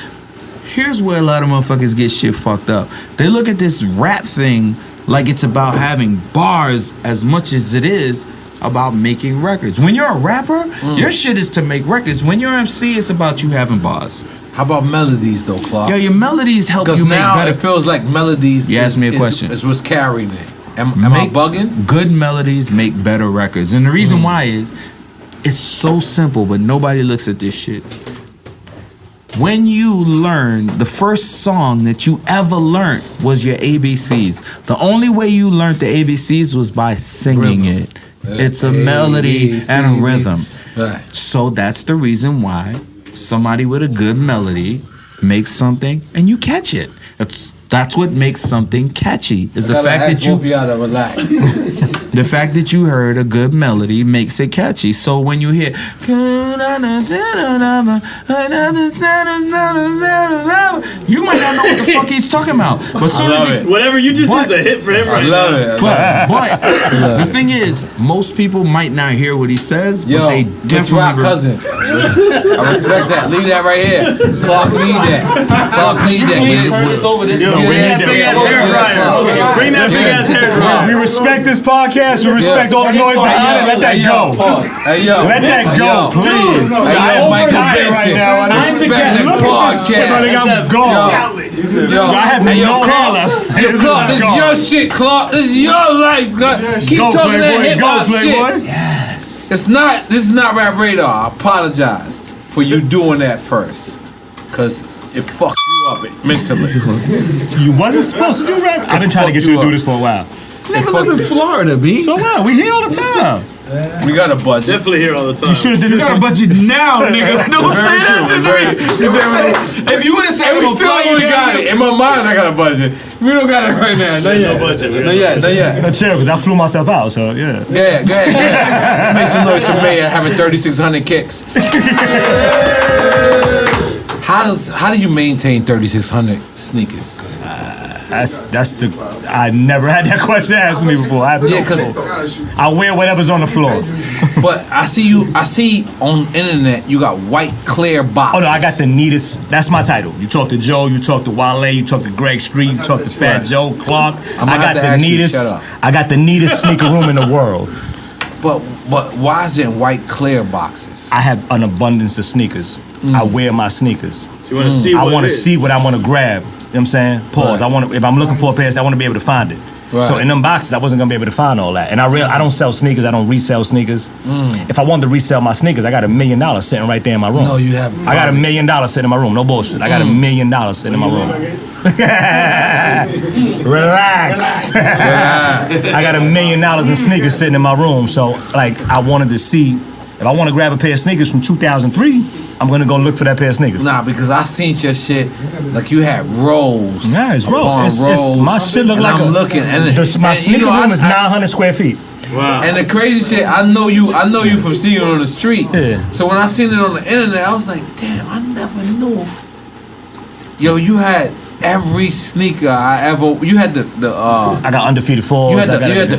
Here's where a lot of motherfuckers get shit fucked up. They look at this rap thing like it's about having bars as much as it is about making records. When you're a rapper, your shit is to make records. When you're MC, it's about you having bars. How about melodies though, Clark? Yo, your melodies help you make now better. it feels like melodies. You asked me a question. Is what's carrying it. Am I bugging? Good melodies make better records. And the reason why is, it's so simple, but nobody looks at this shit. When you learn, the first song that you ever learned was your ABCs. The only way you learned the ABCs was by singing it. It's a melody and a rhythm. Right. So that's the reason why somebody with a good melody makes something and you catch it. That's what makes something catchy. Is the fact that you relax. the fact that you heard a good melody makes it catchy. So when you hear you might not know what the fuck he's talking about. But soon as whatever you just did is a hit for him right now. I love it. But the thing is, most people might not hear what he says, but they definitely cousin. I respect that. Leave that right here. Clark need that. Clark need that. Get it over this. Bring that big ass hair dryer. Bring that big ass hair dryer. We respect this podcast. We respect all the noise behind it. Let that go. Hey yo. Let that go, please. Hey yo, Michael right Benson. now. Respect the podcast. I'm gone. Yo, I have no hair left. Yo, Clark, this is your shit, Clark. This is your life. Keep Go, talking that Playboy. hip Go, hop Playboy. shit. Yes. This is not Rap Radar. I apologize for you doing that first, cause it fucked you up mentally. You wasn't supposed to do rap. I've been trying to get you to do this for a while. Nigga live in Florida, B. So what? We here all the time. We got a budget. Definitely here all the time. You should have did this. got a budget now, nigga. Don't say that to me. If you would have said, we still only got it. In my mind, I got a budget. We don't got it right now. Not yet. No budget. Not yet. Chill, because I flew myself out, so yeah. Go ahead. Let's make some noise for Mayor having 3,600 kicks. How do you maintain 3,600 sneakers? That's the. I never had that question asked me before. I have no clue. I wear whatever's on the floor. But I see on internet you got white clear boxes. Oh no, I got the neatest. That's my title. You talk to Joe, you talk to Wale, you talk to Greg Street, you talk to Fat Joe, Clark. I got the neatest. I got the neatest sneaker room in the world. But why is it in white clear boxes? I have an abundance of sneakers. I wear my sneakers. So you want to see I what want it to is. see what I want to grab. You know what I'm saying? Pause. Right. If I'm looking for a pair, I want to be able to find it. Right. So in them boxes, I wasn't gonna be able to find all that. And I don't sell sneakers. I don't resell sneakers. If I wanted to resell my sneakers, I got $1 million sitting right there in my room. No, you have. I got $1 million sitting in my room. No bullshit. I got $1 million sitting in my room. Relax. I got $1 million in sneakers sitting in my room. So like, I wanted to see if I want to grab a pair of sneakers from 2003. I'm gonna go look for that pair of sneakers. Nah, because I seen your shit. Like you had rolls. Yeah, it's rolls. It's my shit look like I'm looking, my sneaker room is 900 square feet. Wow. And the crazy shit, I know you from seeing it on the street. Yeah. So when I seen it on the internet, I was like, damn, I never knew. Yo, you had every sneaker I ever. You had the I got undefeated fours. You had the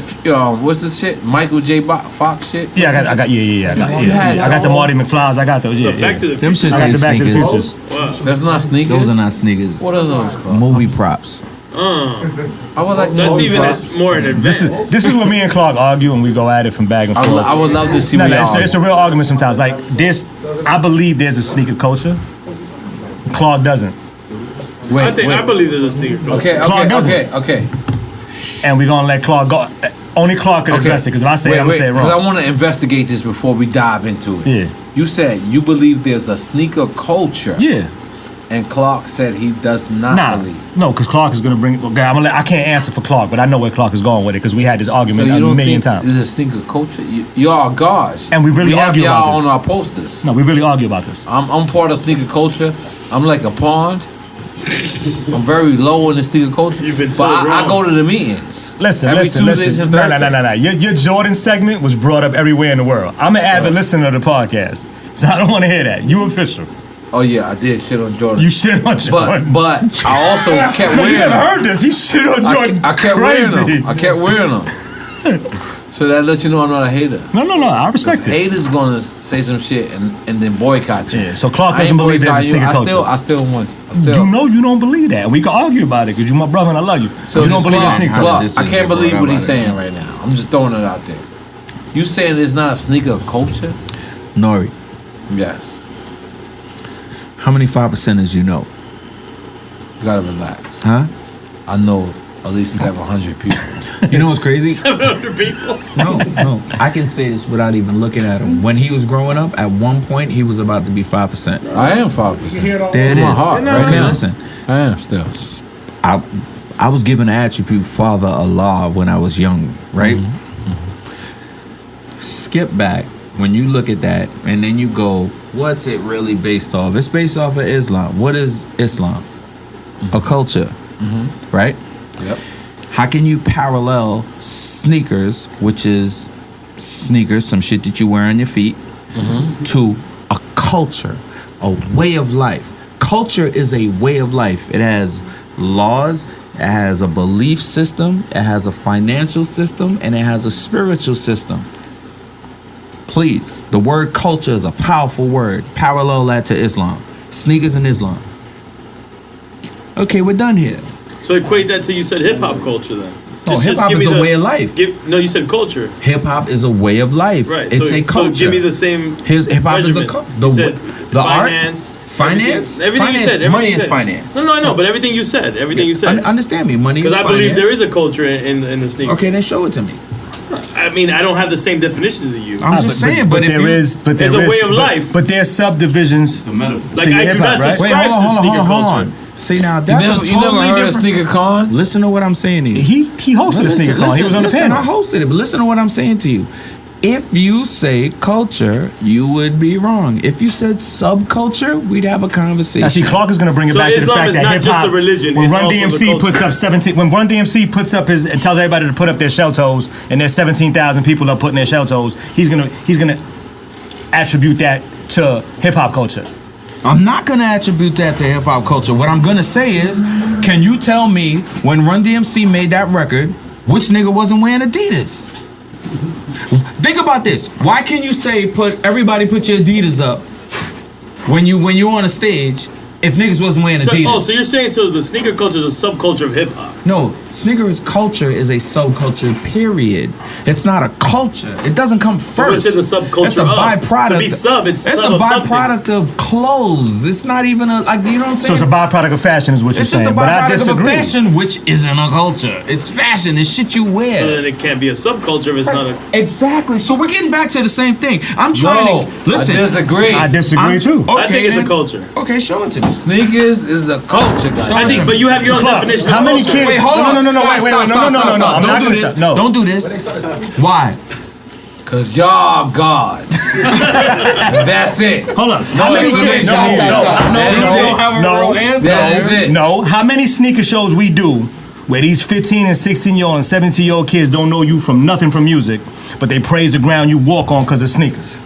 what's this shit? Michael J. Fox shit. Yeah, I got I got the Marty McFlys. I got those. Yeah, Back to the Them Future. shits I got ain't the Back to the sneakers. Futures. Wow. That's not sneakers. Those are not sneakers. What are those called? Movie props. I would like. So that's movie even props. more in advance. This is what me and Clark argue, and we go at it from back and forth. I would love to see. No, what y'all it's a real argument sometimes. Like I believe there's a sneaker culture. Clark doesn't, I believe there's a sneaker culture. Okay. and we're gonna let Clark go. Only Clark can address it, because if I say it, I'm gonna say it Because I wrong. want to investigate this before we dive into it. Yeah. You said you believe there's a sneaker culture. Yeah. And Clark said he does not believe. No, because Clark is gonna bring. Okay, I can't answer for Clark, but I know where Clark is going with it because we had this So argument you a don't million think times. there's a sneaker culture? Y'all are gods. And we really argue have about y'all this. on our posters. No, we really argue about this. I'm part of sneaker culture. I'm like a pond. I'm very low in the sneaker culture. You've been but told I wrong. go to the meetings. Listen. Tuesdays and Thursdays. No. Your Jordan segment was brought up everywhere in the world. I'm an avid listener to the podcast, so I don't want to hear that. You official. Oh yeah, I did shit on Jordan. You shit on Jordan. But I also kept No, wearing you never them. heard this. He shit on Jordan. I kept Crazy. wearing them. I kept wearing them. So that lets you know I'm not a hater. No. I respect it. Haters gonna say some shit and then boycott you. Yeah, so Clark I doesn't ain't believe there's a boycott you. sneaker culture. I still want you. I still. You know you don't believe that. We can argue about it because you my brother and I love you. So you don't believe in sneaker Clark, culture. I can't believe what he's saying right now. I'm just throwing it out there. You saying there's not a sneaker culture? N.O.R.E. Yes. How many 5%ers you know? You gotta relax. Huh? I know at least 700 people. You know what's crazy? 700 people. No. I can say this without even looking at him. When he was growing up, at one point he was about to be 5%. I am 5%. There it is. My heart, right Okay, now. listen. I am still. I was given the attribute Father Allah when I was young, right? Skip back when you look at that, and then you go, what's it really based off? It's based off of Islam. What is Islam? A culture, right? Yep. How can you parallel sneakers, which is sneakers, some shit that you wear on your feet, to a culture, a way of life? Culture is a way of life. It has laws, it has a belief system, it has a financial system, and it has a spiritual system. Please, the word culture is a powerful word. Parallel that to Islam. Sneakers and Islam. Okay, we're done here. So equate that to you said hip hop culture then. No, hip hop is a way of life. No, you said culture. Hip hop is a way of life. Right. It's a culture. So give me the same. Hip hop is a the art. finance. Finance. Everything you said. Money you is said. finance. No, I know, but everything you said. Everything you said. Understand me. Money is Because finance. I believe there is a culture in the sneaker. Okay, then show it to me. I mean, I don't have the same definitions as you. I'm just saying, but there is There's a way of life. But there's subdivisions. Like I hip-hop, do not right? subscribe Wait, to sneaker hold culture. on. See now, that's You never heard of Sneaker Con? Listen to what I'm saying to you. He hosted a sneaker con. He was on the listen, panel. I hosted it, but listen to what I'm saying to you. If you say culture, you would be wrong. If you said subculture, we'd have a conversation. Now, see, Clark is going to bring it So back to the Islam fact is that not hip just hop. a religion, When it's Run also the DMC culture. puts up 17, when Run DMC puts up his and tells everybody to put up their shell toes, and there's 17,000 people up putting their shell toes, he's gonna attribute that to hip hop culture. I'm not gonna attribute that to hip hop culture. What I'm gonna say is, can you tell me when Run DMC made that record, which nigga wasn't wearing Adidas? Think about this. Why can you say everybody put your Adidas up when you on a stage if niggas wasn't wearing Adidas? So you're saying the sneaker culture is a subculture of hip hop? No, sneakers culture is a subculture, period. It's not a culture. It doesn't come first. what's in the subculture It's a of? byproduct. To be sub, it's a sub of something. byproduct of clothes. It's not even you know what I'm saying? So it's a byproduct of fashion, is what you're It's just saying. a But I byproduct of a disagree. fashion, which isn't a culture. It's fashion. It's shit you wear. So then it can't be a subculture if it's not a. Exactly. So we're getting back to the same thing. I'm trying No, to listen. I disagree. I disagree too. Okay, I think it's then. a culture. Okay, show it to me. Sneakers is a culture, guys. I think, but you have your own Clark, definition how of many culture. kids? Wait, hold on. No, Stop, wait, stop, no. stop, I'm stop. not Don't do gonna this. stop. No. Don't do this. Why? Cause y'all gods. And that's it. Hold on. No explanation. That is it. No. How many sneaker shows we do where these 15 and 16-year-old and 17-year-old kids don't know you from nothing from music, but they praise the ground you walk on because of sneakers?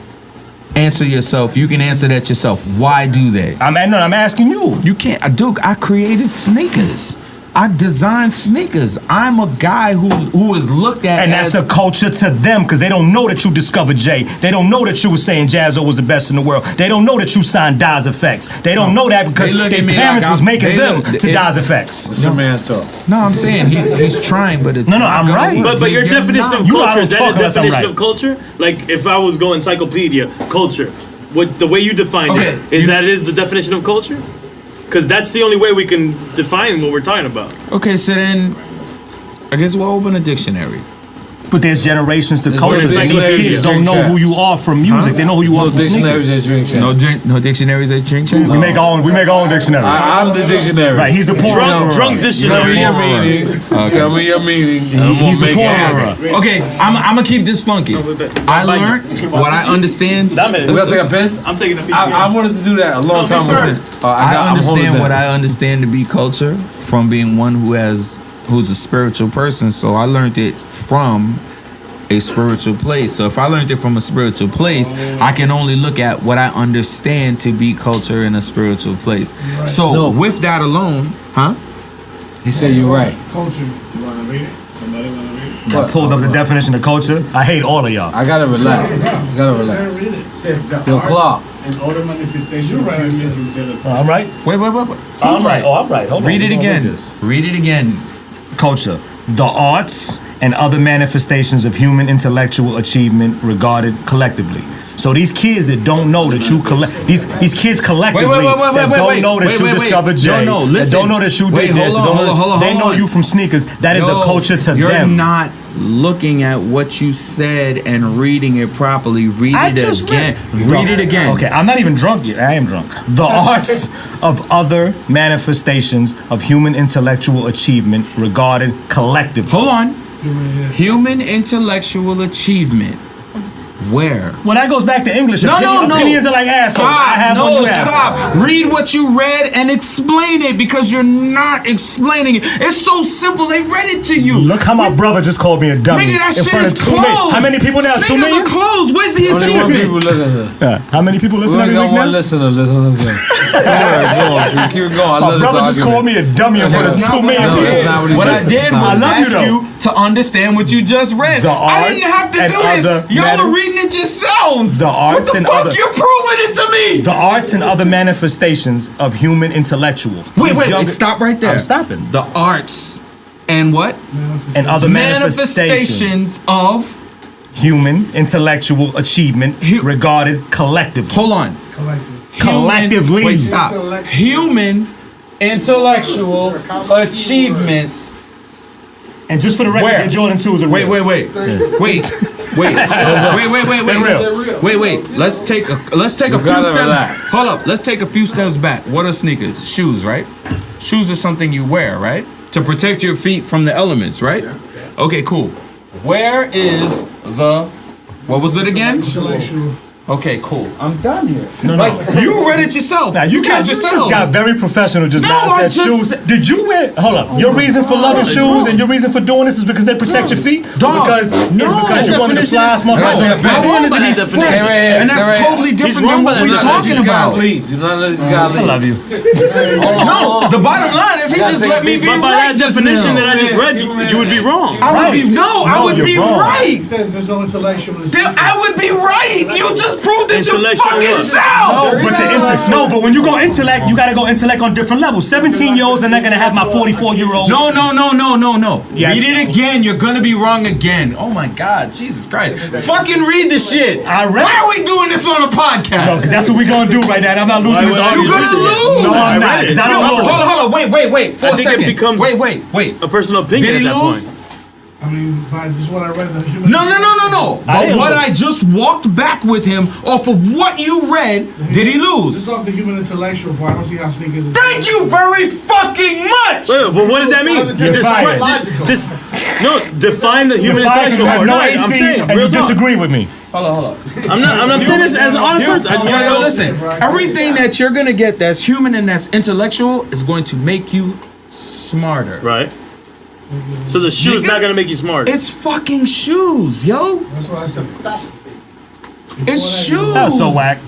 Answer yourself. You can answer that yourself. Why do they? I'm asking you. You can't. Dude, I created sneakers. I designed sneakers. I'm a guy who is looked at And as... that's a culture to them because they don't know that you discovered Jay. They don't know that you were saying Jazzo was the best in the world. They don't know that you signed Daz Effects. They don't know that because They look their at me parents like was I'm- making they them look- to it- Daz Effects. What's your man talk? No, I'm saying he's trying, but it's No, not I'm gonna right. work. But your You're definition not. of You culture, out is that a talking unless I'm definition right. of culture? Like if I was going encyclopedia, culture, what the way you defined Okay, it, is the definition of culture? Because that's the only way we can define what we're talking about. Okay, so then I guess we'll open a dictionary. But there's generations to culture. no And these dictionaries kids that don't drink know champ. who you are from music. They know who you are No from dictionaries sneakers. that drink champ. No dictionaries at drink champ. We make our own dictionary. I'm the dictionary. Right, he's the poor Drunk Tell me dictionary. your meaning. Tell me your meaning. I'm He's gonna the make it happen. poor. Okay, I'm gonna keep this funky. I learned what I understand. We gotta take a piss. I'm taking a peek. I wanted to do that a long time ago. I understand what I understand to be culture from being one who's a spiritual person. So I learned it from a spiritual place. So if I learned it from a spiritual place, I can only look at what I understand to be culture in a spiritual place. So with that alone, He said you're right. Culture. You wanna read it? Somebody wanna read it? I pulled up the definition of culture. I hate all of y'all. I gotta relax. You gotta relax. Read it. Says the Yo, art Clark. and other manifestation of human intelligence. I'm right. wait. I'm Who's right. Oh, I'm right. Hold on. Read it We're gonna again. read this. Read it again. Culture, the arts and other manifestations of human intellectual achievement regarded collectively. So these kids that don't know that you these kids collectively that don't know that you discovered Jay, No, that listen. don't know that you did this, they know you from sneakers. That is a culture to You're them. not looking at what you said and reading it properly. Read I it just again. Read it again. Okay, I'm not even drunk yet. I am drunk. The arts of other manifestations of human intellectual achievement regarded collectively. Hold on. Human intellectual achievement. Where? Well, that goes back to English. No. Opinions are like assholes. I have one, you have. Stop. Read what you read and explain it because you're not explaining it. It's so simple. They read it to you. Look how my brother just called me a dummy Nigga, that in shit front of is 2 million. closed. How many people now? 2 Niggas million? are closed. Where's the Only one people achievement? listen. How many people We listen only every got week one now? listener. Listen. Go on. Keep it going. I My love this brother just argument. called me a dummy in front of That's 2 not million what I that's did. not what he What I did. did That's was not what I love you, ask though. you to understand what you just read. The I didn't arts have to and do this. other Y'all are reading it yourselves. The arts what the and fuck? other- You're proving it to me. The arts and other manifestations of human intellectual. Wait, These younger- stop right there. I'm stopping. The arts and what? And other manifestations Manifestations of. human intellectual achievement regarded collectively. Hold on. Collectively. Wait, stop. Human intellectual achievements. And just for the record, Where? your Jordan 2s are Wait. real. Wait. Let's take a few gotta steps. relax. Hold up. Let's take a few steps back. What are sneakers? Shoes, right? Shoes are something you wear, right? To protect your feet from the elements, right? Okay, cool. Where is the? What was it again? Okay, cool. I'm done here. You read it yourself. Now you can't just got very professional just No, now. I and said just- shoes. Did you wear? Hold up. Your reason for loving shoes and your reason for doing this is because they protect your feet. Dog. Because it's because you wanted to fly No, I wanted to be fresh, and that's totally different than what we're talking about. Leave. Do not let these guys leave. I love you. No, the bottom line is he just let me be But by right. that definition that I just read, you would be wrong. I would be I would you're be It wrong. right. says there's no intellectual. Then I would be right. You just proved it your Intellectual fucking what? self. But when you go intellect, you gotta go intellect on different levels. 17-year-olds are not gonna have my 44-year-old. No. Yes. Read it again. You're gonna be wrong again. Oh my God, Jesus Christ! Fucking read the shit. I read. Why are we doing this on a podcast? Because that's what we're gonna do right now. I'm not losing this You're argument. You're gonna lose. No, I'm not. Because I don't know. Hold on. Wait. For I a think it second. becomes- Wait. A personal opinion Did he at that lose? point. I mean, by just what I read, the human. No. But didn't what lose. I just walked back with him off of what you read, did he lose? Just off the human intellectual part, I don't see how sneakers is. Thank you very fucking much. Wait, but what does that mean? You're fired. Define the human You're fired, intellectual you have part. no No, I'm AC, saying, and you real talk. disagree with me. I'm not saying this as an honest person. I just want to know. Listen, everything that you're gonna get that's human and that's intellectual is going to make you smarter. Right. So the shoe is not going to make you smart. It's fucking shoes, yo. That's what I said. It's shoes. That was so whack.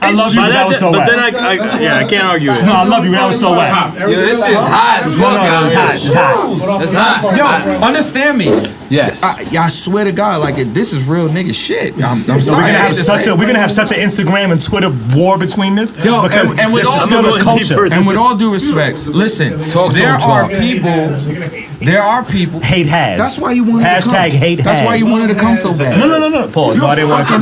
I love you, By but that was so but whack. then I can't argue it. No, I love you, but that was so whack. Yo, this shit's hot as fuck out It's hot. here. It's hot. It's hot. Yo, understand me. Yes. I swear to God, like this is real nigga shit. I'm We're sorry. gonna have such an Instagram and Twitter war between this. Yo, because and with this all is still due the culture. respect- And with all due respect, listen, Talk to there him, are talk. people There are people. Hate has. That's why you wanted to come. Hashtag hate has. That's why you wanted to come so bad. No. Pause. No, I didn't want to come.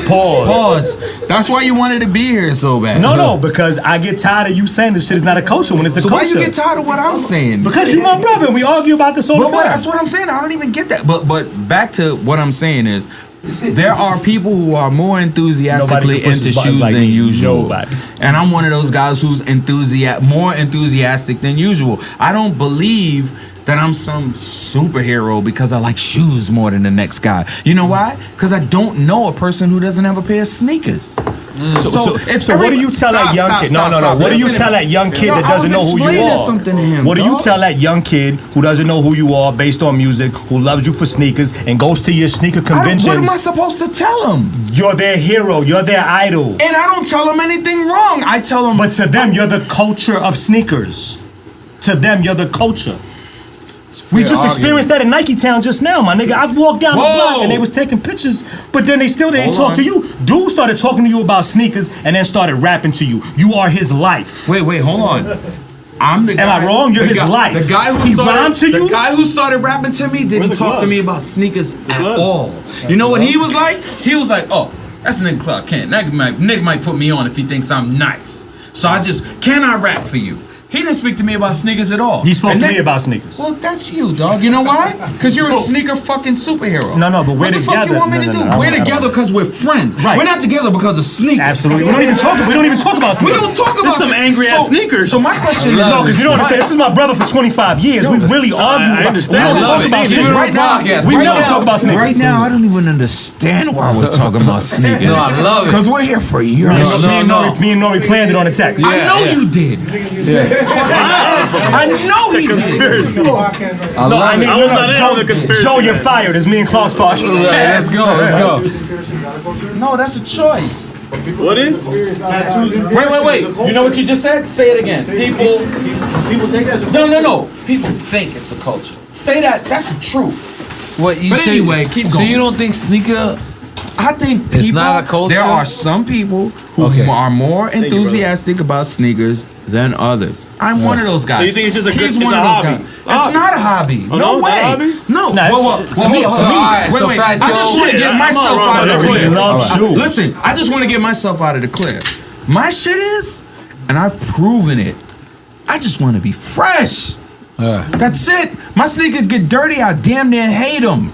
Pause. That's why you wanted to be here so bad. No, because I get tired of you saying this shit is not a culture when it's a So culture. why you get tired of what I'm saying? Because you my brother and we argue about this all the time. That's what I'm saying. I don't even get that. But back to what I'm saying is, there are people who are more enthusiastically into shoes than usual. Nobody. And I'm one of those guys who's more enthusiastic than usual. I don't believe that I'm some superhero because I like shoes more than the next guy. You know why? Because I don't know a person who doesn't have a pair of sneakers. So what do you tell that young kid? No. What do you tell that young kid that doesn't know who you are? Something to him, what do you tell that young kid who doesn't know who you are based on music, who loves you for sneakers and goes to your sneaker conventions? What am I supposed to tell him? You're their hero. You're their idol. And I don't tell them anything wrong. I tell them. But to them, you're the culture of sneakers. To them, you're the culture. We just experienced that in Nike Town just now, my nigga. I walked down the block and they was taking pictures, but then they still didn't talk to you. Dude started talking to you about sneakers and then started rapping to you. You are his life. Wait, hold on. I'm the guy. Am I wrong? You're his life. The guy who The guy who started rapping to me didn't talk to me about sneakers at all. You know what he was like? He was like, oh, that's nigga Clark Kent. Nigga might put me on if he thinks I'm nice. So can I rap for you? He didn't speak to me about sneakers at all. He spoke to me about sneakers. Well, that's you, dog. You know why? Because you're a sneaker fucking superhero. No, but we're together. What the fuck you want me to do? We're together because we're friends. Right. We're not together because of sneakers. Absolutely. We don't even talk about sneakers. We don't talk about some angry ass sneakers. So my question is, no, because you don't understand. This is my brother for 25 years. We really argue. I understand. We don't talk about sneakers. Right now, we don't talk about sneakers. Right now, I don't even understand why we're talking about sneakers. No, I love it. Because we're here for years. Me and N.O.R.E planned it on the text. I know you did. I know he Conspiracy. did. I love it. Joe, you're fired. It's me and Clark's part. Let's go. No, that's a choice. What is? Wait. You know what you just said? Say it again. People take that as a culture. No. People think it's a culture. Say that. That's the truth. What you But say? anyway, keep going. So you don't think sneaker? I think It's not a culture? There are some people who are more enthusiastic about sneakers than others. I'm one of those guys. So you think it's just a He's good? It's one a of those hobby. guys. It's not a hobby. Oh, no no, way. it's not a hobby? No. Wait. Fat I just Joe- want to get I'm myself all wrong. out of the I clear. love shoes. Listen, I just want to get myself out of the clear. My shit is, and I've proven it. I just want to be fresh. That's it. My sneakers get dirty. I damn near hate them.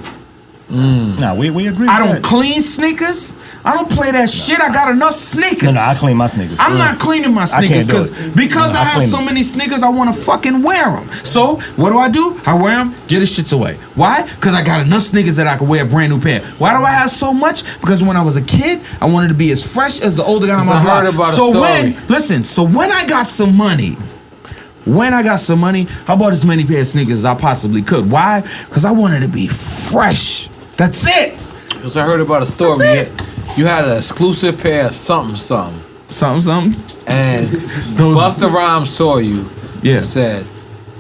Nah, we agree. I don't clean sneakers. I don't play that shit. I got enough sneakers. No, I clean my sneakers. I'm not cleaning my sneakers can't do because it. I have so many sneakers. I want to fucking wear them. So what do? I wear them, get the shits away. Why? Because I got enough sneakers that I can wear a brand new pair. Why do I have so much? Because when I was a kid, I wanted to be as fresh as the older guy on my I block. heard about a So story. when I got some money. I bought as many pair of sneakers as I possibly could. Why? Because I wanted to be fresh. That's it. Because I heard about a story. You had an exclusive pair of something. And Busta Rhymes saw you Yeah. and said,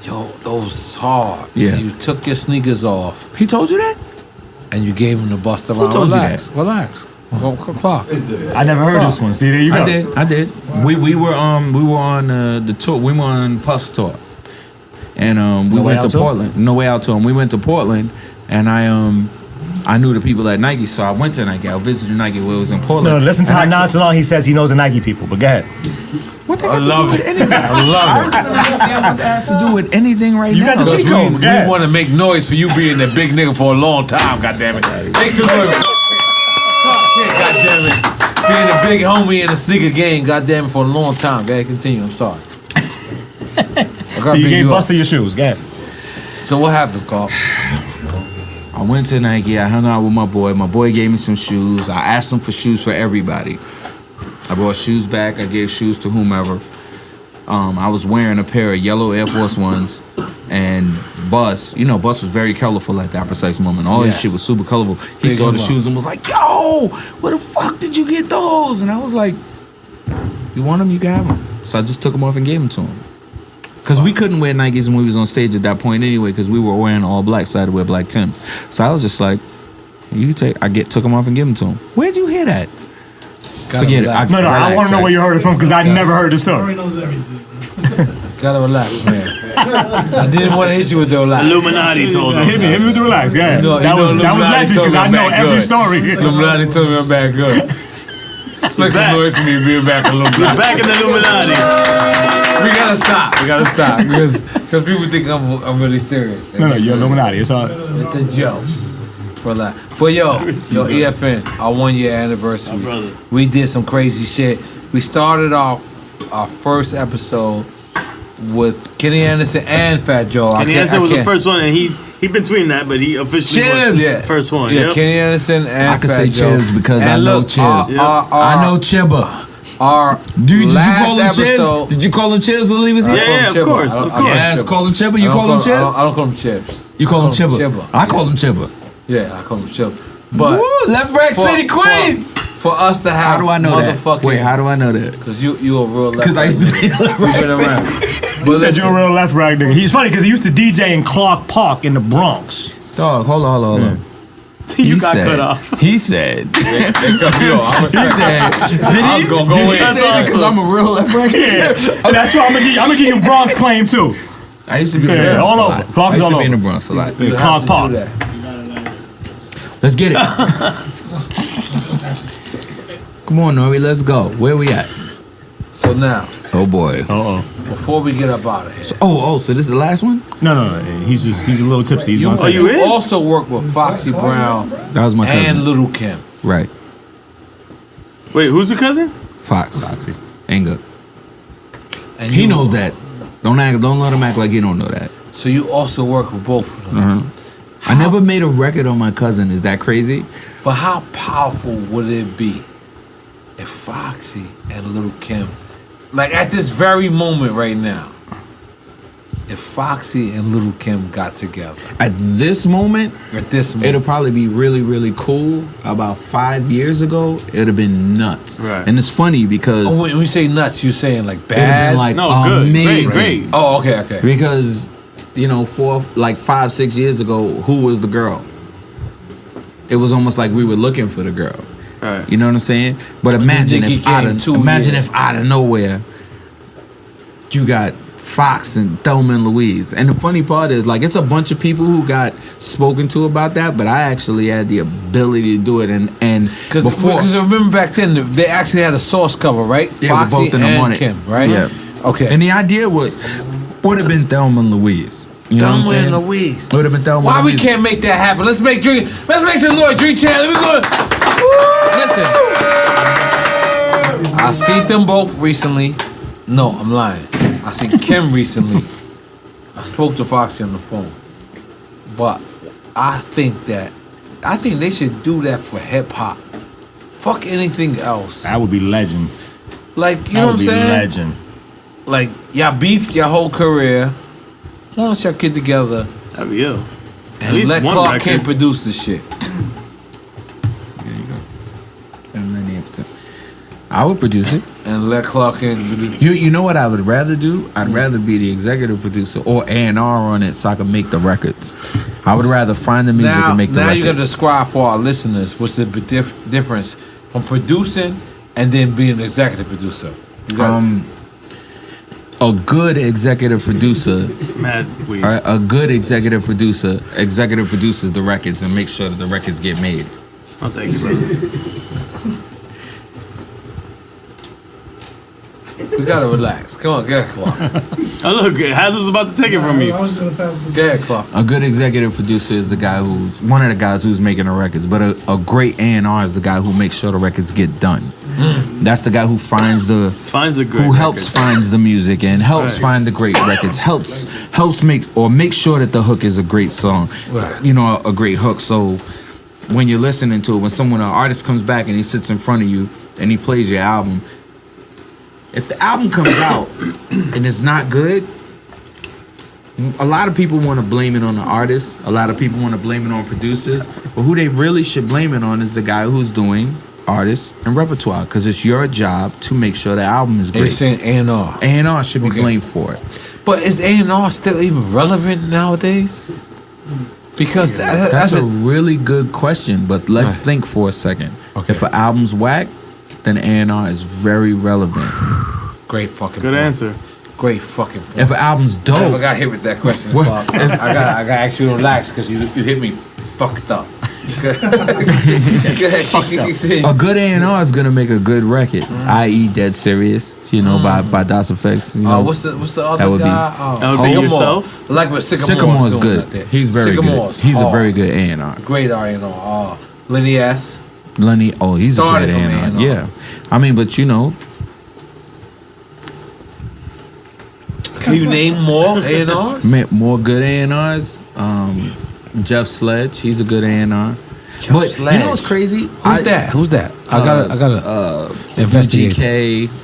yo, those is hard. Yeah. And you took your sneakers off He told you that? and you gave them to Busta Rhymes. told you Relax. Go Clark. I never heard this one. See, there you go. I did. We were on the tour. We were on Puff's tour, and we went to Portland. No Way Out tour. And we went to Portland, and I knew the people at Nike, so I went to Nike. I visited Nike where it was in Portland. No, listen to how nonchalant he says he knows the Nike people. But go ahead. What that got to do with anything? I don't understand what that has to do with anything right You now. got the cheat code. We want to make noise for you being the big nigga for a long time, goddammit. Make some noise. Goddammit. Being a big homie in the sneaker game, goddammit, for a long time. Go ahead, continue. I'm sorry. So you gave Busta your shoes. Go ahead. So what happened, Carl? I went to Nike. I hung out with my boy. My boy gave me some shoes. I asked him for shoes for everybody. I brought shoes back. I gave shoes to whomever. I was wearing a pair of yellow Air Force Ones, and Bus was very colorful at that precise moment. All his shit was super colorful. He saw the shoes and was like, yo, where the fuck did you get those? And I was like, you want them, you can have them. So I just took them off and gave them to him. Because we couldn't wear Nikes when we was on stage at that point anyway, because we were wearing all black, so I had to wear black Timbs. So I was just like, took them off and gave them to him. Where'd you hear that? Forget it. I want to know where you heard it from because I never heard the story. Knows everything. Gotta relax, man. I didn't want to hit you with the relax. Illuminati told him. Hit me with the relax. Go ahead. That was legend because I know every story. Illuminati told me I'm back good. Make some noise for me being back Illuminati. We're back in the Illuminati. We gotta stop because people think I'm really serious. No, you're Illuminati. It's all. It's a joke. Relax. But yo, EFN, our 1 year anniversary. brother. We did some crazy shit. We started off our first episode with Kenny Anderson and Fat Joe. Kenny Anderson was the first one, and he been tweeting that, but he officially was the first one. Yeah, Kenny Anderson and I can Fat say Joe. Chibs because And I know look, Chibs. our- I know Chibba. Our Did you call last him episode. Chibs? Did you call him Chibs when he was here? Yeah, of course, of course. Yes, call him Chibba. You call him I Chibba? don't call him Chips. You call him Chibba. Chibba. I call him Chibba. Yeah, I call him Chibba. But Woo, Left Rack for- City, Queens. for us to have How do I know that? motherfucking- Wait, how do I know that? Because you a real left. Because I used to be a Left You've Rack been City. around. He said you're a real left rag nigga. He's funny because he used to DJ in Clark Park in the Bronx. Dog, hold on. You got cut off. He said. Yo, He said. Did I was gonna go in. Did he say because I'm a real Left Rack? Yeah, that's why I'm gonna give you Bronx claim too. I used to be in Yeah, the Bronx all a over. lot. Clark's I used all to be in the over. Bronx a lot. You have Clark to Park. do that. Let's get it. Come on, N.O.R.E, let's go. Where we at? So now, Oh boy. before we get up out of here, So this is the last one? No. He's a little tipsy. He's gonna say you that. in? also work with Foxy Brown That was my cousin. and Little Kim. Right. Wait, who's your cousin? Foxy. Ain't And He you- knows that. Don't let him act like he don't know that. So you also work with both of them. I never made a record on my cousin. Is that crazy? But how powerful would it be if Foxy and Little Kim, like at this very moment right now, if Foxy and Little Kim got together At this moment, at this moment, it'll probably be really, really cool. About 5 years ago, it'd have been nuts. Right. And it's funny because oh, when you say nuts, you saying like it'd have bad? been like No, good. amazing. Great. Oh, okay. Because, 5-6 years ago, who was the girl? It was almost like we were looking for the girl. Right. You know what I'm saying? But imagine Biggie if out came of 2 imagine years. if out of nowhere you got Fox and Thelma and Louise. And the funny part is, like, it's a bunch of people who got spoken to about that, but I actually had the ability to do it. And Because before, remember back then they actually had a source cover, right? yeah, Foxy with both of them and on it. Kim, right? Yeah. Okay. And the idea was, would have been Thelma and Louise. You know what I'm Thelma saying? and Louise. Would have been Thelma Why and we Louise. can't make that happen? Let's make some noise, Drink Channel. We going. Listen, I seen them both recently. No, I'm lying. I seen Kim recently. I spoke to Foxy on the phone, but I think they should do that for hip hop. Fuck anything else. That would be legend. Like, you That know what would I'm be saying? legend. Like, y'all beefed your whole career. Why don't y'all get together That'd be ill. At and least let one Clark record. Kent produce the shit? I would produce it. And let Clark Kent produce. You know what I would rather do? I'd rather be the executive producer or A&R on it so I can make the records. I would rather find the music and make the Now records. you got to describe for our listeners what's the difference from producing and then being an executive producer. You got A good executive producer, Mad weed. all right, a good executive producer produces the records and makes sure that the records get made. Oh, thank you, brother. we gotta relax. Come on, get Clark. Oh, look, Hazard's about to take it from I you. was just gonna pass the Get Clark. A good executive producer is the guy who's one of the guys who's making the records, but a great A&R is the guy who makes sure the records get done. That's the guy who finds the Finds the great who helps records. finds the music and helps Right. find the great records, helps make sure that the hook is a great song, Right. you know, a great hook. So when you're listening to it, when an artist comes back and he sits in front of you and he plays your album, if the album comes out and it's not good, a lot of people want to blame it on the artist. A lot of people want to blame it on producers. But who they really should blame it on is the guy who's doing artists and repertoire, because it's your job to make sure the album is They're great. saying A&R. A&R should be Okay. blamed for it. But is A&R still even relevant nowadays? Because That's a really good question, but let's Right. think for a second. Okay. If an album's whack, then A&R is very relevant. great fucking Good point. answer. Great fucking point. If an album's I dope, got hit with that question. What? Bob. I got to ask you to relax because you hit me fucked up. Go ahead. a good A&R is gonna make a good record. I.e., Dead Serious, by Das Effects. What's the other that would guy? That would be yourself. I like what Sycamore's doing good. out there. He's very Sycamore's good. He's a hard. very good A&R. Great R&R. Lenny S. Lenny, he's Started a from great A&R. A&R. Yeah, I mean, but Can you name more A&Rs? more good A&Rs. Jeff Sledge, he's a good A&R. But Sledge. you know what's crazy? Who's that? I gotta investigate. GK.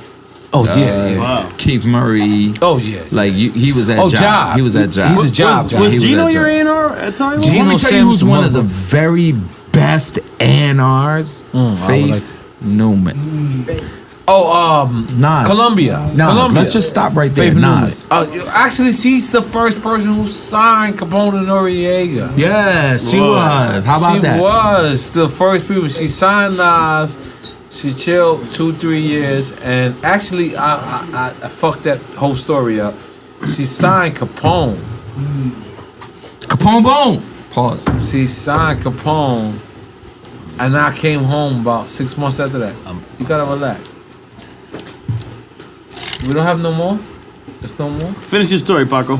Oh yeah. Wow. Keith Murray. Oh yeah. Like he was at Oh, Job. Job. He was at Job. He's a Job guy. Was He was Gino at your Job. A&R at time? Let me Gino tell you who's Sims, one of the motherfucker. very best A&Rs. I would Faith Newman. Oh, Nas. Columbia. Nas. Columbia. Let's just stop right there. Faith Newman. Nas. Actually, she's the first person who signed Capone and Noriega. Yes, she Whoa. was. How about that? She was the first people. She signed Nas. She chilled 2-3 years, and actually, I fucked that whole story up. She signed Capone. Capone Bone. Pause. She signed Capone, and I came home about 6 months after that. You gotta relax. We don't have no more. There's no more. Finish your story, Paco.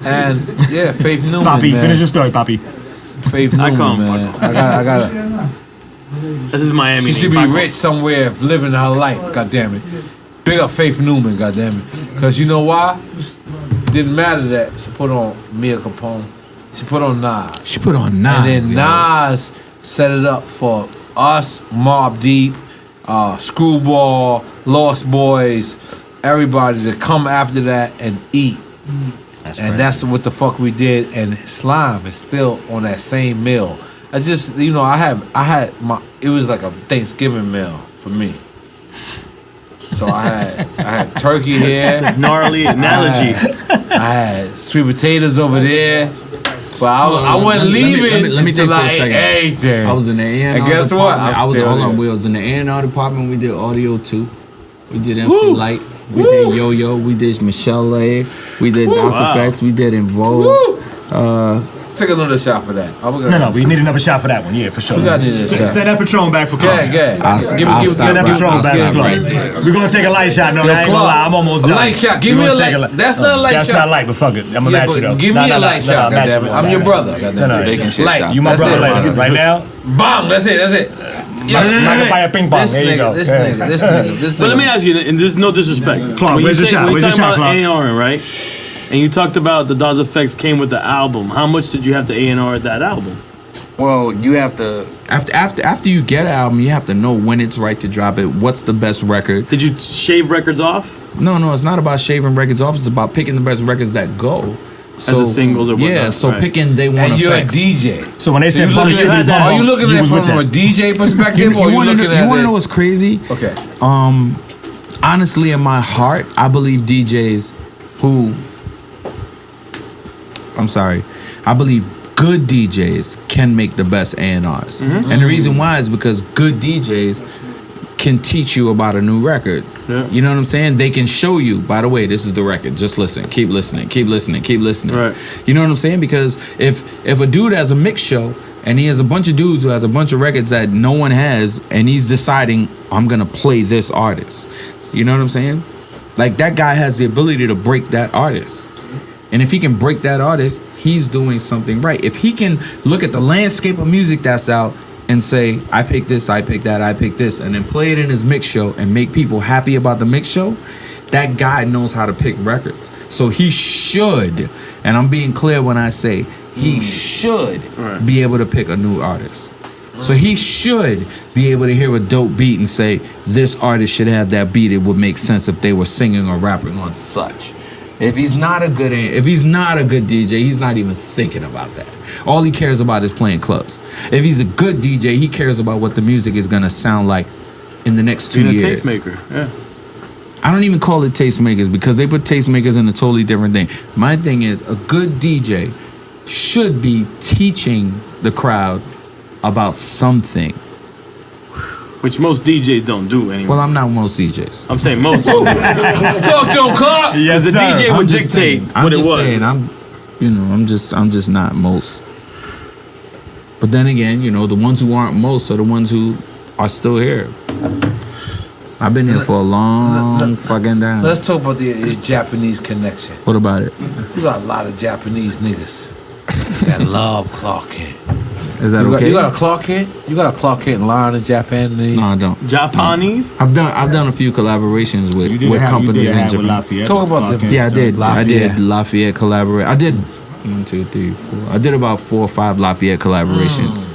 And yeah, Faith Newman. Poppy, man. finish your story, Poppy. Faith Newman, come, man. Paco. I gotta. This is Miami. She should be Paco. rich somewhere, living her life. God damn it. Big up Faith Newman. God damn it. Cause you know why? Didn't matter that she put on Mia Capone. She put on Nas. She put on Nas. And then Nas set it up for us, Mobb Deep, Screwball, Lost Boys, everybody to come after that and eat. That's what the fuck we did. And Slime is still on that same meal. I just, I had it was like a Thanksgiving meal for me. So I had turkey here. Gnarly analogy. I had sweet potatoes over there. But I wasn't leaving let me take until for a I ate second. everything. I was in the A&R And guess what? department. I'm I was still hold on. there. We was in the A&R department. We did audio too. We did MC Woo. Light. We did Yo Yo. We did Michelle A. We did Das Wow. Effects. We did In Vogue. Woo. Take another shot for that. No, we need another shot for that one. Yeah, for sure. We gotta need a shot. Send that Patron back for Clark. Yeah. I'll Give stop me Send that right- Patron I'll back stop for Clark. right there. We're gonna take a light shot. No, Yo, I ain't gonna Clark, lie. I'm almost a done. light shot. Give We me gonna a take light. That's not a light That's shot. not light, but fuck it. I'm gonna Yeah, match you though. but give me a light shot, match goddammit. you. I'm your brother, goddammit. No. Bacon shit Light. shot. You my That's brother it. later. Right now, Bang. That's it. I can buy a ping pong. This There you go. nigga. Yeah. This nigga. But let me ask you, and there's no disrespect. Clark, when where's you the shot? When Where's you the talking shot, about Clark? A&R, right? And you talked about the Dawes Effects came with the album. How much did you have to A&R that album? Well, you have to after you get an album, you have to know when it's right to drop it. What's the best record? Did you shave records off? No, it's not about shaving records off. It's about picking the best records that go. So, the singles or whatnot, yeah, so right. picking day one And you're a effects. DJ. So when they said you bump looking shit, at that- Are you looking at it was with from a that. DJ perspective, or you wanna looking know, at you want it? to know what's crazy? Okay. Honestly, in my heart, I believe DJs who, I believe good DJs can make the best A&Rs. And the reason why is because good DJs can teach you about a new record. Yeah. You know what I'm saying? They can show you, by the way, this is the record. Just listen. Keep listening. Keep listening. Keep listening. Right. You know what I'm saying? Because if a dude has a mix show and he has a bunch of dudes who has a bunch of records that no one has, and he's deciding, I'm going to play this artist. You know what I'm saying? Like, that guy has the ability to break that artist. And if he can break that artist, he's doing something right. If he can look at the landscape of music that's out and say, I pick this, I pick that, I pick this, and then play it in his mix show and make people happy about the mix show, that guy knows how to pick records. So he should, and I'm being clear when I say he should be able to pick a new artist. So he should be able to hear a dope beat and say, this artist should have that beat. It would make sense if they were singing or rapping on such. If he's not a good DJ, he's not even thinking about that. All he cares about is playing clubs. If he's a good DJ, he cares about what the music is gonna sound like in the next 2 Being years. a tastemaker, yeah. I don't even call it tastemakers because they put tastemakers in a totally different thing. My thing is, a good DJ should be teaching the crowd about something. which most DJs don't do anymore. Well, I'm not most DJs. I'm saying most don't. Talk to him, Clark. Because the DJ would I'm just dictate saying, I'm what it just was. saying, I'm just not most. But then again, the ones who aren't most are the ones who are still here. I've been here for a long fucking time. Let's talk about the Japanese connection. What about it? You got a lot of Japanese niggas that love Clark Kent. Is that You okay? got a Clark Kent? You got a Clark Kent line in Japanese? No, I don't. Japanese? I've done a few collaborations with companies in Japan. Talk about the Yeah, I did. I Lafayette. did Lafayette collaborate. I did 1, 2, 3, 4. I did about 4 or 5 Lafayette collaborations.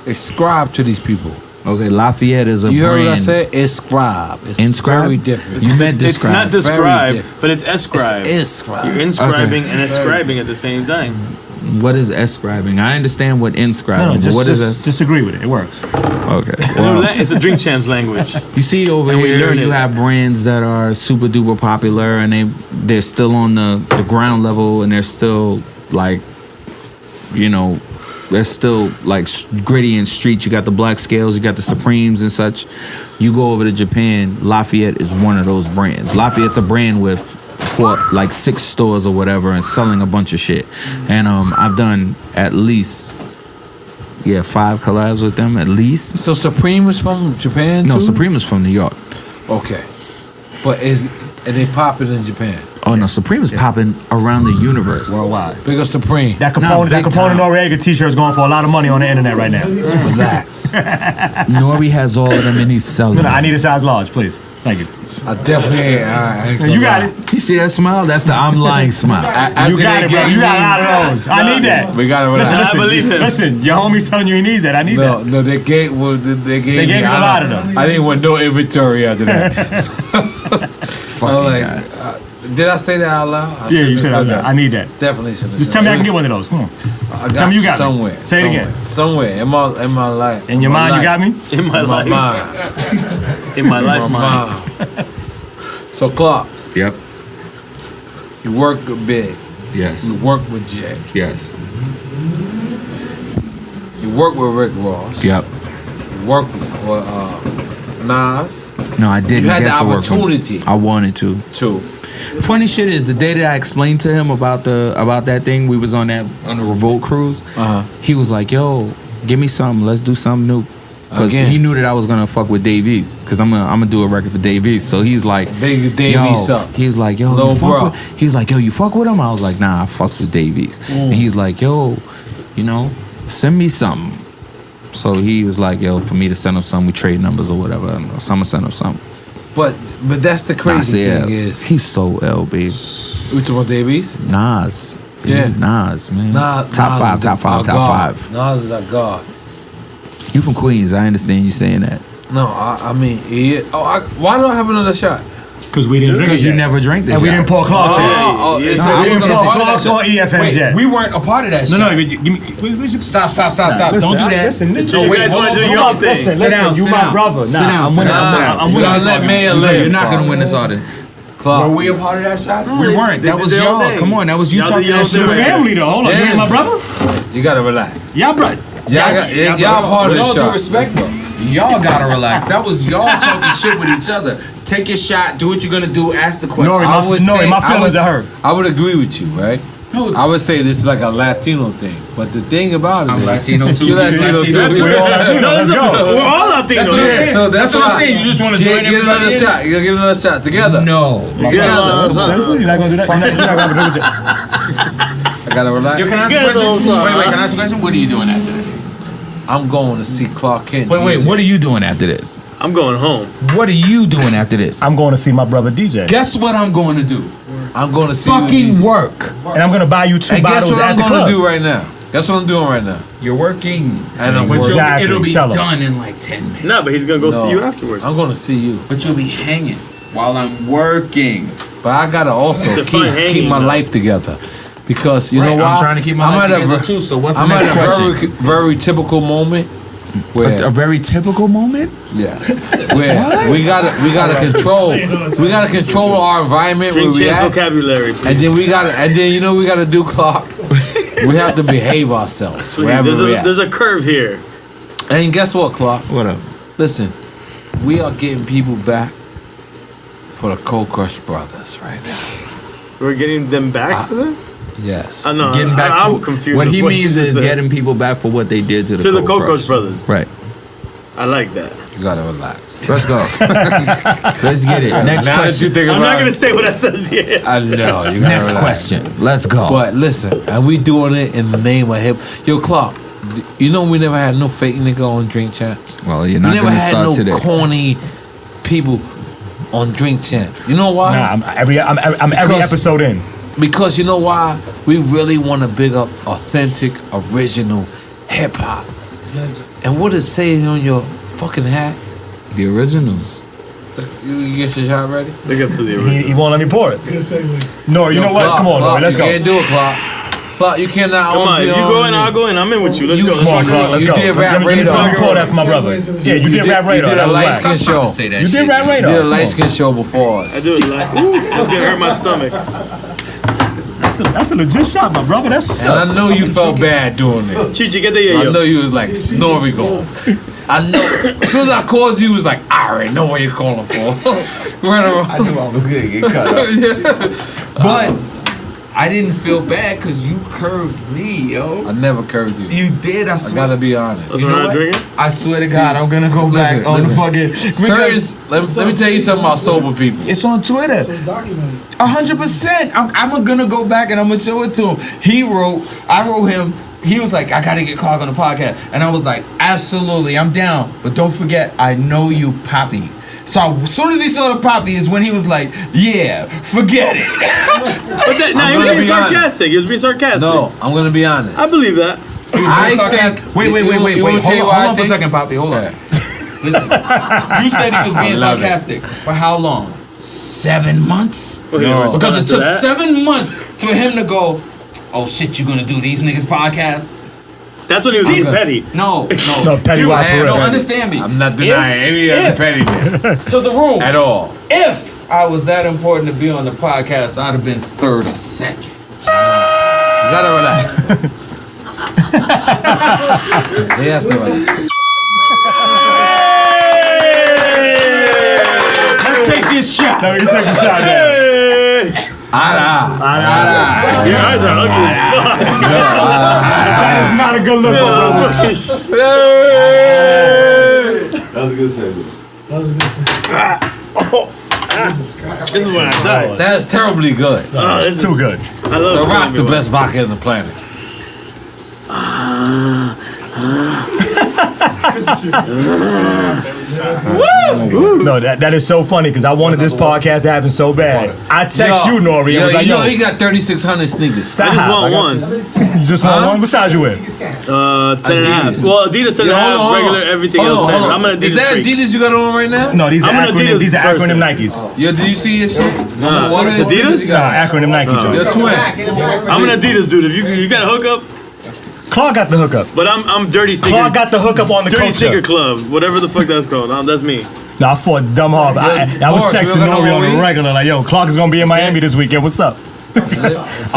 Ascribe to these people. Okay, Lafayette is a You heard brand. what I said? Ascribe. It's Inscribe? very different. You meant It's describe. not Very describe, different. but it's ascribe. It's ascribe. You're inscribing Okay. and ascribing at the same time. What is ascribing? I understand what inscribing. No, but just, what is just agree with it. It works. Okay. It's a Well, it's a drink champs language. you see over And we here, learn you it. have brands that are super duper popular, and they're still on the ground level, and they're still like, they're still like gritty and street. You got the Black Scales, you got the Supremes and such. You go over to Japan, Lafayette is one of those brands. Lafayette's a brand with like 6 stores or whatever, and selling a bunch of shit. And I've done at least 5 collabs with them at least. So Supreme is from Japan No, too? Supreme is from New York. Okay. But are they popping in Japan? Oh no, Supreme is popping around the universe. Worldwide. Big up Supreme. That Nah, Capone, big time. Noriega t-shirt is going for a lot of money on the internet right now. Relax. N.O.R.E has all of them and he's selling No, them. I need a size large, please. Thank you. I definitely ain't. I ain't gonna You got lie. it. You see that smile? That's the I'm lying smile. After You got they it, bro. gave You got me- a lot of those. I need that. We got it. Listen, I believe him. listen. Your homie's telling you he needs that. I need No, that. no, they gave me gave you a I lot don't- of them. I didn't want no inventory after that. Fucking guy. Did I say that out loud? I Yeah, shouldn't you said have that. I need that. Definitely should have. Just tell me I can get one of those. Come on. I got Tell me you got me. somewhere. Say it again. Somewhere in my life. In your mind, you got me? In my In my life. mind. In my life, In my mind. mind. So Clark, Yep. you work with Big. Yes. You work with Jay. Yes. You work with Rick Ross. Yep. You work with Nas No, I didn't You had get the to work with him. opportunity. I wanted to. too. Funny shit is the day that I explained to him about that thing, we was on the Revolt cruise. He was like, "Yo, give me something. Let's do something new." Because Again. he knew that I was gonna fuck with Dave East. Because I'm gonna do a record for Dave East. So he's like, Big Dave yo, East up. He's like, yo, Lil you fuck bro. with, he's like, yo, you fuck with him? I was like, nah, I fucks with Dave East. And he's like, yo, send me something. So he was like, yo, for me to send him something, we trade numbers or whatever. I don't know. So I'm gonna send him something. But that's the I crazy said, thing is. he's so L, babe. We talking about Davies? Nas. Yeah. Nas, man. Nah, top Nas is five. our God. Nas is our God. You from Queens, I understand you saying that. No, I mean, why don't I have another shot? Because we didn't drink it Because you yet. never drank this And we shot. didn't pour Clark's yet. it's No, I We didn't was pour gonna say- Clark's or EFN's yet. We weren't a part of that No, shit. give me. Wait, Stop. Listen, Don't do that. Listen, You wait, guys hold wanna on, do hold your on. thing. Listen, Sit down, you sit my down. brother. Sit down, I'm sit winning. down. I'm You winning. gotta let man No, live. you're not Clark. gonna win this argument. Clark. Were we a part of that shot? No, We they- weren't. they That did was their own y'all. thing. Come on, that was you Y'all did talking your that own shit. thing. Your family though. Hold on. Yeah. You ain't my brother? You gotta relax. Yeah, brother. Y'all part of With this all due shot. respect, though, y'all gotta relax. That was y'all talking shit with each other. Take your shot. Do what you're gonna do. Ask the question. N.O.R.E, I would say- my I feelings would- are hurt. I would agree with you, right? No. I would say this is like a Latino thing, but the thing about it I'm is, Latino too. You're Latino too. We're all Latino. No, Let's go. we're all Latino. That's what I'm yeah. saying. So That's what I'm why- saying. You just want to join get another everybody in? shot. You gotta get another shot together. No. Seriously? You're not gonna do that? You're not gonna do that? I gotta relax. Yo, can I ask Get a question? those up, Wait, can I ask a question? What are you doing after this? I'm going to see Clark Kent. Wait, DJ. what are you doing after this? I'm going home. What are you doing after this? I'm going to see my brother DJ. Guess what I'm going to do? I'm going to see Fucking you. work. And I'm gonna buy you 2 And guess bottles what at I'm the going to club. do right now? Guess what I'm doing right now? You're working. And I'm But working. Exactly. it'll be Tell 'em. done in like 10 minutes. No, but he's gonna go No. see you afterwards. I'm going to see you. But you'll be hanging while I'm working. But I gotta also Define keep hanging, my though. life together. Because you know Right, why? I'm trying to keep my life together too, so what's the I'm next at a question? very typical moment where A very typical moment? yes, where we gotta control our environment Drink where we chance at, vocabulary, please. and then you know we gotta do, Clark. We have to behave ourselves Please, wherever we at. there's a curve here. And guess what, Clark? What up? Listen, we are getting people back for the Cold Crush Brothers right now. We're getting them back for that? Yes. I know. Getting back. I'm confused. What with he what means you is said. getting people back for what they did to the Cold Crush Brothers. Right. I like that. You gotta relax. Let's go. Let's get it. Next Now that question. you think about I'm not gonna it, say what I said. Yeah. I know. You gotta Next relax. question. Let's go. But listen, and we doing it in the name of hip. Yo, Clark, you know we never had no fake nigga on Drink Champs. Well, you're We not never going to had start no today. corny people on Drink Champs. You know why? Nah, I'm every Because- episode in. Because you know why? We really want to big up authentic, original hip hop. And what is saying on your fucking hat? The originals. You get your shot ready? Look up to the original. He won't let me pour it. Good segue. N.O.R.E, you know what? Clark, Come on, Clark, N.O.R.E, let's you go. can't do it, Clark. Clark, you cannot Come on, be if you on go in, me. I'll go in. I'm in with you. Let's go. Come on, Clark, let's You go. did Rap Let me Radar. pour that for my brother. Yeah, you did Rap You Radar. did a That was light whack. skin show. Say that You shit. did Rap You Radar. did a Come light on. skin show before us. I do it like, oof, that's gonna hurt my stomach. That's a legit shot, my brother. That's what's And up. I know you felt bad doing it. Chichi, get the I yayo. know you was like, N.O.R.E go. I know. As soon as I called you, was like, I already know what you're calling for. Run around. I knew I was going to get cut up. But I didn't feel bad because you curved me, yo. I never curved you. You did. I I swear. gotta be honest. That's what I'm drinking? I swear to God, I'm going to go Listen, back on listen. the fucking... Let me tell you something about sober people. It's on Twitter. So it's documented. 100%. I'm gonna go back and I'm gonna show it to him. I wrote him. He was like, I gotta get Clark on the podcast, and I was like, absolutely, I'm down. But don't forget, I know you, Poppy. So as soon as he saw the Poppy is when he was like, yeah, forget it. But that, now I'm he was gonna being be honest. sarcastic. He was being sarcastic. No, I'm gonna be honest. I believe that. I Sarcastic. think. Wait. You wanna Hold tell you on, why I hold on for a think? second, Poppy. Hold on. Okay. Listen, you said he was being love it. sarcastic. For how long? 7 months? Well, he didn't respond Because it to took that. 7 months for him to go, oh shit, you gonna do these niggas podcasts? That's when he was being petty. No. No, petty wife for am. real. No, understand me. I'm not denying any of the pettiness So the room. at all. If I was that important to be on the podcast, I'd have been third or second. You gotta relax. He has to relax. Let's take this shot. Now we can take a shot now. Your eyes are ugly as fuck. That is not a good look, my brother. That was a good segue. This is when I died. That is terribly good. Oh, this It's is, too good. I love So rock Columbia the one. best vodka on the planet. No, that is so funny because I wanted this podcast to happen so bad. I text you, N.O.R.E. I was like, you yo, know he got 3,600 sneakers. stop. I just want got- one. You just want one? What size you with? 10 and a half. Adidas. Well, Adidas 10 and a Yo, half, hold on, regular, everything hold else. on, 10. hold on. I'm an Adidas Is that freak. Adidas you got on right now? No, these are I'm an acronym. Adidas These are person. acronym Nikes. Yo, did you see your shit? Nah, What it's is Adidas? you Nah, got? acronym Nike Your joints. twin. I'm an Adidas dude. If you got a hookup, Clark got the hookup. but I'm dirty sneaker. Clark got the hookup on the Dirty Sneaker culture. Club, whatever the fuck that's called. That's me. No, I fought dumb hard. I was Morris, texting you got N.O.R.E. no on the weed? regular, like, yo, Clark is gonna be in Miami this weekend. What's up? I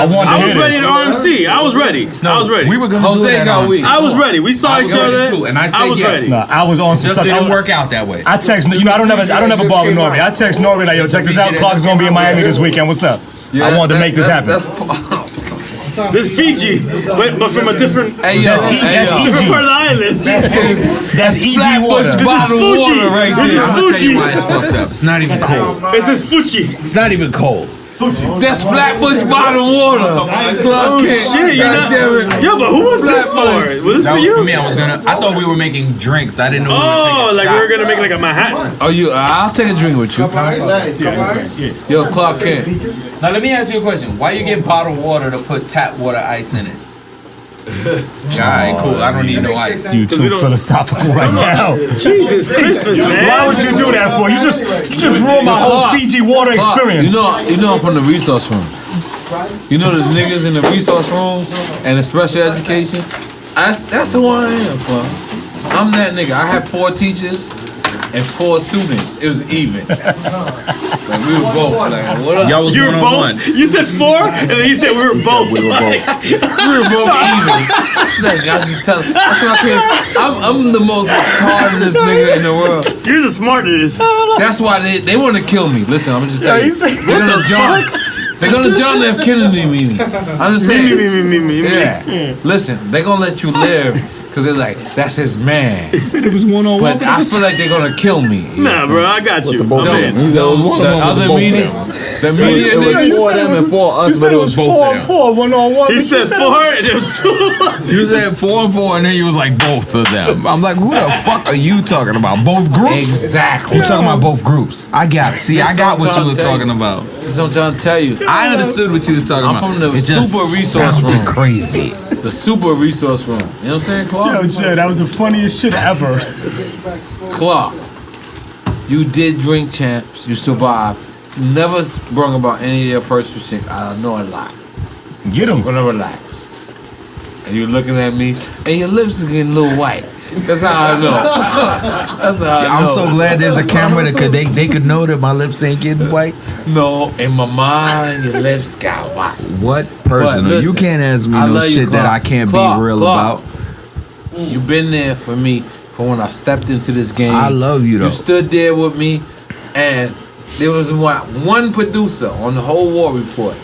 wanted I to was hear ready this. to RMC. I was ready. I was ready. We were gonna do Jose that got on- weed. I was ready. We saw I each was ready other. too, and I said was yes. ready. No, I was on some Just stuff. didn't work out that way. I text, I don't never bother N.O.R.E. I text N.O.R.E. like, yo, check this out. Clark is gonna be in Miami this weekend. What's up? I wanted to make this happen. This Fiji, but from a different, Hey, yo, That's different EG. part of the island. That's EG water. This is bottled Fuji. water right This there. is I'm gonna tell you Fuji. why it's fucked up. It's not even cold. This is Fuji. It's not even cold. That's Flatbush bottled water. Oh shit, you're not. Yo, but who was this for? Was this That for was you? for me. I thought we were making drinks. I didn't know we were Oh, taking like we were gonna make like a Manhattan. Oh, I'll take a drink with you. Yo, Clark Kent. Now let me ask you a question. Why you get bottled water to put tap water ice in it? Alright, cool. I don't need no ice. You too philosophical right now. Jesus Christmas, man. Why would you do that for? You just ruined my whole Clark, Fiji water Clark, experience. You know I'm from the resource room. You know the niggas in the resource room and the special education? That's who I am, Clark. I'm that nigga. I have 4 teachers. and 4 students. It was even. Like we were both like, what up? Y'all was You were one-on-one. both. You said 4, and then he said we were both. We were both. We were both even. Like, I just tell him, that's why I can't. I'm the most retardedest nigga in the world. You're the smartest. That's why they want to kill me. Listen, I'm just telling you. They're gonna John F. Kennedy me. I'm just saying. Me. Yeah. Listen, they're gonna let you live because they're like, that's his man. He said it was one-on-one. But I feel like they're gonna kill me. Nah, bro, I got you. both I'm of in. them. He said it was one-on-one The with other both of media, them. the media It was niggas. 4 of them and 4 us, but it was both of them. 4 one-on-one. He said 4, and it was 2. You said 4 and 4, and then you was like both of them. I'm like, who the fuck are you talking about? Both groups? Exactly. You're talking about both groups. I got it. See, I got what you was talking about. That's what I'm trying to tell you. I understood what you was talking I'm about. from the It just super resource sounded room. crazy. The super resource room. You know what I'm saying, Clark? Yo, Jay, that was the funniest shit ever. Clark, you did drink champs. You survived. You never brung about any of your personal shit. I know a lot. Get him. I'm gonna relax. And you're looking at me, and your lips are getting a little white. That's how I know. That's how I know. I'm so glad there's a camera that they could know that my lips ain't getting white. No, in my mind, your lips got white. What personal? But listen, You can't ask me I no love you, shit that I Clark. can't Clark, be real Clark. about. You've been there for me from when I stepped into this game. I love you though. You stood there with me, and there was one producer on the whole war report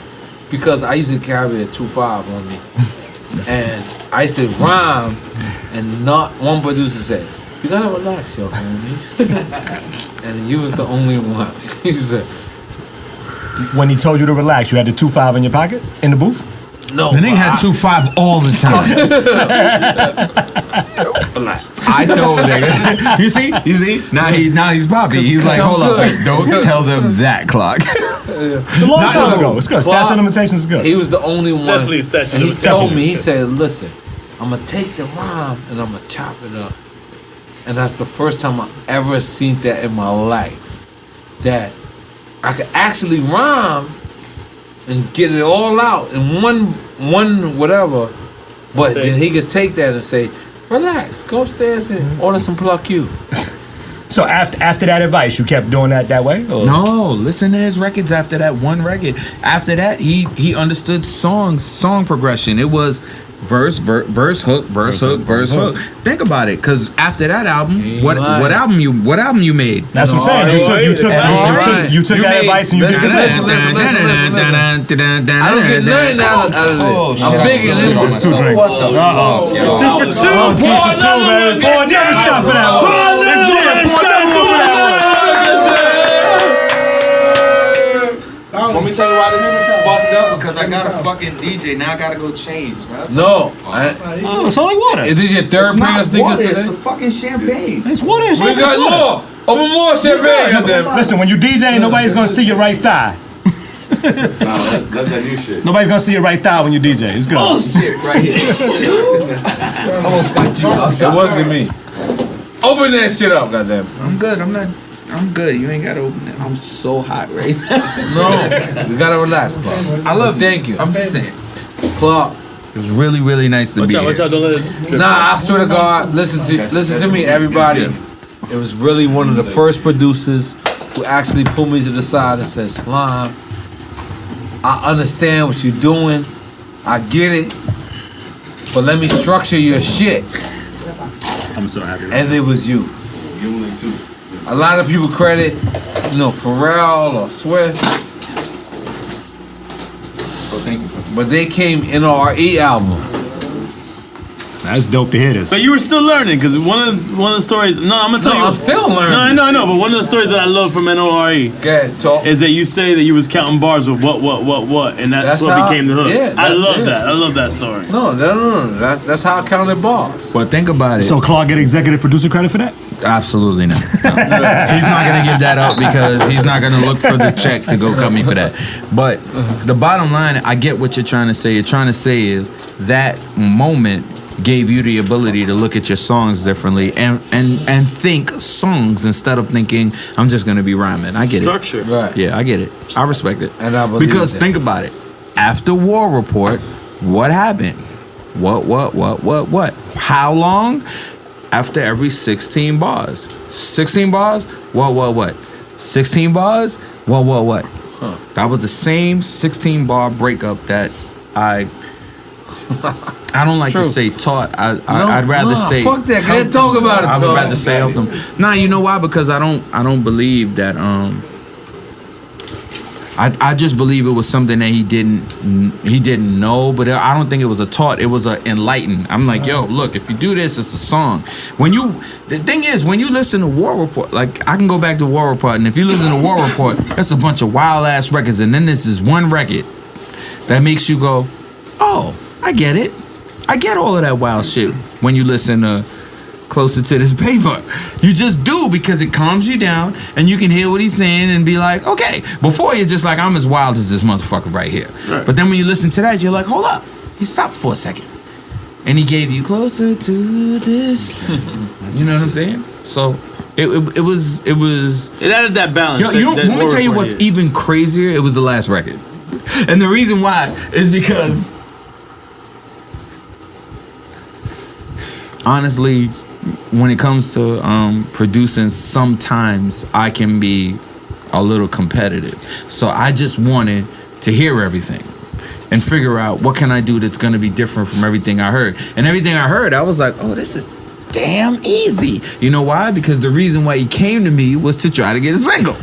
because I used to carry a 2.5 on me, and I used to rhyme, and not one producer said, "You gotta relax, yo, homie." And you was the only one. He said, When he told you to relax, you had the 2.5 in your pocket in the booth? "No." The nigga had 2.5 all the time. Relax. I know, nigga. You see? Now he's Bobby. He's like, I'm hold up, good. wait, don't tell them that, Clock. It's a long time ago. It's good. Statute of limitations is good. He was the only one. definitely a statute And of he told limitations. me, he said, listen, I'm going to take the rhyme and I'm going to chop it up. And that's the first time I ever seen that in my life. That I could actually rhyme and get it all out in one whatever. But then he could take that and say, relax, go upstairs and order some Pluck You. So after that advice, you kept doing that way? Or? No, listen to his records after that one record. After that, he understood song progression. It was verse, hook, verse, hook. Think about it, because after that album, what album you made? That's what I'm saying. You took that advice and you did it. Listen. I don't get nothing out of this. Oh, I'm big in it. It's 2 drinks. What the fuck, yo? 2 for 2. 2 for 2, baby. Pour another shot for that one. Let's do it. Pour another one for that Let me tell you why this is fucked up, because I got a fucking DJ. Now I gotta go change, man. No. one. It's only water. Is this your third pair of sneakers It's today? the fucking champagne. It's water. It's We got more. Open more champagne. Goddamn. Listen, when you DJing, nobody's gonna see your right thigh. That's that new shit. Nobody's gonna see your right thigh when you DJ. It's good. Shit, right here. I'm gonna fight you outside. It wasn't me. Open that shit up, goddamn. I'm good. You ain't gotta open it. I'm so hot right now. No, you gotta relax, Clark. I love you. Thank you. I'm just saying. Clark. It was really, really nice to Watch be out, here. watch out, don't let it. Nah, I swear to God, listen to me, everybody. It was really one of the first producers who actually pulled me to the side and said, Slime, I understand what you're doing. I get it. But let me structure your shit. I'm so happy. And it was you. You only 2. A lot of people credit, Pharrell or Swift. Oh, thank you. But they came N.O.R.E album. That's dope to hear this. But you were still learning, because one of the stories. No, I'm gonna tell you. I'm still learning. No, I know. But one of the stories that I love from N.O.R.E. Go ahead, talk. is that you say that you was counting bars with what, and that's what how- became the hook. yeah, I love yeah. that. I love that story. No. That's how I counted bars. But think about it. So Clark get executive producer credit for that? Absolutely not. No. He's not gonna give that up because he's not gonna look for the check to go cut me for that. But the bottom line, I get what you're trying to say. You're trying to say is that moment gave you the ability to look at your songs differently and think songs instead of thinking I'm just gonna be rhyming. I get Structure. it. Right. Yeah, I get it. I respect it. And I believe because that. think about it. After War Report, what happened? What? How long? after every 16 bars. 16 bars? What? 16 bars? What? Huh. That was the same 16 bar breakup that I don't like to say taught. I'd rather say fuck that. Can't talk about it. I would rather say help them. Nah, you know why? Because I don't believe that. I just believe it was something that he didn't know, but I don't think it was a taught. It was a enlightened. I'm like, yo, look, if you do this, it's a song. The thing is, when you listen to War Report, like I can go back to War Report, and if you listen to War Report, that's a bunch of wild ass records, and then this is one record that makes you go, oh, I get it. I get all of that wild shit when you listen to Closer to This Paper. You just do, because it calms you down and you can hear what he's saying and be like, okay. Before you're just like, I'm as wild as this motherfucker right here. Right. But then when you listen to that, you're like, hold up. He stopped for a second. And he gave you Closer to This. You know what I'm saying? So it was. It added that balance. Let me tell you what's even crazier. It was the last record. And the reason why is because honestly, when it comes to producing, sometimes I can be a little competitive. So I just wanted to hear everything and figure out what can I do that's going to be different from everything I heard. And everything I heard, I was like, oh, this is damn easy. You know why? Because the reason why he came to me was to try to get a single.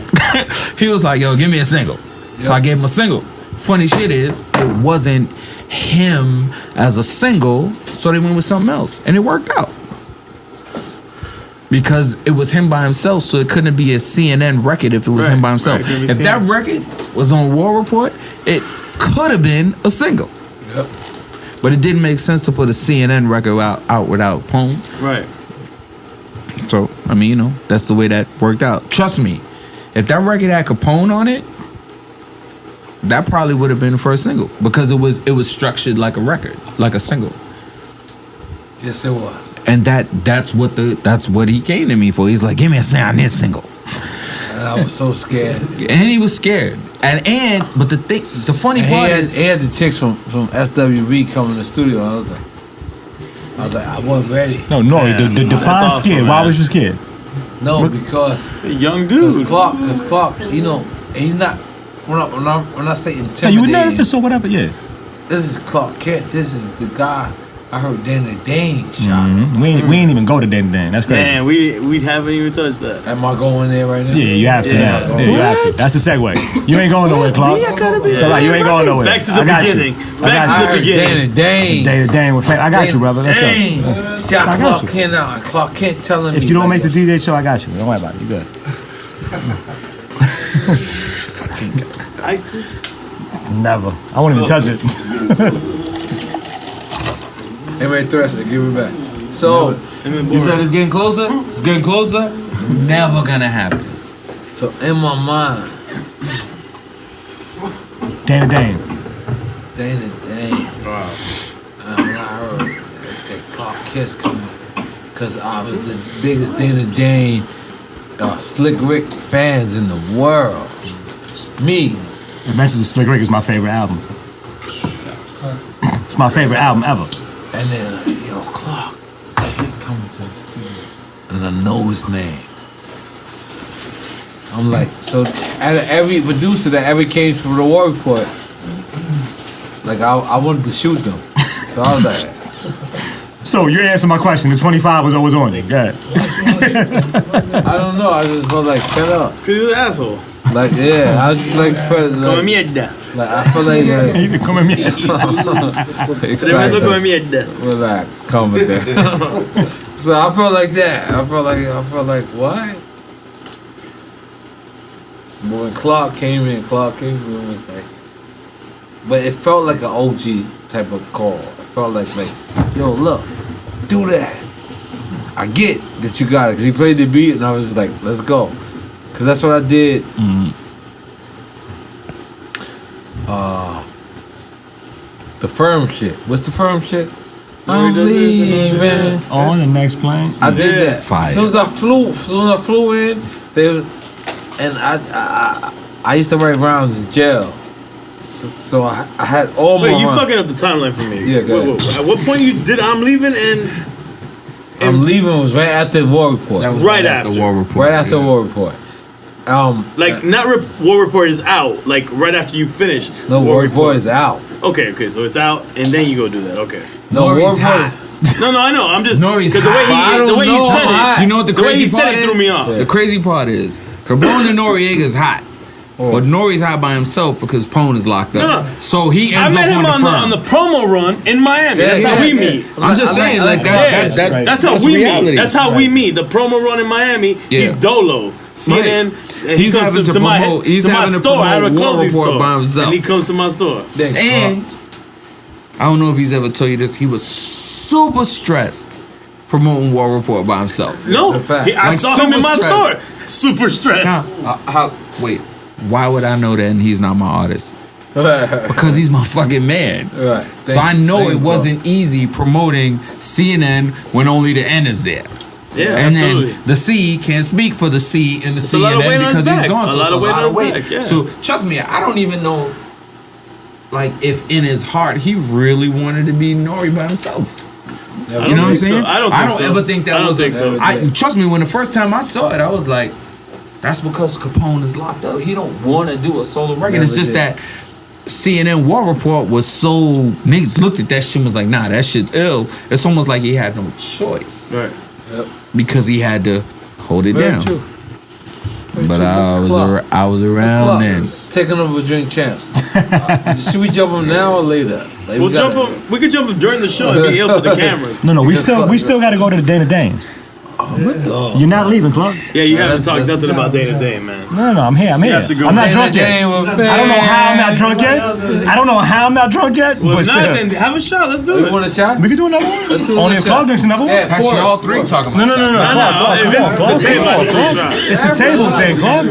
He was like, yo, give me a single. Yep. So I gave him a single. Funny shit is, it wasn't him as a single, so they went with something else. And it worked out. Because it was him by himself, so it couldn't be a CNN record if it was him by himself. Right, if that record was on War Report, it could have been a single. Yep. But it didn't make sense to put a CNN record out without Pone. Right. So, I mean, you know, that's the way that worked out. Trust me, if that record had Capone on it, that probably would have been the first single. Because it was structured like a record, like a single. Yes, it was. And that's what he came to me for. He's like, give me a single. I need a single. And I was so scared. And he was scared. But the funny part is, he had the chicks from SWV coming to the studio. I was like, I wasn't ready. No, the define awesome, scared. Man. Why was you scared? No, because a young dude. Because Clark, you know, he's not. When I say intimidating, you were nervous or whatever. Yeah. This is Clark Kent. This is the guy. I heard Danny Dane shot. Mm-hmm. We ain't even go to Danny Dane. That's crazy. Man, we haven't even touched that. Am I going there right now? Yeah, you have to now. Yeah, you have to. That's the segue. You ain't going nowhere, Clark. It's all right. You ain't going nowhere. Back to the beginning. Back to the beginning. Danny Dane with I got you, brother. Let's go. Shot Clark Kent out. And Clark Kent telling me. If you don't make the DJ show, I got you. Don't worry about it. You good. Ice, please? Never. I won't even touch it. Everybody thresh it, give it back. So, you said it's getting closer? It's getting closer? Never gonna happen. So, in my mind, Danny Dane. Wow. When I heard they said Clark Kiss coming, because I was the biggest Danny Dane Slick Rick fans in the world. Me. Adventures of Slick Rick is my favorite album. It's my favorite album ever. And then, yo, Clark, coming to the studio. And I know his name. I'm like, so out of every producer that ever came to the War Report, like I wanted to shoot them. So I was like. So you answered my question. The 25 was always on it. Go ahead. I don't know. I just felt like, shut up. Cause you're an asshole. Like, yeah, I was just like, come mierda. Like, I feel like come mierda. Excited. Relax, calm it down. So I felt like that. I felt like what? But when Clark came in was like, but it felt like an OG type of call. It felt like, yo, look, do that. I get that you got it, cause he played the beat, and I was just like, let's go. Cause that's what I did. The firm shit. What's the firm shit? I'm leaving on the next plane. I did that. Fire. As soon as I flew in, and I used to write rhymes in jail. So I had all my. Wait, you fucking up the timeline for me. Yeah, go ahead. At what point you did I'm leaving and? I'm leaving was right after the war report. That was Right after. War Report. Right after the war report. Like not War Report is out. Like right after you finish. No, war report is out. Okay, so it's out, and then you go do that. Okay. No, war N.O.R.E's report. hot. No, I know. I'm just N.O.R.E's because the way hot. he said it. You know what the The way he crazy said part it is? threw me off. The crazy part is, Carbone and Noriega's hot. But N.O.R.E's hot by himself because Pone is locked up. No. So he I ends met up him on the on the firm. promo run in Miami. That's how we meet. I'm just saying, like that. That's how we reality. meet. That's how we meet. The promo run in Miami. Yeah. He's Dolo. CNN. And He's he comes having to to my promote- he's to my having to store. I have a promote War clothing Report store, by himself. and he comes to my store. And I don't know if he's ever told you this. He was super stressed promoting War Report by himself. No, That's a fact. I Like, saw him in super my stressed. store. Super stressed. Wait, why would I know that and he's not my artist? Because he's my fucking man. Right. So I know Thank it you, wasn't easy promoting CNN when only the N is there. Yeah, And absolutely. then the C can't speak for the C in the a lot of weight CNN on his because he's back. gone. A So lot it's of weight on his weight. back, yeah. So trust me, I don't even know, like, if in his heart he really wanted to be N.O.R.E by himself. I You don't know what I'm think so. saying? I don't think so. ever think that I don't was. think so. Trust me, when the first time I saw it, I was like, that's because Capone is locked up. He don't want to do a solo record. Never It's just did. that CNN War Report was so niggas looked at that shit and was like, nah, that shit's ill. It's almost like he had no choice Right. because he had to hold it Very down. true. But I was around Clark, then. taking over drink champs. Should we jump him now or later? Like, We'll gotta- jump him. We could jump him during the show and be ill for the cameras. No, we still got to go to the Dana Dane. You're not leaving, Clark. Yeah, you haven't that's- talked nothing about Day to Day, man. No, I'm here. have to go. I'm not Dana drunk yet. Dane was I don't know how I'm not drunk yet. I don't know how I'm not drunk yet. Well, But if not, still, then have a shot. Let's do You it. want a shot? we could do another Let's one. do Only another if Clark shot. drinks another one. Yeah, Actually, pour it. all three talking about No. No, Clark, if it's Clark, the table, Clark, I do a Clark. shot. It's a table thing, Clark.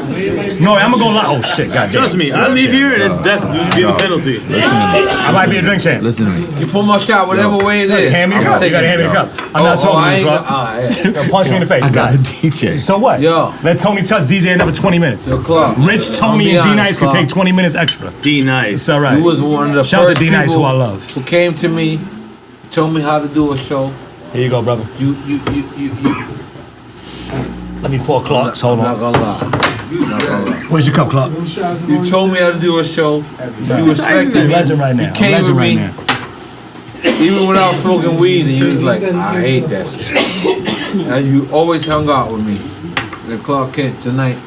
No, I'm gonna go live. Oh shit, goddamn. Trust me, I leave here and it's death to be the penalty. I might be a drink champ. Listen to me. You pull my shot, whatever way it is. Hand me the I'm cup. You taking gotta it. hand me the cup. I'm not I talking to ain't you, got- Clark. Punch me in the face. I got a God. DJ. So what? Yo. Let Tony Touch DJ another 20 minutes. Yo, Clark. Rich, Tony, I'll and be D honest, Nice can Clark. take 20 minutes extra. D nice. It's all right. You was one of the Shout out first to D-Nice, people who I love. who came to me, told me how to do a show. Here you go, brother. You. Let me pour Clark's. Hold I'm not on. gonna lie. I'm not gonna lie. Where's your cup, Clark? You told me how to do a show. You respected I'm me. legend right now. You I'm came legend with right me. now. Even when I was smoking weed, and you was like, I hate that shit. And you always hung out with me. And Clark Kent, tonight,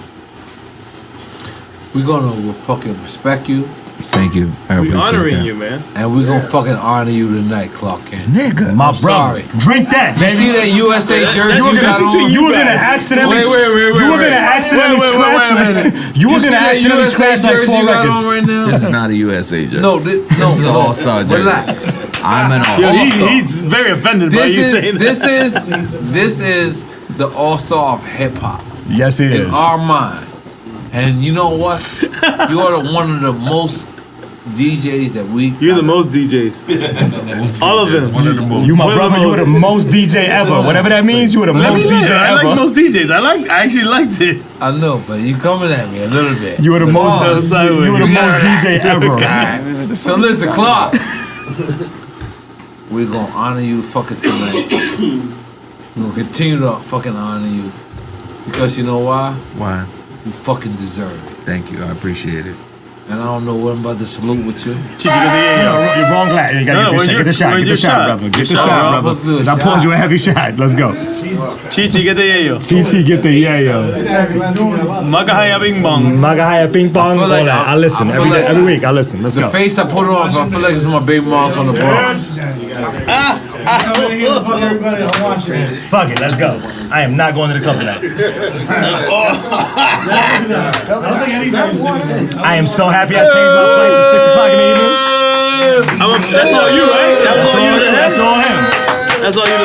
we're gonna fucking respect you, Thank you. I We appreciate honoring that. you, man. and we're gonna fucking honor you tonight, Clark Kent. Nigga. My I'm brother. sorry. Drink that, You baby. see that USA jersey You were you gonna, got on? you were gonna accidentally. Wait. You were gonna accidentally Wait, scratch. You were You see gonna that accidentally USA scratch like jersey 4 you got on records. right now? This is not a USA jersey. No, this This is an all-star jersey. Relax. I'm an Yo, all-star. he's very offended by you saying that. This is the all-star of hip hop Yes, it in is. our mind. And you know what? You are one of the most DJs that we. You're the most DJs. All of them. You my One of the brother. You were the most DJ ever. Whatever that means. You were the most DJ I like ever. most DJs. I actually liked it. I know, but you coming at me a little bit. You were the most. sideways. You were the most DJ ever. Alright. So listen, Clark. We're gonna honor you fucking tonight. We're gonna continue to fucking honor you. Because you know why? Why? You fucking deserve it. Thank you. I appreciate it. And I don't know what I'm about to salute with you. Chichi, yeah. You're wrong glass. You gotta No, get the shot. where's Get the your shot, shot? brother. Get the Your shot, shot. brother. Let's do a I shot. poured you a heavy shot. Let's go. Chichi, get the yayo. TT, get the yayo. Makahaya bing bong. Magahaya ping pong. I feel like all that. I listen I feel every like- every week. I listen. Let's The go. face I put on, I feel like it's my baby mom's from the Bronx. Fuck it. Let's go. I am not going to the club tonight. I am so happy I changed my flight to 6 o'clock in the evening. That's all you, right? That's all you to the That's head. all him. That's all you to the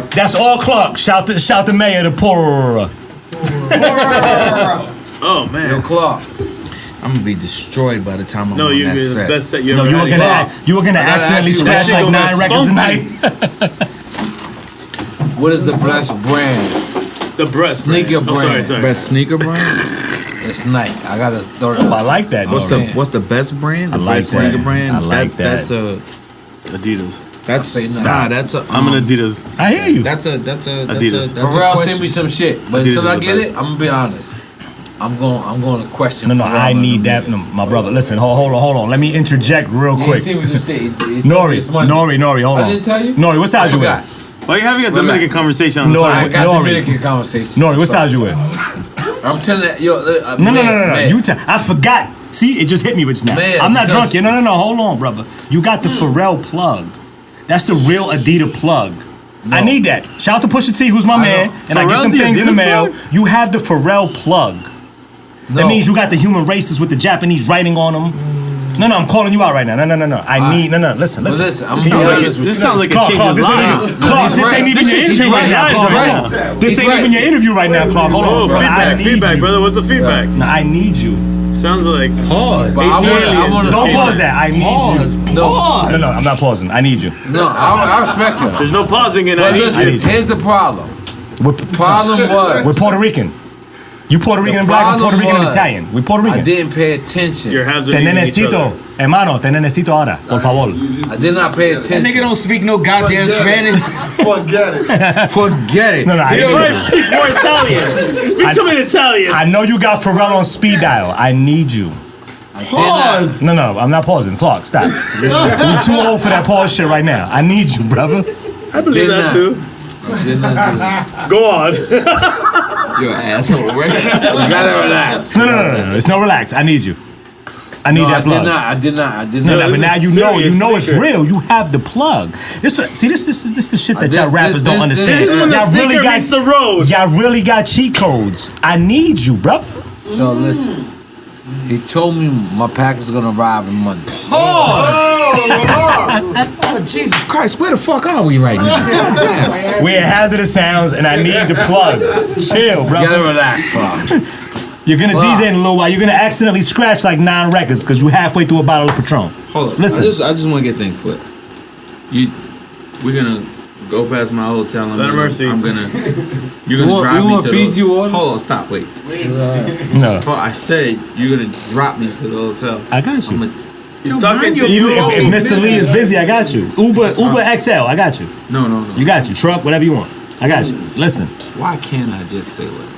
head. That's all Clark. Shout the mayor, the poor. Oh, Yo, man. Clark. I'm gonna be destroyed by the time I'm No, on you're that the set. best set you No, ever you were had. gonna gotta accidentally ask you, scratch that like shit 9 gonna be records funky. tonight. What is the best brand? The breast. Sneaker brand. Oh, sorry, brand. sorry. Best sneaker brand? It's Nike. I gotta throw it I out. like that. What's though. the best brand? The I like best that. sneaker brand? I like that. That's a Adidas. That's say no. nah. That's a. I'm an Adidas. I hear you. That's a. Adidas. Pharrell send me some shit, but Adidas until I is the get best. it, I'm gonna be honest. I'm going to question. No, Pharrell I in need them that. niggas. No, my brother, listen, hold on. Let me interject real He quick. sent me some shit. He told me N.O.R.E, it's money. N.O.R.E, hold on. I didn't tell you? N.O.R.E, what size I you forgot. with? Why are you having a Dominican conversation on the No, I side? got N.O.R.E. Dominican conversation. N.O.R.E, what size you with? I'm telling that, yo. No. I forgot. See, it just hit me just now. Man, I'm not because- drunk yet. No. Hold on, brother. You got the Pharrell plug. That's the real Adidas plug. I need that. Shout out to Pusha T, who's my man, and I get Pharrell's them the things in the Adidas mail. plug? You have the Pharrell plug. That No. means you got the human races with the Japanese writing on them. No, I'm calling you out right now. No. Listen. Listen, I'm Can gonna you- be honest with This you. sounds like it Clark, changes this ain't lives. even, Clark, He's this right. ain't even This your is interview right right. now. He's Clark. right. This He's ain't right. even your interview right now, Clark. Hold Oh, on, brother. I feedback, need you. brother. What's the feedback? No, I need you. Sounds like Pause. But I want Don't pause that. I need Pause. you. Pause. No, I'm not pausing. I need you. No, I respect you. there's no pausing in But that. listen, need you. here's the problem. We're Problem was Puerto Rican. You Puerto Rican and black, I'm Puerto Rican and Italian. We Puerto I Rican. didn't pay attention. Your hands are Te meeting each necesito, other. hermano, te necesito ahora, por favor. I did not pay That attention. nigga don't speak no goddamn Spanish. Forget it. Forget it. No, I Your hear you. wife speaks more Italian. Speak to me in Italian. I know you got Pharrell on speed dial. I need you. Pause. No, I'm not pausing. Clark, stop. We're too old for that pause shit right now. I need you, brother. I believe Did that not. too. Did not do that. Go on. You're an asshole, right? You gotta relax. No. It's no relax. I need you. I need No, that plug. I did not. No, this but now is you serious know it's sneaker. real. You have the plug. This is the shit that y'all This- rappers don't this- understand. this This is when the Y'all sneaker meets the road. Y'all really got cheat codes. I need you, brother. So listen, he told me my package is gonna arrive on Monday. Oh, Jesus Christ, where the fuck are we right now? We're at Hazardous Sounds, and I need the plug. Chill, You gotta brother. relax, Clark. You're gonna DJ in a little while. You're gonna accidentally scratch like 9 records because you're halfway through a bottle of Patron. Hold on. Listen. I just want to get things clear. We're gonna go past my hotel. Let him mercy. You're gonna You drive want me to Fiji the. water? Hold on, stop, wait. No, Oh, I said you're gonna drop me to the hotel. I got you. He's talking to Even you. if Mr. Lee is busy, I got you. Uber XL, I got you. No. You got you. Truck, whatever you want. I got you. Listen, Why can't I just say what?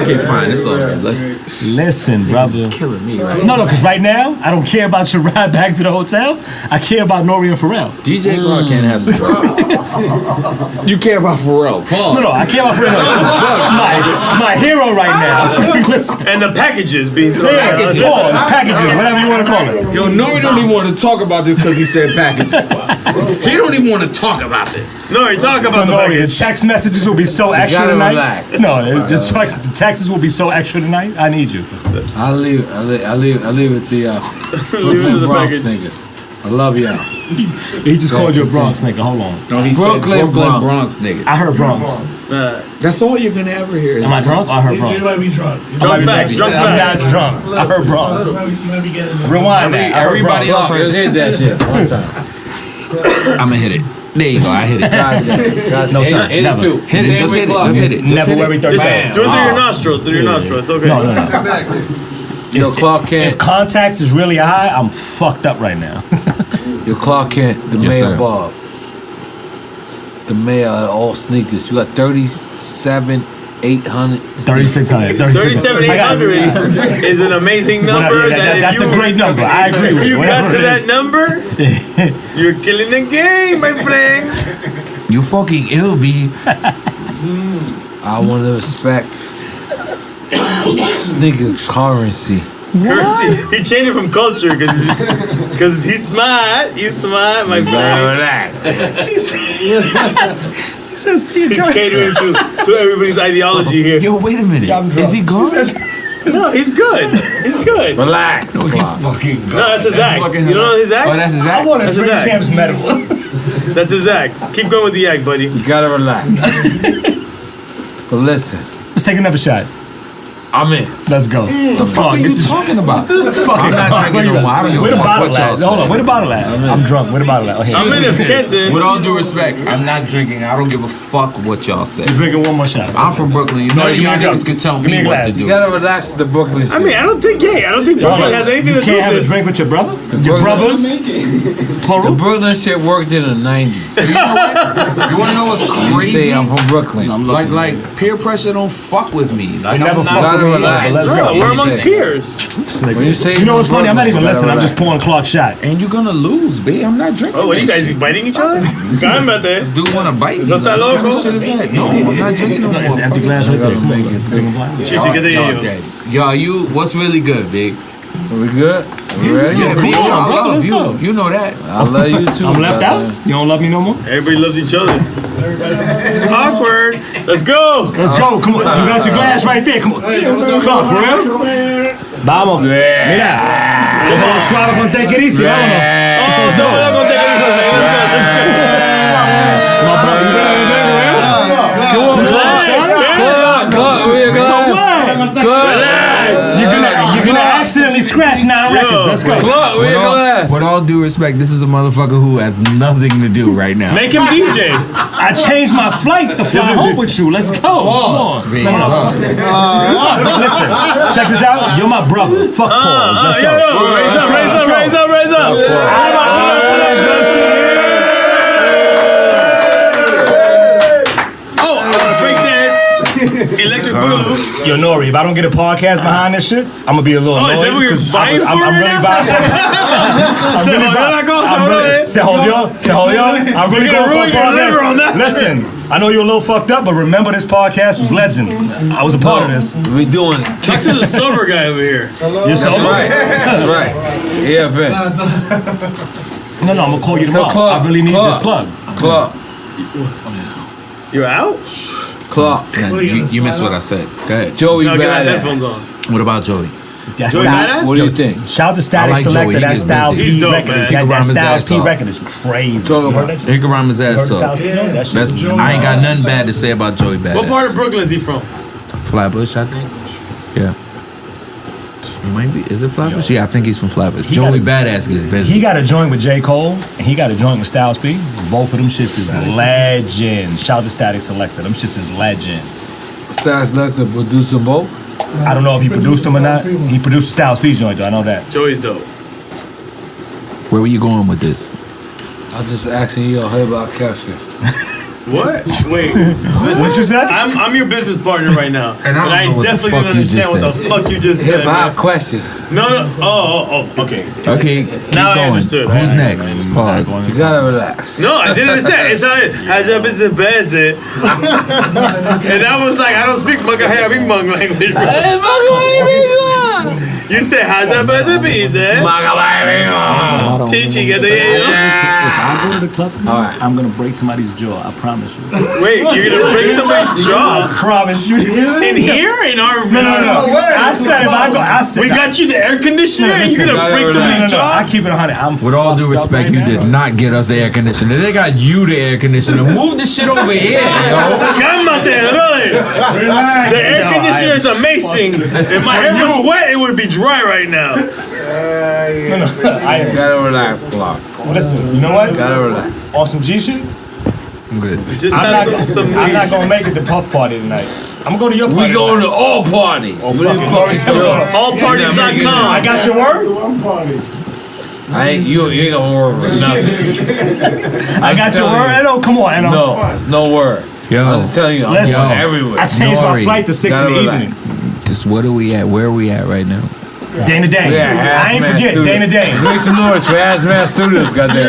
Okay, fine. It's all right. listen, brother. It's killing me right No, because right now, I don't care about your ride back to the hotel. I care about N.O.R.E. and Pharrell. DJ Clark can't have some trouble. You care about Pharrell. Pause. No, I care about Pharrell. It's my hero right now. Listen. And the packages being thrown Yeah, out. pause, packages, whatever you want to call it. Yo, N.O.R.E. don't even want to talk about this because he said packages. He don't even want to talk about this. No, you're talking about the N.O.R.E., the package. text messages will be so extra gotta tonight. relax. No, the texts will be so extra tonight. I need you. I'll leave it to y'all. Leave it to Brooklyn the Bronx package. niggas. I love y'all. He just called you a Bronx nigga. Hold on. No, he Brooklyn said Brooklyn Bronx. Bronx nigga. I heard Bronx. That's all you're gonna ever hear. Am I drunk? I heard Bronx. might be drunk. Drunk facts, drunk I'm facts. not drunk. I heard Bronx. You might be getting Rewind that. I heard Everybody Bronx. else Let's hit that shit one time. I'm gonna hit it. There you go. I hit it. No, sir, Hit it never. too. Hit it. Just hit it. Just hit it. Just Never hit worry, it. 30 Just seconds. do it through your nostril. Through your nostril. It's okay. No. Yo, Clark If Kent. contacts is really high, I'm fucked up right now. Yo, Clark Kent, the Yes, mayor sir. Bob. The mayor of all sneakers. You got 37, 800. 3,600. 37,800 is an amazing number. That's a great number. I agree with You you. got to Whatever it that is. number, you're killing the game, my friend. You fucking ill, B. I want to respect sneaker currency. Currency. He changed it from culture because he's smart. You smart, my friend. He's catering to everybody's ideology here. Yo, wait a minute. Is he gone? No, he's good. He's good. No, Relax. He's fucking gone. that's his act. fucking You don't know his act? Oh, that's his I act. want a That's Dream his act. Champs medal. That's his act. Keep going with the act, buddy. You gotta relax. But listen, Let's take another shot. I'm in. Let's go. The fuck are you talking about? I'm not drinking no more. I don't give Where a the fuck bottle what y'all at? say. Hold on, where the bottle at? I'm drunk. Where the bottle at? Oh, here. I'm in if Kent's in. With all due respect, I'm not drinking. I don't give a fuck what y'all say. You're drinking one more shot. I'm from Brooklyn. You know give you me a niggas cup. can tell Give me me a what glass. to You do. gotta relax to the Brooklyn shit. I mean, I don't think Brooklyn has anything to do You can't with have a this. drink with your brother? Your brothers? the Plural? Brooklyn shit worked in the 90s. You want to know what's You crazy? say I'm from Brooklyn. Like peer pressure don't fuck with me. Like, They never I'm fuck not- with me. relax. But let's Bro, go. we're You amongst say- peers. When you say You know what's funny? I'm not even Brooklyn, listening. I'm relax. just pouring Clark's shot. And you're gonna lose, B. I'm not drinking. Oh, what are you that guys shit. biting each other? Cámate. This dude wanna bite me. Is that Like, what kind of loco? shit is that? No, I'm not drinking no more. It's an empty glass right there. Come on. Chichi, get the Y'all yo. dead. Y'all, you, what's really good, big? We good? We ready? Yeah, come B, on, I bro, love let's you. go. You know that. I love you too. I'm left out? goddamn. You don't love me no more? Everybody loves each other. Awkward. Let's go. Let's go. Come on. You got your glass right there. Come on. Clark, for real? Vamos. Mira. Como suave con take it easy. Vámonos. Oh, no, we're not gonna take it easy. No, bro, you ready to drink, real? Clark, we You're gonna accidentally scratch 9 records. Let's go. Clark, we glass. With all due respect, this is a motherfucker who has nothing to do right now. Make him DJ. I changed my flight to fly home with you. Let's go. Come on. B. No. Listen, check this out. You're my brother. Fuck pause. Let's go. Raise up. Electric Boogaloo. Yo, N.O.R.E, if I don't get a podcast behind this shit, I'm gonna be a little Oh, is that annoyed. what you're 'cause vying for I'm right really now? vibing. I'm really vibing. Se jodió. I'm really You're gonna going for a ruin your liver on podcast. that Listen, I know you're a little fucked up, but remember this podcast was legend. I was a part of this. We doing it. Talk to the sober guy over here. You're That's sober? right. That's right. EFN. No, I'm gonna call you So tomorrow. I really need this plug. Clark. You're out? Clark. You missed what I said. Go ahead. Joey No, get that Badass. headphones on. What about Joey? That's Joey Badass? What do you think? Shout out to Static I like Joey. Selector. He That gets Style busy. He's P dope, record. man. Is He can that rhyme his Styles ass P off. record is crazy. Talk You heard about that it. shit? He can rhyme his ass Styles off. P? That shit That's, is I ain't got nothing bad to say about Joey Badass. What part of Brooklyn is he from? Flatbush, I think. Yeah. Maybe is it Flatbush? Yeah, I think he's from Flatbush. He Joey got Badass gets busy. He got a joint with J. Cole, and he got a joint with Styles P. Both of them shits is legend. Shout out to Static Selector. Them shits is legend. Stats Lester produce them both. I don't know if he produced them or not. He produced Styles P's joint, though. I know that. Joey's dope. Where were you going with this? I was just asking you, I heard about Kafka. What? Wait. What you said? I'm your business partner right now. And I don't know what the definitely fuck didn't you just understand what the fuck you just said. Hip hop man. questions. No. Oh, okay. Okay, keep Now I going. understood. Who's I- next? Pause. You gotta relax. No, I didn't understand. It's not how's your business best and that was like I don't speak Mung language. Bro. You said how's that business piece, eh? Chichi, get the If I go to the club tonight, I'm gonna break somebody's jaw. I promise you. Wait, you're gonna break somebody's jaw promise you. in here in our No. I said if I go, I said We got you the air conditioner and you're gonna break somebody's I jaw. keep it 100. I'm With all due fucked up respect, right you now. did not get us the air conditioner. They got you the air conditioner. Move the shit over here, yo. Cálmate, brother. The air conditioner is amazing. If my hair was wet, it would be dry right now. You gotta relax, Clark. Listen, you know what? Gotta relax. On some G shit, I'm good. Just I'm have not, some I'm not gonna make it to Puff Party tonight. I'm gonna go to your party. We going to tonight. all parties. Oh, What fuck the it. fuck is going on? allparties.com. I got your word. I ain't you ain't gonna worry for nothing. I got your telling word. you. Eno, come on, Eno. No, it's no word. Yo. I was telling you, I'm Listen, going everywhere. I changed my N.O.R.E. flight to 6 in Gotta the relax. evenings. Just what are we at? Where are we at right now? Dana Dane. Yeah, I ain't Hazmat forget Studios. Dana Dane. Let's make some noise for Hazmat Studios, goddamn.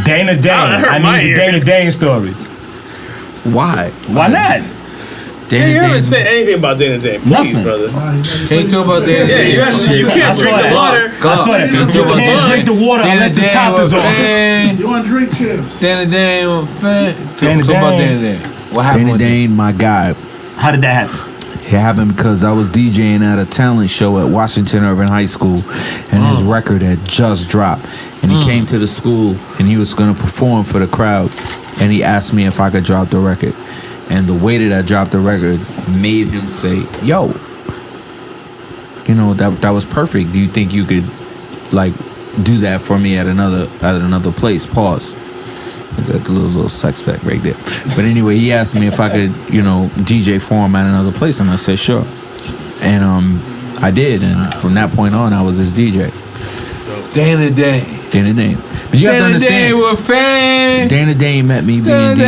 Dana Dane. that hurt I my need the ears. Dana Dane stories. Why? Why not? Danny You haven't Dane. said anything about Dana Dane, please, Nothing. brother. Can you talk about that? Yeah, you I can't saw drink that. the water. I saw that. Can You talk about can't that? drink the water unless the top is off. You want drink chips? Dana Dane was a fan. Dana Talk about Dane. Dana Dane. What happened Danny with him? Dane, my guy. How did that happen? It happened because I was DJing at a talent show at Washington Urban High School, and his record had just dropped. And he came to the school, and he was going to perform for the crowd. And he asked me if I could drop the record. And the way that I dropped the record made him say, yo, you know, that was perfect. Do you think you could like do that for me at another place? Pause. Got the little sex pack right there. But anyway, he asked me if I could, you know, DJ for him at another place, and I said sure. And I did, and from that point on, I was his DJ. Dana Dane. Dana Dane. But you have to understand, Dana Dane met me being DJ.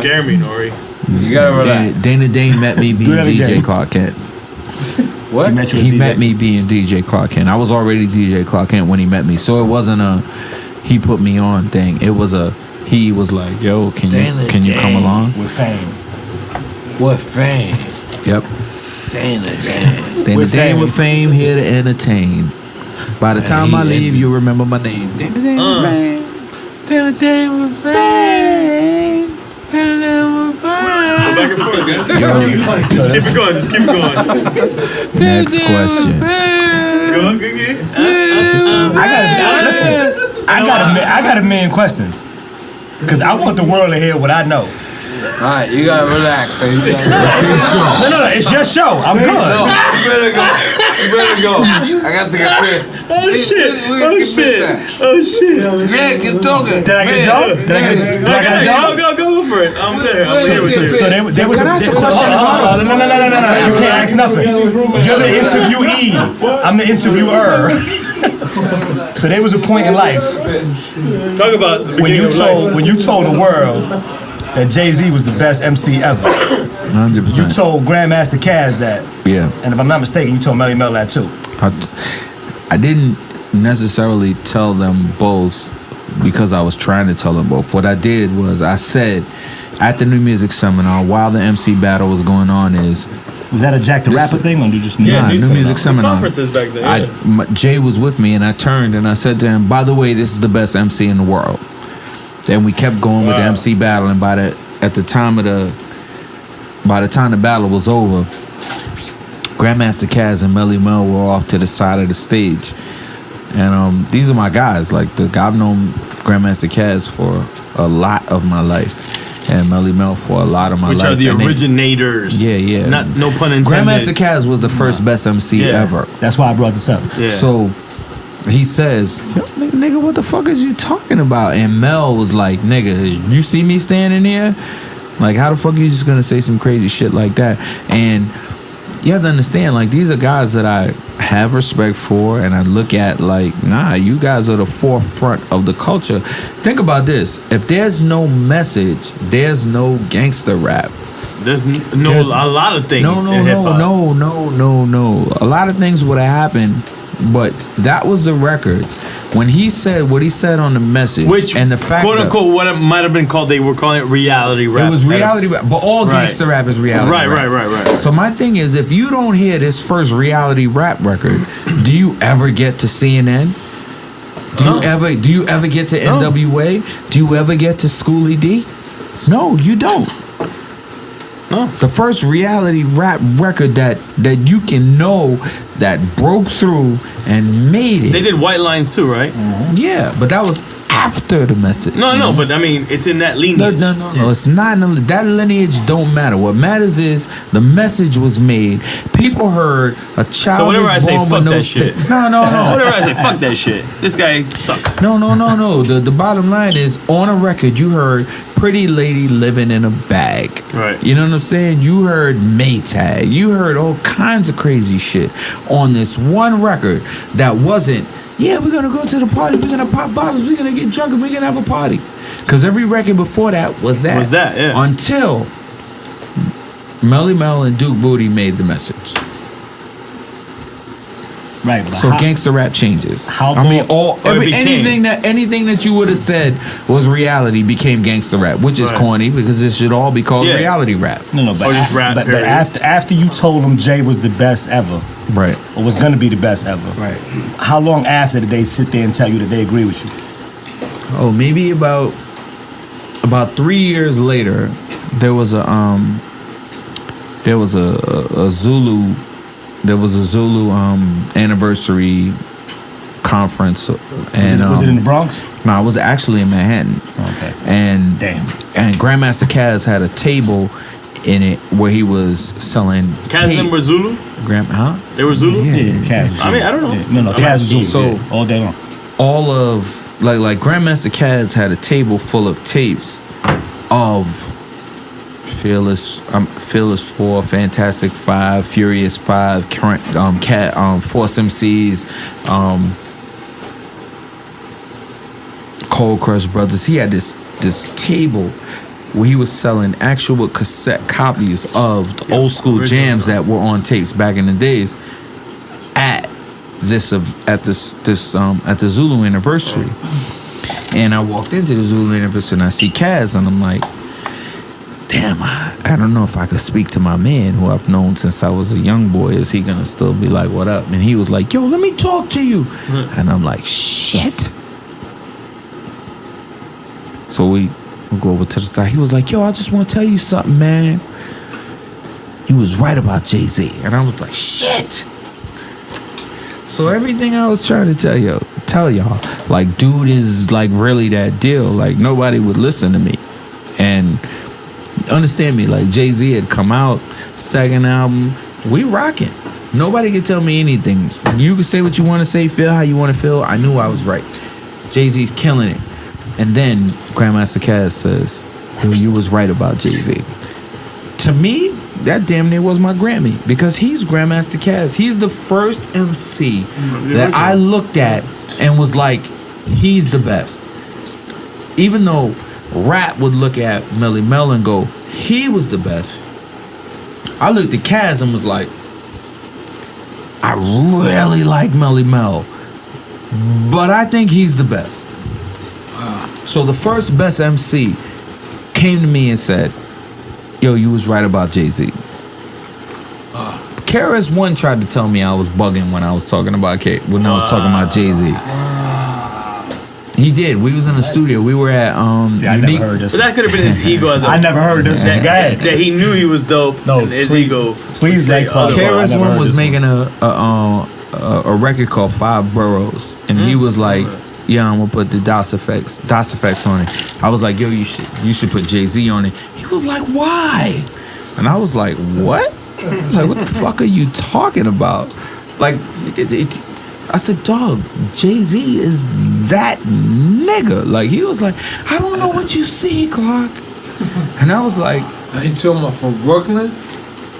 Scare me, N.O.R.E. You gotta relax. Dana Dane met me being DJ Clark Kent. What? He met me being DJ Clark Kent. I was already DJ Clark Kent when he met me, so it wasn't a he put me on thing. It was a he was like, yo, can you come along? With fame. What fame? Yep. Dana Dane. Dana Dane with fame, here to entertain. By the time I leave, you'll remember my name. Dana Dane with fame. Dana Dane with fame. Dana Dane with fame. Go back and forth, guys. Just keep it going. Just keep it going. Next question. Go on, good. I got a million questions. Because I want the world to hear what I know. Alright, you gotta relax. No, it's your show. I'm good. No, you better go. I got to get pissed. Oh shit. Yeah, keep talking. Did I get a job? Do I got a job? Go for it. I'm there. So there was a... No. You can't ask nothing. You're the interviewee. I'm the interviewer. So there was a point in life Talk about the when beginning of life. you told the world that Jay-Z was the best MC ever. 100%. You told Grandmaster Caz that. Yeah. And if I'm not mistaken, you told Melly Mel that too. I didn't necessarily tell them both because I was trying to tell them both. What I did was I said at the New Music Seminar while the MC battle was going on Was that a Jack the Rapper thing, or you just knew? Nah, New Music Seminar. Conferences back then. Jay was with me, and I turned and I said to him, by the way, this is the best MC in the world. Then we kept going with the MC battle, and by the time the battle was over, Grandmaster Caz and Melly Mel were off to the side of the stage. And these are my guys. Like, I've known Grandmaster Caz for a lot of my life. And Melly Mel for a lot of my life. Which are the originators. Yeah. No pun intended. Grandmaster Caz was the first best MC ever. That's why I brought this up. Yeah. So he says, yo, nigga, what the fuck is you talking about? And Mel was like, nigga, you see me standing here? Like, how the fuck are you just gonna say some crazy shit like that? And you have to understand, like, these are guys that I have respect for, and I look at like, nah, you guys are the forefront of the culture. Think about this. If there's no message, there's no gangster rap. There's a lot of things in hip-hop. No. A lot of things would have happened, but that was the record. When he said what he said on the message, and the fact quote unquote, what it might have been called, they were calling it reality rap. It was reality rap, but all gangster rap is reality rap. Right. So my thing is, if you don't hear this first reality rap record, do you ever get to CNN? Do you ever get to NWA? Do you ever get to Schoolie D? No, you don't. No. The first reality rap record that you can know that broke through and made it. They did White Lines too, right? Mm-hmm. Yeah, but that was after the message. No, but I mean, it's in that lineage. No, it's not. That lineage don't matter. What matters is the message was made. People heard a child. So whenever I say fuck that shit. No. Whenever I say fuck that shit, this guy sucks. No. The bottom line is, on a record, you heard Pretty Lady Living in a Bag. Right. You know what I'm saying? You heard Maytag. You heard all kinds of crazy shit on this one record that wasn't, yeah, we're gonna go to the party, we're gonna pop bottles, we're gonna get drunk, and we're gonna have a party. Because every record before that was that. Yeah. Until Melly Mel and Duke Booty made the message. Right. So gangster rap changes. Anything that you would have said was reality became gangster rap, which is corny because it should all be called reality rap. No, but just rap. But after you told them Jay was the best ever, right, or was gonna be the best ever, right? How long after did they sit there and tell you that they agree with you? Oh, maybe about 3 years later, there was a Zulu. There was a Zulu anniversary conference, and Was it in the Bronx? No, I was actually in Manhattan. Okay. And Damn. And Grandmaster Caz had a table in it where he was selling. Kaz them were Zulu? They were Zulu? Yeah, Kaz. I mean, I don't know. No, Kaz is Zulu. So all day long. all of like Grandmaster Caz had a table full of tapes of Fearless 4, Fantastic 5, Furious 5, current Force MCs, Cold Crush Brothers. He had this table where he was selling actual cassette copies of the old school jams that were on tapes back in the days at the Zulu anniversary. And I walked into the Zulu anniversary and I see Kaz and I'm like, damn, I don't know if I could speak to my man who I've known since I was a young boy. Is he gonna still be like, what up? And he was like, yo, let me talk to you. And I'm like, shit. So we go over to the side. He was like, yo, I just want to tell you something, man. You was right about Jay-Z. And I was like, shit. So everything I was trying to tell y'all, like, dude is like really that deal. Like, nobody would listen to me. And understand me, like, Jay-Z had come out, second album, we rocking. Nobody can tell me anything. You can say what you want to say, feel how you want to feel. I knew I was right. Jay-Z's killing it. And then Grandmaster Caz says, yo, you was right about Jay-Z. To me, that damn near was my Grammy, because he's Grandmaster Caz. He's the first MC that I looked at and was like, he's the best. Even though rap would look at Melly Mel and go, he was the best, I looked at Caz and was like, I really like Melly Mel, but I think he's the best. So the first best MC came to me and said, yo, you was right about Jay-Z. KRS-One tried to tell me I was bugging when I was talking about Jay-Z. He did. We was in the studio. We were at See, I never heard this. But that could have been his ego as a I never heard this. Go ahead. that he knew he was dope. No, and his please- ego. please say make fun of otherwise. I never KRS-One heard was this making a record called 5 Boroughs, and he was like, yeah, I'm gonna put the DOS effects on it. I was like, yo, you should put Jay-Z on it. He was like, why? And I was like, what? Like, what the fuck are you talking about? Like, I said, dog, Jay-Z is that nigga. Like, he was like, I don't know what you see, Clark. And I was like, You talking about from Brooklyn?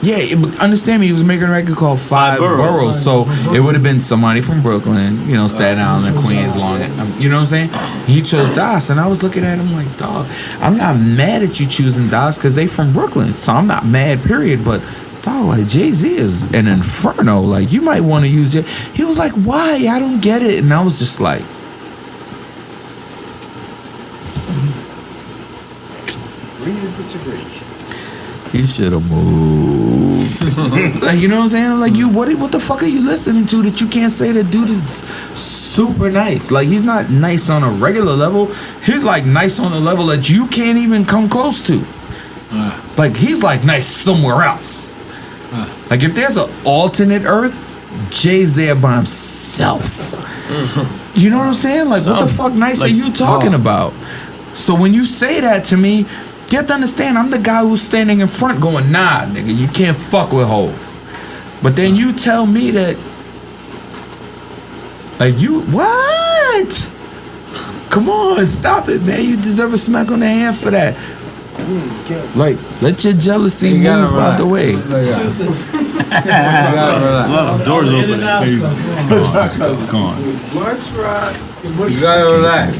yeah, understand me, he was making a record called 5 Boroughs. So it would have been somebody from Brooklyn, Staten Island and Queens, Long, you know what I'm saying? He chose DOS, and I was looking at him like, dog, I'm not mad at you choosing DOS because they from Brooklyn. So I'm not mad, period. But dog, like, Jay-Z is an inferno. Like, you might want to use it. He was like, why? I don't get it. And I was just like, Agree to disagree. you should have moved. Like, you know what I'm saying? Like, what the fuck are you listening to that you can't say that dude is super nice? Like, he's not nice on a regular level. He's like nice on a level that you can't even come close to. Like, he's like nice somewhere else. Like, if there's an alternate Earth, Jay's there by himself. You know what I'm saying? Like, what the fuck nice are you talking about? So when you say that to me, you have to understand, I'm the guy who's standing in front going, nah, nigga, you can't fuck with Hov. But then you tell me that, like, you, what? Come on, stop it, man. You deserve a smack on the hand for that. Like, let your jealousy move out the way. You gotta relax. Doors open. You gotta relax.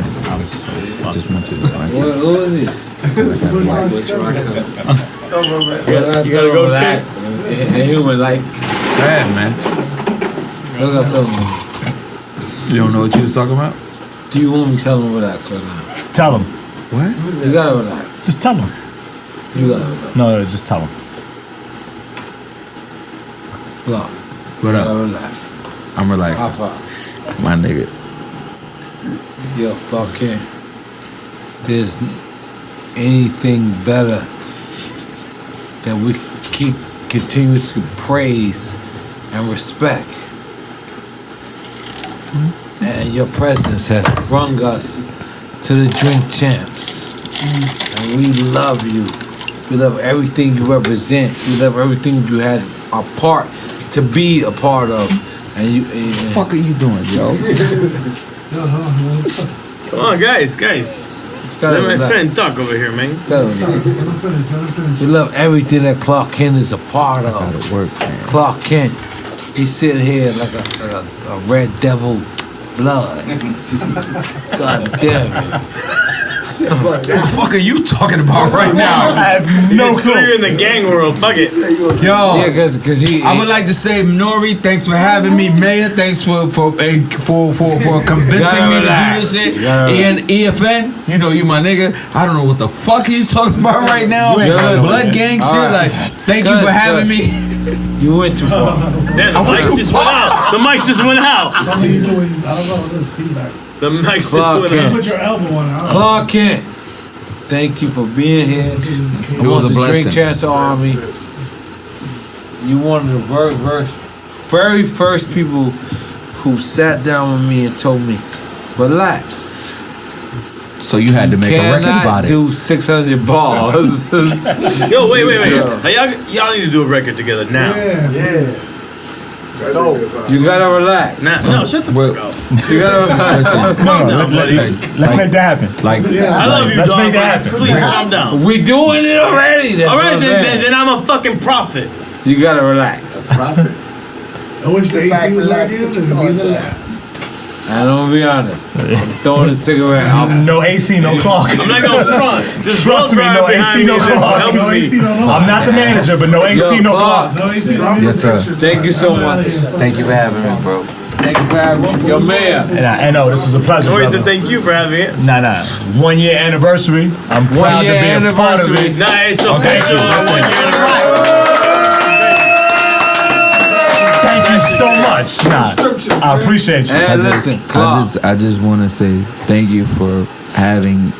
Just want you to Who is he? You gotta go relax. In human life. bad, man. Look at something. You don't know what you was talking about? Do you want me to tell him to relax right now? Tell him. What? You gotta relax. Just tell him. You gotta relax. No, just tell him. Look. What You up? gotta relax. I'm relaxed. Papa. My nigga. Yo, fucking. There's anything better that we continue to praise and respect. and your presence has brought us to the Drink Champs. And we love you. We love everything you represent. We love everything you had a part to be a part of. And you, What the fuck are you doing, yo? Come on, guys. Let my friend talk over here, man. We love everything that Clark Kent is a part of. Gotta work, man. Clark Kent, he's sitting here like a red devil blood. God damn it. What the fuck are you talking about right now? I have no You're clue. in the gang world. Fuck it. Yo, Yeah, cause he. I would like to say, N.O.R.E, thanks for having me. Mayor, thanks for convincing me to do this shit. EFN, you know you my nigga. I don't know what the fuck he's talking about right now. Blood gang shit. Right. Like, thank you for having me. You went too far. Damn, the mics just went out. The mics just went out. Something you doing, I don't know, this feedback. The mics just Clark went Kent. out. Put your elbow on it. Clark Kent, thank you for being here. It You was want a the Drink blessing. Chance Army. You one of the very first people who sat down with me and told me, relax. So you had to make a record about Cannot it. do 600 bars. Yo, wait. Hey, y'all need to do a record together now. Yeah. You gotta relax. No, shut the Well, fuck up. You gotta relax. Calm down, buddy. Let's make that happen. Like, I love you, Let's dog. make that happen. Please calm down. We doing it already. That's All what right, I'm saying. then I'm a fucking prophet. You gotta relax. I wish the AC was right here. It'd be in the lab. I'm gonna be honest. I'm throwing a cigarette out. No AC, no clock. I'm not going front. Just Trust me, no AC, no clock. No AC, no no. I'm not the manager, but no AC, no clock. No AC, no Yes, sir. Thank you so much. thank you for having me, bro. Thank you for having me. Yo, Mayor. And I know this was a pleasure. Notorious said brother. thank you for having it. Nah. 1 year anniversary. I'm proud to be a part of it. Nah, it's Okay, official. cool. 1 year anniversary. Thank you so much. Nah, I appreciate you. And listen, Clark. I just want to say thank you for having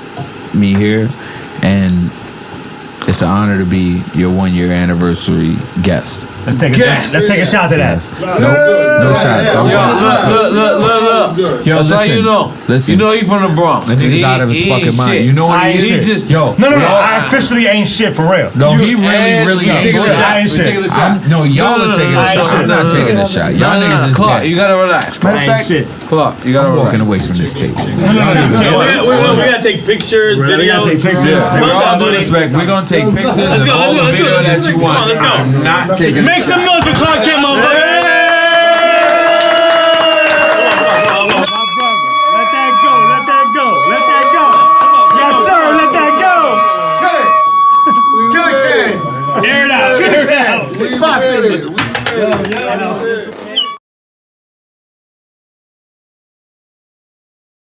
me here, and it's an honor to be your 1 year anniversary guest. Let's take a shot to that. No shots. Yo, look. Yo, That's how listen, you know. listen. You know he from the Bronx. That nigga's out of his He fucking ain't mind. shit. You know what I he ain't is? shit. just- Yo, No, I officially ain't shit for real. no, he really And ain't taking a shit. shot. I ain't We shit. taking a shot. No, y'all are taking a I ain't shot. shit. I'm not taking a shot. Y'all niggas is Clark, gay. you gotta relax. I ain't shit. Clark, you gotta I'm walking relax. away from this table. We gotta take pictures, We videos. gotta take pictures. What's With all up, due buddy? respect, we're gonna take pictures Let's of go, all let's the go, video let's that go. you Come on, want. let's go. I'm not taking a Make some shot. noise for Clark Kent, motherfucker.